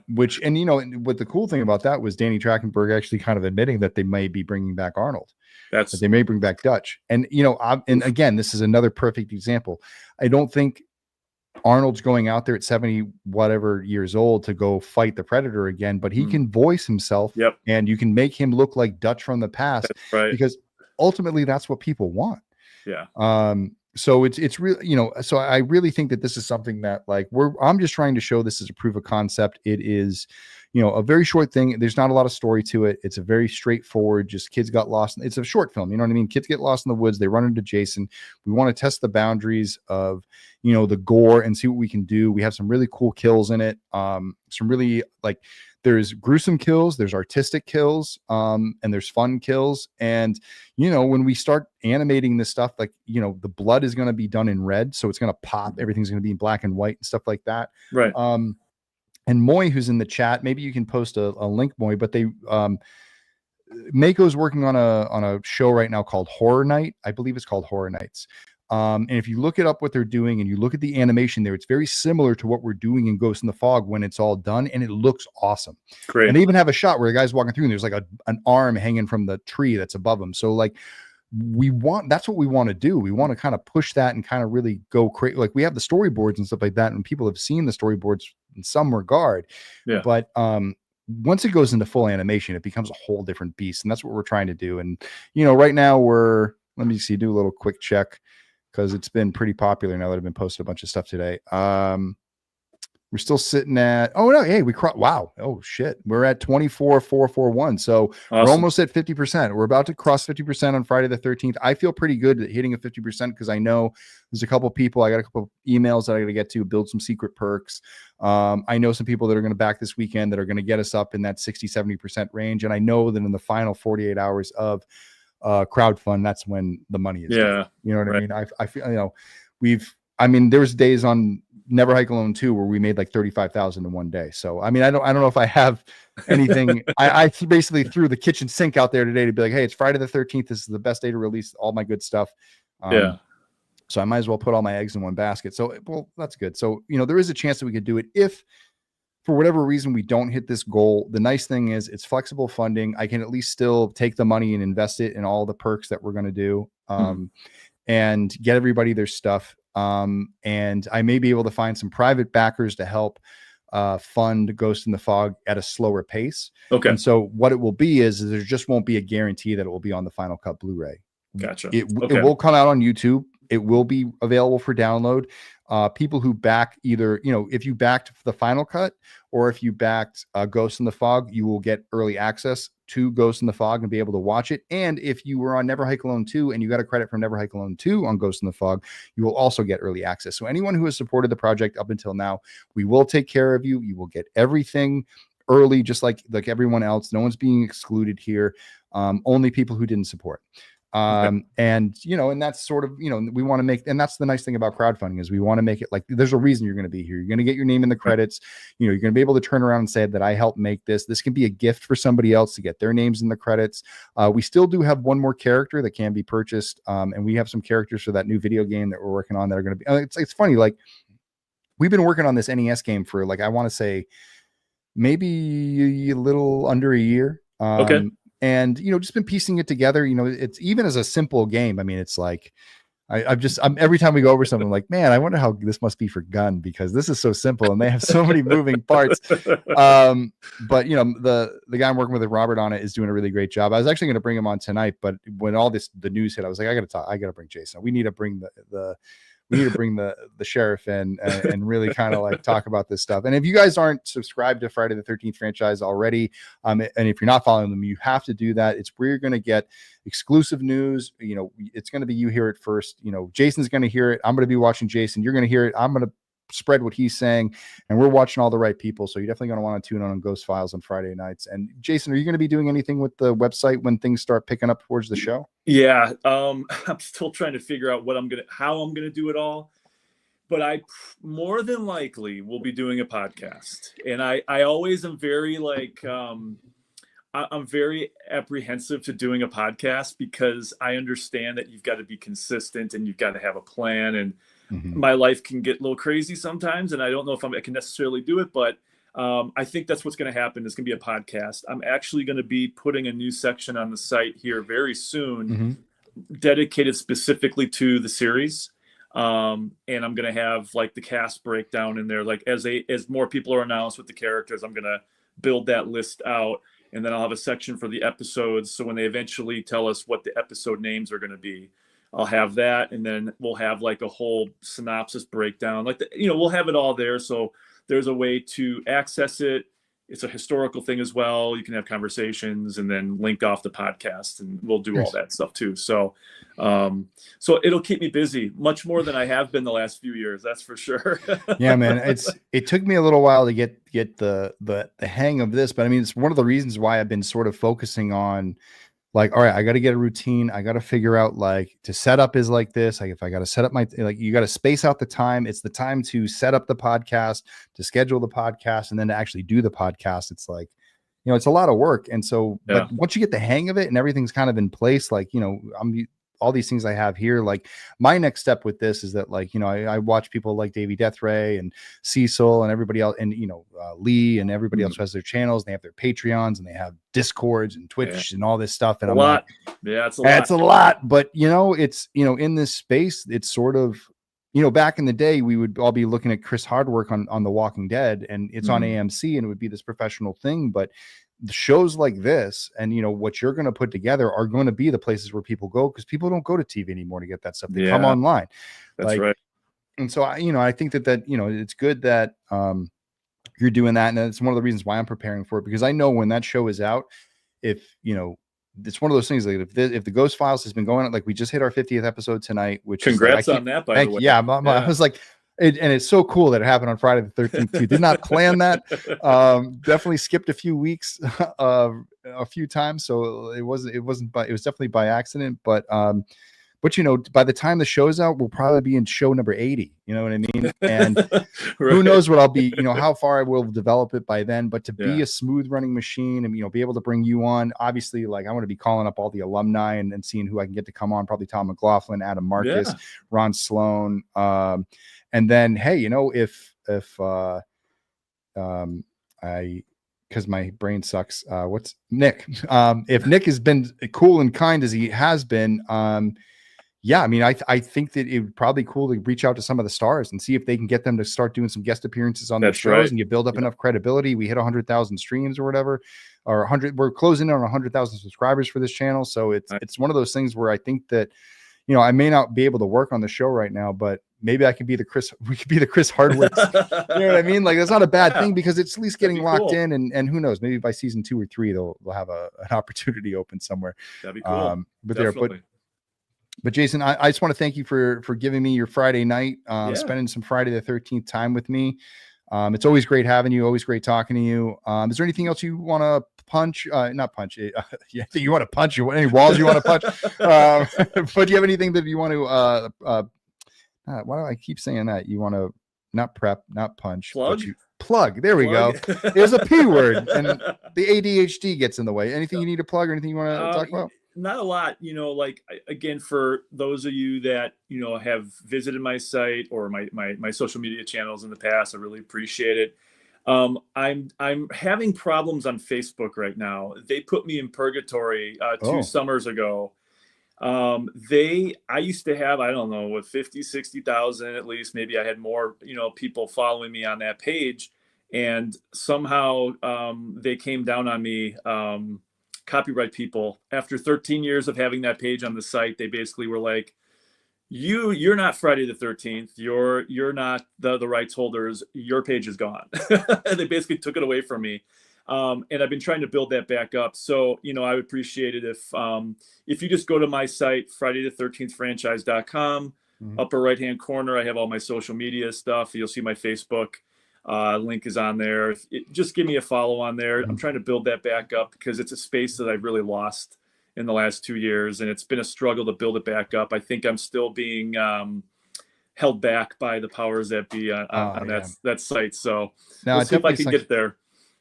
Which, and you know, what the cool thing about that was Danny Trachtenberg actually kind of admitting that they may be bringing back Arnold. That they may bring back Dutch. And you know, and again, this is another perfect example. I don't think Arnold's going out there at 70 whatever years old to go fight the Predator again, but he can voice himself. Yep. And you can make him look like Dutch from the past. That's right. Because ultimately that's what people want. Yeah. So it's really, you know, so I really think that this is something that, like, I'm just trying to show this as a proof of concept. It is, you know, a very short thing. There's not a lot of story to it. It's a very straightforward, just kids got lost. It's a short film. You know what I mean? Kids get lost in the woods. They run into Jason. We want to test the boundaries of, you know, the gore and see what we can do. We have some really cool kills in it. Some really, like, there's gruesome kills, there's artistic kills, and there's fun kills. And, you know, when we start animating this stuff, like, you know, the blood is going to be done in red. So it's going to pop. Everything's going to be in black and white and stuff like that. Right. And Moy, who's in the chat, maybe you can post a link, Moy, but they, Mako's working on a show right now called Horror Night. I believe it's called Horror Nights. And if you look it up, what they're doing, and you look at the animation there, it's very similar to what we're doing in Ghost in the Fog when it's all done, and it looks awesome. Great. And they even have a shot where the guy's walking through and there's like an arm hanging from the tree that's above him. So, like, that's what we want to do. We want to kind of push that and kind of really go crazy. Like, we have the storyboards and stuff like that, and people have seen the storyboards in some regard. Yeah. But once it goes into full animation, it becomes a whole different beast. And that's what we're trying to do. And, you know, right now let me see, do a little quick check, because it's been pretty popular now that I've been posted a bunch of stuff today. We're still sitting at, oh no, hey, wow, oh shit, we're at 24,441. So awesome. We're almost at 50%. We're about to cross 50% on Friday the 13th. I feel pretty good at hitting a 50% because I know there's a couple people, I got a couple emails that I got to get to, build some secret perks. I know some people that are going to back this weekend that are going to get us up in that 60-70% range. And I know that in the final 48 hours of crowdfund, that's when the money is. Yeah. You know what I mean? I feel, you know, there's days on Never Hike Alone 2 where we made like 35,000 in one day. So, I mean, I don't know if I have anything. I basically threw the kitchen sink out there today to be like, hey, it's Friday the 13th. This is the best day to release all my good stuff. Yeah. So I might as well put all my eggs in one basket. So, well, that's good. So, you know, there is a chance that we could do it if, for whatever reason, we don't hit this goal. The nice thing is it's flexible funding. I can at least still take the money and invest it in all the perks that we're going to do, and get everybody their stuff. And I may be able to find some private backers to help fund Ghost in the Fog at a slower pace. Okay. And so what it will be is there just won't be a guarantee that it will be on the Final Cut Blu-ray. Gotcha. It will come out on YouTube. It will be available for download. People who back either, you know, if you backed the Final Cut or if you backed Ghost in the Fog, you will get early access to Ghost in the Fog and be able to watch it. And if you were on Never Hike Alone 2 and you got a credit from Never Hike Alone 2 on Ghost in the Fog, you will also get early access. So anyone who has supported the project up until now, we will take care of you. You will get everything early, just like everyone else. No one's being excluded here. Only people who didn't support. And, you know, and that's sort of, you know, we want to make, and that's the nice thing about crowdfunding is we want to make it like, there's a reason you're going to be here. You're going to get your name in the credits. You know, you're going to be able to turn around and say that I helped make this. This can be a gift for somebody else to get their names in the credits. We still do have one more character that can be purchased. And we have some characters for that new video game that we're working on that are going to be, it's funny. Like, we've been working on this NES game for, like, I want to say maybe a little under a year. Okay. And, you know, just been piecing it together. You know, it's even as a simple game. I mean, it's like, I'm every time we go over something, I'm like, man, I wonder how this must be for Gun, because this is so simple and they have so many moving parts. But, you know, the guy I'm working with, Robert, on it is doing a really great job. I was actually going to bring him on tonight, but when the news hit, I was like, I got to bring Jason. We need to bring the sheriff in and really kind of like talk about this stuff. And if you guys aren't subscribed to Friday the 13th franchise already, and if you're not following them, you have to do that. It's where you're going to get exclusive news. You know, it's going to be you hear it first. You know, Jason's going to hear it. I'm going to be watching Jason. You're going to hear it. I'm going to spread what he's saying, and we're watching all the right people. So you're definitely going to want to tune on Ghost Files on Friday nights. And Jason, are you going to be doing anything with the website when things start picking up towards the show? Yeah. I'm still trying to figure out how I'm going to do it all. but I more than likely will be doing a podcast. And I always am very like, I'm very apprehensive to doing a podcast because I understand that you've got to be consistent and you've got to have a plan. And my life can get a little crazy sometimes. And I don't know if I can necessarily do it, but I think that's what's going to happen. It's going to be a podcast. I'm actually going to be putting a new section on the site here very soon, dedicated specifically to the series. And I'm going to have like the cast breakdown in there. Like as more people are announced with the characters, I'm going to build that list out. And then I'll have a section for the episodes. So when they eventually tell us what the episode names are going to be, I'll have that. And then we'll have like a whole synopsis breakdown. Like, we'll have it all there. So there's a way to access it. It's a historical thing as well. You can have conversations and then link off the podcast, and we'll do all that stuff too. So, so it'll keep me busy much more than I have been the last few years. That's for sure. Yeah, man. It took me a little while to get the hang of this, but I mean, it's one of the reasons why I've been sort of focusing on like, all right, I got to get a routine. I got to figure out like to set up is like this. Like if I got to set up you got to space out the time. It's the time to set up the podcast, to schedule the podcast, and then to actually do the podcast. It's like, it's a lot of work. And so, but once you get the hang of it and everything's kind of in place, like, all these things I have here, like my next step with this is that like, I watch people like Davey Deathray and Cecil and everybody else, and, Lee and everybody else who has their channels. They have their Patreons and they have Discords and Twitch and all this stuff. And a I'm lot. Like, it's a lot. It's a lot, but it's, in this space, it's sort of, back in the day, we would all be looking at Chris Hardwick on The Walking Dead, and it's on AMC, and it would be this professional thing. But the shows like this and, what you're going to put together are going to be the places where people go, because people don't go to TV anymore to get that stuff. They come online. That's right. And so, I think that, it's good that you're doing that. And it's one of the reasons why I'm preparing for it, because I know when that show is out, if, it's one of those things like if the Ghost Files has been going on, like we just hit our 50th episode tonight, which congrats on that, by the way. Yeah, I was like, and it's so cool that it happened on Friday the 13th too. Did not plan that. Definitely skipped a few weeks, a few times. So it was definitely by accident, but by the time the show's out, we'll probably be in show number 80. You know what I mean? And who knows what I'll be, how far I will develop it by then, but to be a smooth running machine and, be able to bring you on, obviously, like I want to be calling up all the alumni and seeing who I can get to come on, probably Tom McLaughlin, Adam Marcus, Ron Sloan. And then, hey, if because my brain sucks. What's Nick? If Nick has been cool and kind as he has been, I mean, I think that it would probably be cool to reach out to some of the stars and see if they can get them to start doing some guest appearances on their shows, and you build up enough credibility. We hit 100,000 streams or whatever, or 100. We're closing in on 100,000 subscribers for this channel, so it's one of those things where I think that, I may not be able to work on the show right now, but maybe we could be the Chris Hardwick. You know what I mean? Like, that's not a bad thing, because it's at least getting locked in, and who knows, maybe by season 2 or 3, they'll have an opportunity open somewhere. That'd be cool. But Jason, I just want to thank you for giving me your Friday night, spending some Friday the 13th time with me. It's always great having you. Always great talking to you. Is there anything else you want to punch? Not punch. You want to punch? Any walls you want to punch? But do you have anything that you want to? Why do I keep saying that? You want to not prep, not punch, plug? But plug. There we go. There's a P word, and the ADHD gets in the way. Anything you need to plug, or anything you want to talk about? Not a lot, like, again, for those of you that, have visited my site or my social media channels in the past, I really appreciate it. I'm having problems on Facebook right now. They put me in purgatory 2 summers ago. I used to have, I don't know, what, 50, 60,000 at least. Maybe I had more, people following me on that page. And somehow they came down on me, copyright people. After 13 years of having that page on the site, they basically were like, you're not Friday the 13th. You're not the rights holders. Your page is gone. They basically took it away from me. And I've been trying to build that back up. So, I would appreciate it if you just go to my site, fridaythe13thfranchise.com, upper right-hand corner, I have all my social media stuff. You'll see my Facebook link is on there. Just give me a follow on there. I'm trying to build that back up, because it's a space that I've really lost in the last 2 years, and it's been a struggle to build it back up. I think I'm still being held back by the powers that be on that site. So no, we'll see if I can get there.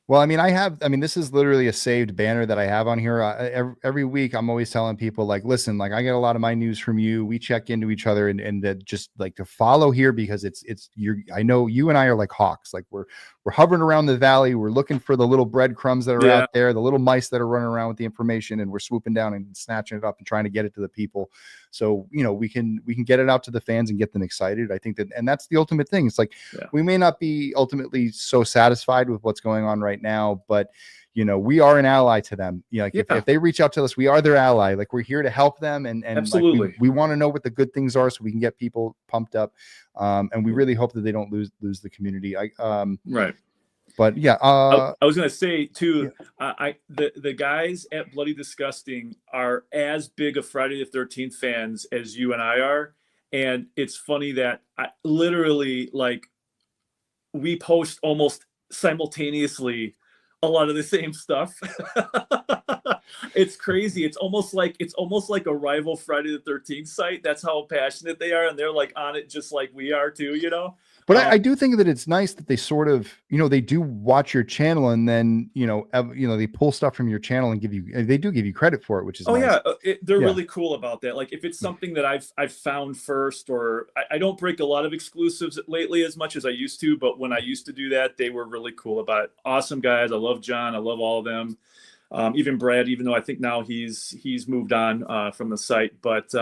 Well, I mean, this is literally a saved banner that I have on here. Every week, I'm always telling people, like, listen, like, I get a lot of my news from you. We check into each other, and that just like to follow here, because I know you and I are like hawks. Like we're hovering around the valley. We're looking for the little breadcrumbs that are out there, the little mice that are running around with the information, and we're swooping down and snatching it up and trying to get it to the people. So, we can get it out to the fans and get them excited. I think and that's the ultimate thing. It's like, we may not be ultimately so satisfied with what's going on right now, but we are an ally to them. If they reach out to us, we are their ally. Like, we're here to help them, and absolutely, like, we want to know what the good things are, so we can get people pumped up. And we really hope that they don't lose the community. Right. But yeah, I was gonna say too, the guys at Bloody Disgusting are as big of Friday the 13th fans as you and I are, and it's funny that literally, like, we post almost simultaneously a lot of the same stuff. It's crazy. It's almost like a rival Friday the 13th site. That's how passionate they are, and they're like on it just like we are too. But I do think that it's nice that they sort of, they do watch your channel, and then, they pull stuff from your channel and give you credit for it, which is nice. They're really cool about that. Like, if it's something that I've found first, or I don't break a lot of exclusives lately as much as I used to, but when I used to do that, they were really cool about it. Awesome guys. I love John. I love all of them. Even Brad, even though I think now he's moved on from the site, but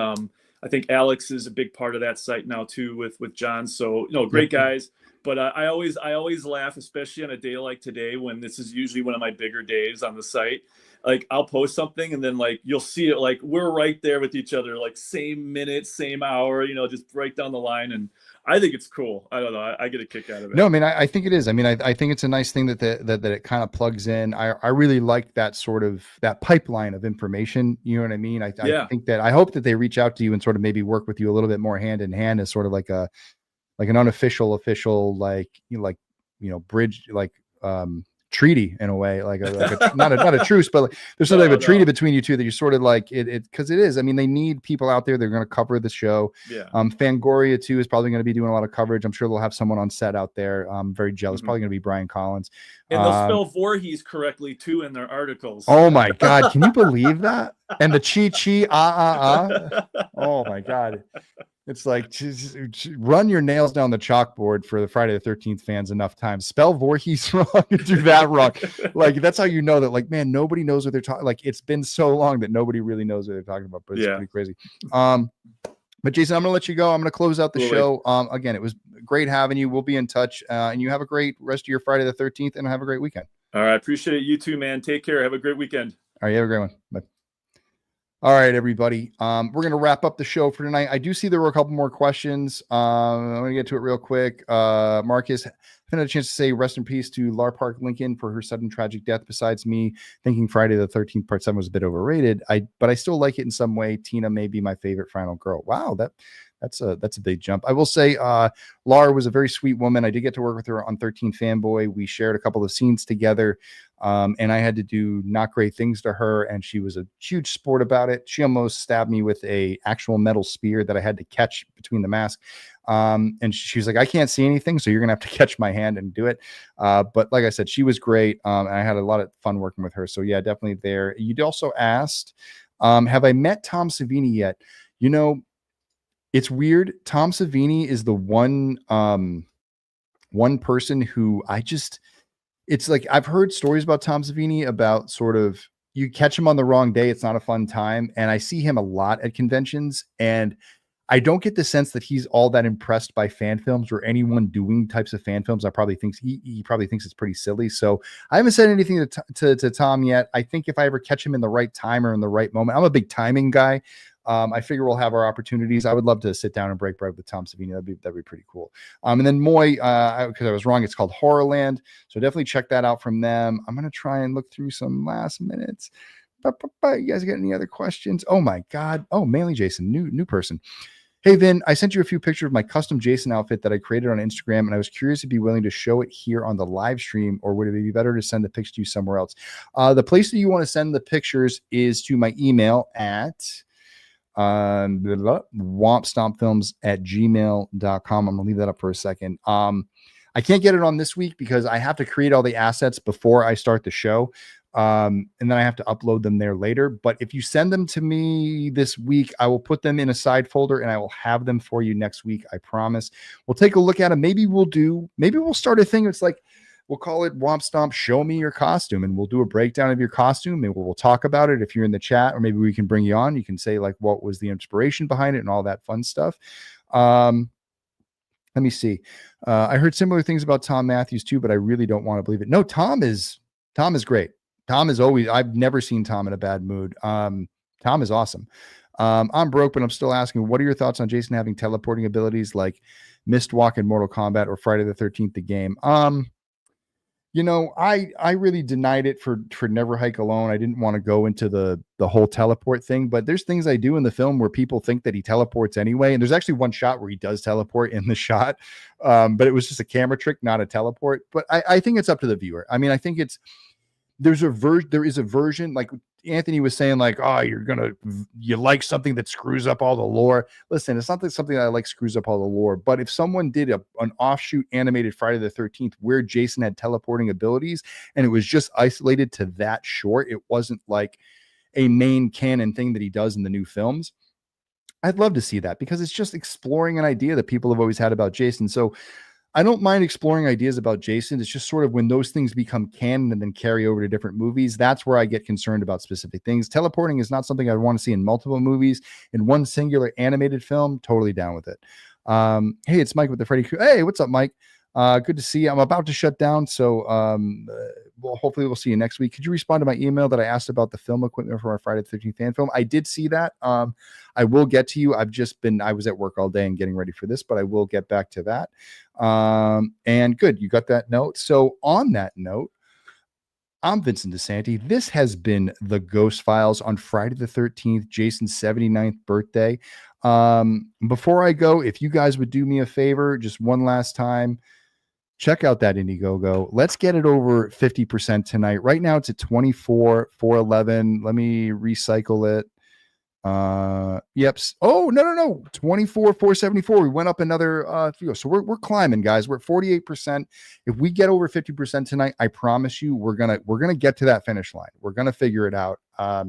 I think Alex is a big part of that site now too with John. So, great guys. But I always laugh, especially on a day like today, when this is usually one of my bigger days on the site. Like, I'll post something, and then, like, you'll see it, like, we're right there with each other, like, same minute, same hour, just right down the line. And I think it's cool. I don't know. I get a kick out of it. No, I mean, I think it is. I mean, I think it's a nice thing that it kind of plugs in. I really like that sort of that pipeline of information. You know what I mean? I think that I hope that they reach out to you and sort of maybe work with you a little bit more hand in hand, as sort of like an unofficial, official, bridge, treaty in a way, like not a truce, but like, there's sort of a treaty between you two, that you're sort of like it because it is. I mean, they need people out there. They're going to cover the show. Fangoria too is probably going to be doing a lot of coverage. I'm sure they'll have someone on set out there. I'm very jealous. Probably going to be Brian Collins. And they'll spell Voorhees correctly too in their articles. Oh my God. Can you believe that? And the chi. Oh my God. It's like, just run your nails down the chalkboard for the Friday the 13th fans enough times. Spell Voorhees wrong and do that wrong. Like, that's how you know that, like, man, nobody knows what they're talking. Like, it's been so long that nobody really knows what they're talking about, but it's pretty crazy. But Jason, I'm going to let you go. I'm going to close out the show. Again, it was great having you. We'll be in touch, and you have a great rest of your Friday the 13th, and have a great weekend. All right. Appreciate it. You too, man. Take care. Have a great weekend. All right. You have a great one. Bye. All right, everybody. We're going to wrap up the show for tonight. I do see there were a couple more questions. I'm going to get to it real quick. Marcus, I haven't had a chance to say rest in peace to Lar Park Lincoln for her sudden tragic death. Besides me thinking Friday the 13th Part 7 was a bit overrated, but I still like it in some way. Tina may be my favorite final girl. Wow, that's a big jump. I will say Laura was a very sweet woman. I did get to work with her on 13 Fanboy. We shared a couple of scenes together, and I had to do not great things to her, and she was a huge sport about it. She almost stabbed me with a actual metal spear that I had to catch between the mask. And she was like, I can't see anything, so you're gonna have to catch my hand and do it. But like I said, she was great. And I had a lot of fun working with her. So yeah, definitely there. You'd also asked, have I met Tom Savini yet? It's weird. Tom Savini is the one person who it's like, I've heard stories about Tom Savini about sort of, you catch him on the wrong day, it's not a fun time. And I see him a lot at conventions, and I don't get the sense that he's all that impressed by fan films or anyone doing types of fan films. He probably thinks it's pretty silly. So I haven't said anything to Tom yet. I think if I ever catch him in the right time or in the right moment, I'm a big timing guy. I figure we'll have our opportunities. I would love to sit down and break bread with Tom Savini. That'd be pretty cool. And then Moy, because I was wrong, it's called Horrorland. So definitely check that out from them. I'm going to try and look through some last minutes. You guys got any other questions? Oh my God. Oh, mainly Jason, new person. Hey, Vin, I sent you a few pictures of my custom Jason outfit that I created on Instagram, and I was curious if you'd be willing to show it here on the live stream, or would it be better to send the pics to you somewhere else? The place that you want to send the pictures is to my email at wompstompfilms@gmail.com. I'm gonna leave that up for a second. I can't get it on this week because I have to create all the assets before I start the show. And then I have to upload them there later. But if you send them to me this week, I will put them in a side folder and I will have them for you next week. I promise. We'll take a look at them. Maybe we'll start a thing. It's like, we'll call it Womp Stomp Show Me Your Costume, and we'll do a breakdown of your costume. Maybe we'll talk about it if you're in the chat, or maybe we can bring you on. You can say like what was the inspiration behind it and all that fun stuff. Let me see. I heard similar things about Tom Matthews too, but I really don't want to believe it. No, Tom is great. Tom is always, I've never seen Tom in a bad mood. Tom is awesome. I'm broke, but I'm still asking, what are your thoughts on Jason having teleporting abilities like Mist Walk in Mortal Kombat or Friday the 13th, the game? You know, I really denied it for Never Hike Alone. I didn't want to go into the whole teleport thing, but there's things I do in the film where people think that he teleports anyway. And there's actually one shot where he does teleport in the shot, but it was just a camera trick, not a teleport. But I think it's up to the viewer. I mean, I think there is a version, like Anthony was saying, like, oh, you like something that screws up all the lore. Listen, it's not something that I like screws up all the lore, but if someone did an offshoot animated Friday the 13th where Jason had teleporting abilities and it was just isolated to that short, it wasn't like a main canon thing that he does in the new films, I'd love to see that, because it's just exploring an idea that people have always had about Jason. So I don't mind exploring ideas about Jason. It's just sort of when those things become canon and then carry over to different movies, that's where I get concerned about specific things. Teleporting is not something I want to see in multiple movies. In one singular animated film, totally down with it. Hey, it's Mike with the Freddy Crew. Hey, what's up, Mike? Good to see you. I'm about to shut down, so well, hopefully we'll see you next week. Could you respond to my email that I asked about the film equipment for our Friday the 13th fan film? I did see that. I will get to you. I was at work all day and getting ready for this, but I will get back to that. And good, you got that note. So on that note, I'm Vincent DeSanti. This has been the Ghost Files on Friday the 13th, Jason's 79th birthday. Before I go, if you guys would do me a favor, just one last time, check out that Indiegogo. Let's get it over 50% tonight. Right now it's at 24,411. Let me recycle it. Yep. Oh, no. 24,474. We went up another so we're climbing, guys. We're at 48%. If we get over 50% tonight, I promise you we're gonna get to that finish line. We're gonna figure it out. I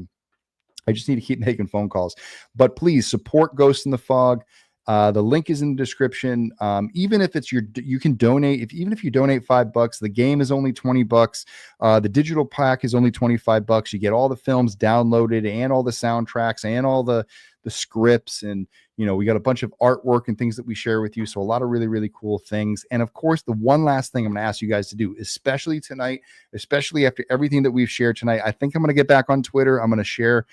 just need to keep making phone calls. But please support Ghost in the Fog. The link is in the description. Even if it's you can donate. Even if you donate $5, the game is only $20. The digital pack is only $25. You get all the films downloaded and all the soundtracks and all the scripts, and we got a bunch of artwork and things that we share with you. So a lot of really, really cool things. And of course, the one last thing I'm going to ask you guys to do, especially tonight, especially after everything that we've shared tonight, I think I'm going to get back on Twitter. I'm going to share.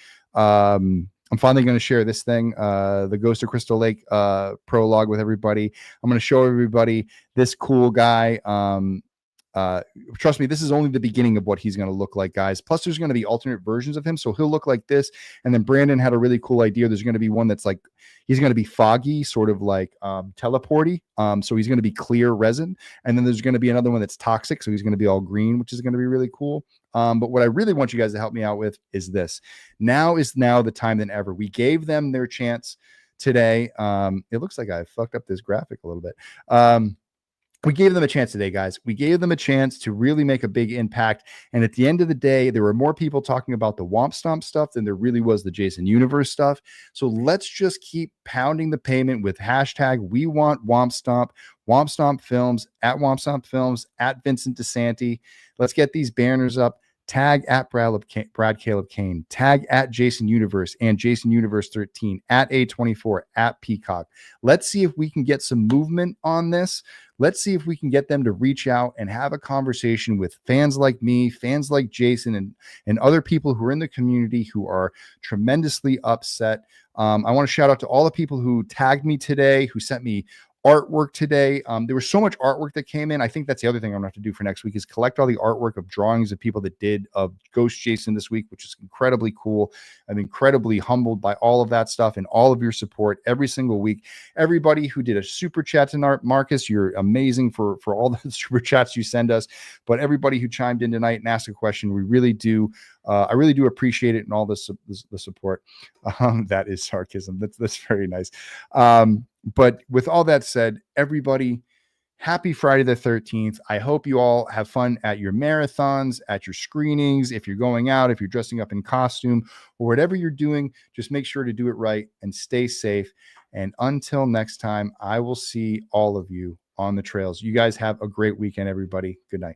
I'm finally going to share this thing, the Ghost of Crystal Lake prologue with everybody. I'm going to show everybody this cool guy. Trust me, this is only the beginning of what he's going to look like, guys. Plus, there's going to be alternate versions of him, so he'll look like this. And then Brandon had a really cool idea. There's going to be one that's like, he's going to be foggy, sort of like teleporty. So he's going to be clear resin. And then there's going to be another one that's toxic, so he's going to be all green, which is going to be really cool. But what I really want you guys to help me out with is this. Now is the time than ever. We gave them their chance today. It looks like I fucked up this graphic a little bit. We gave them a chance today, guys. We gave them a chance to really make a big impact. And at the end of the day, there were more people talking about the Womp Stomp stuff than there really was the Jason Universe stuff. So let's just keep pounding the pavement with hashtag We Want Womp Stomp, Womp Stomp Films, at Womp Stomp Films, at Vincent DeSanti. Let's get these banners up. Tag at Brad Caleb Kane, tag at Jason Universe and Jason Universe 13, at A24, at Peacock. Let's see if we can get some movement on this. Let's see if we can get them to reach out and have a conversation with fans like me, fans like Jason, and other people who are in the community who are tremendously upset. I want to shout out to all the people who tagged me today, who sent me artwork today. There was so much artwork that came in. I think that's the other thing I'm gonna have to do for next week is collect all the artwork of drawings of people that did of Ghost Jason this week, which is incredibly cool. I'm incredibly humbled by all of that stuff and all of your support every single week. Everybody who did a super chat tonight, Marcus, you're amazing for all the super chats you send us. But everybody who chimed in tonight and asked a question, we really do. I really do appreciate it and all the support. That is sarcasm. That's very nice. But with all that said, everybody, happy Friday the 13th. I hope you all have fun at your marathons, at your screenings. If you're going out, if you're dressing up in costume, or whatever you're doing, just make sure to do it right and stay safe. And until next time, I will see all of you on the trails. You guys have a great weekend, everybody. Good night.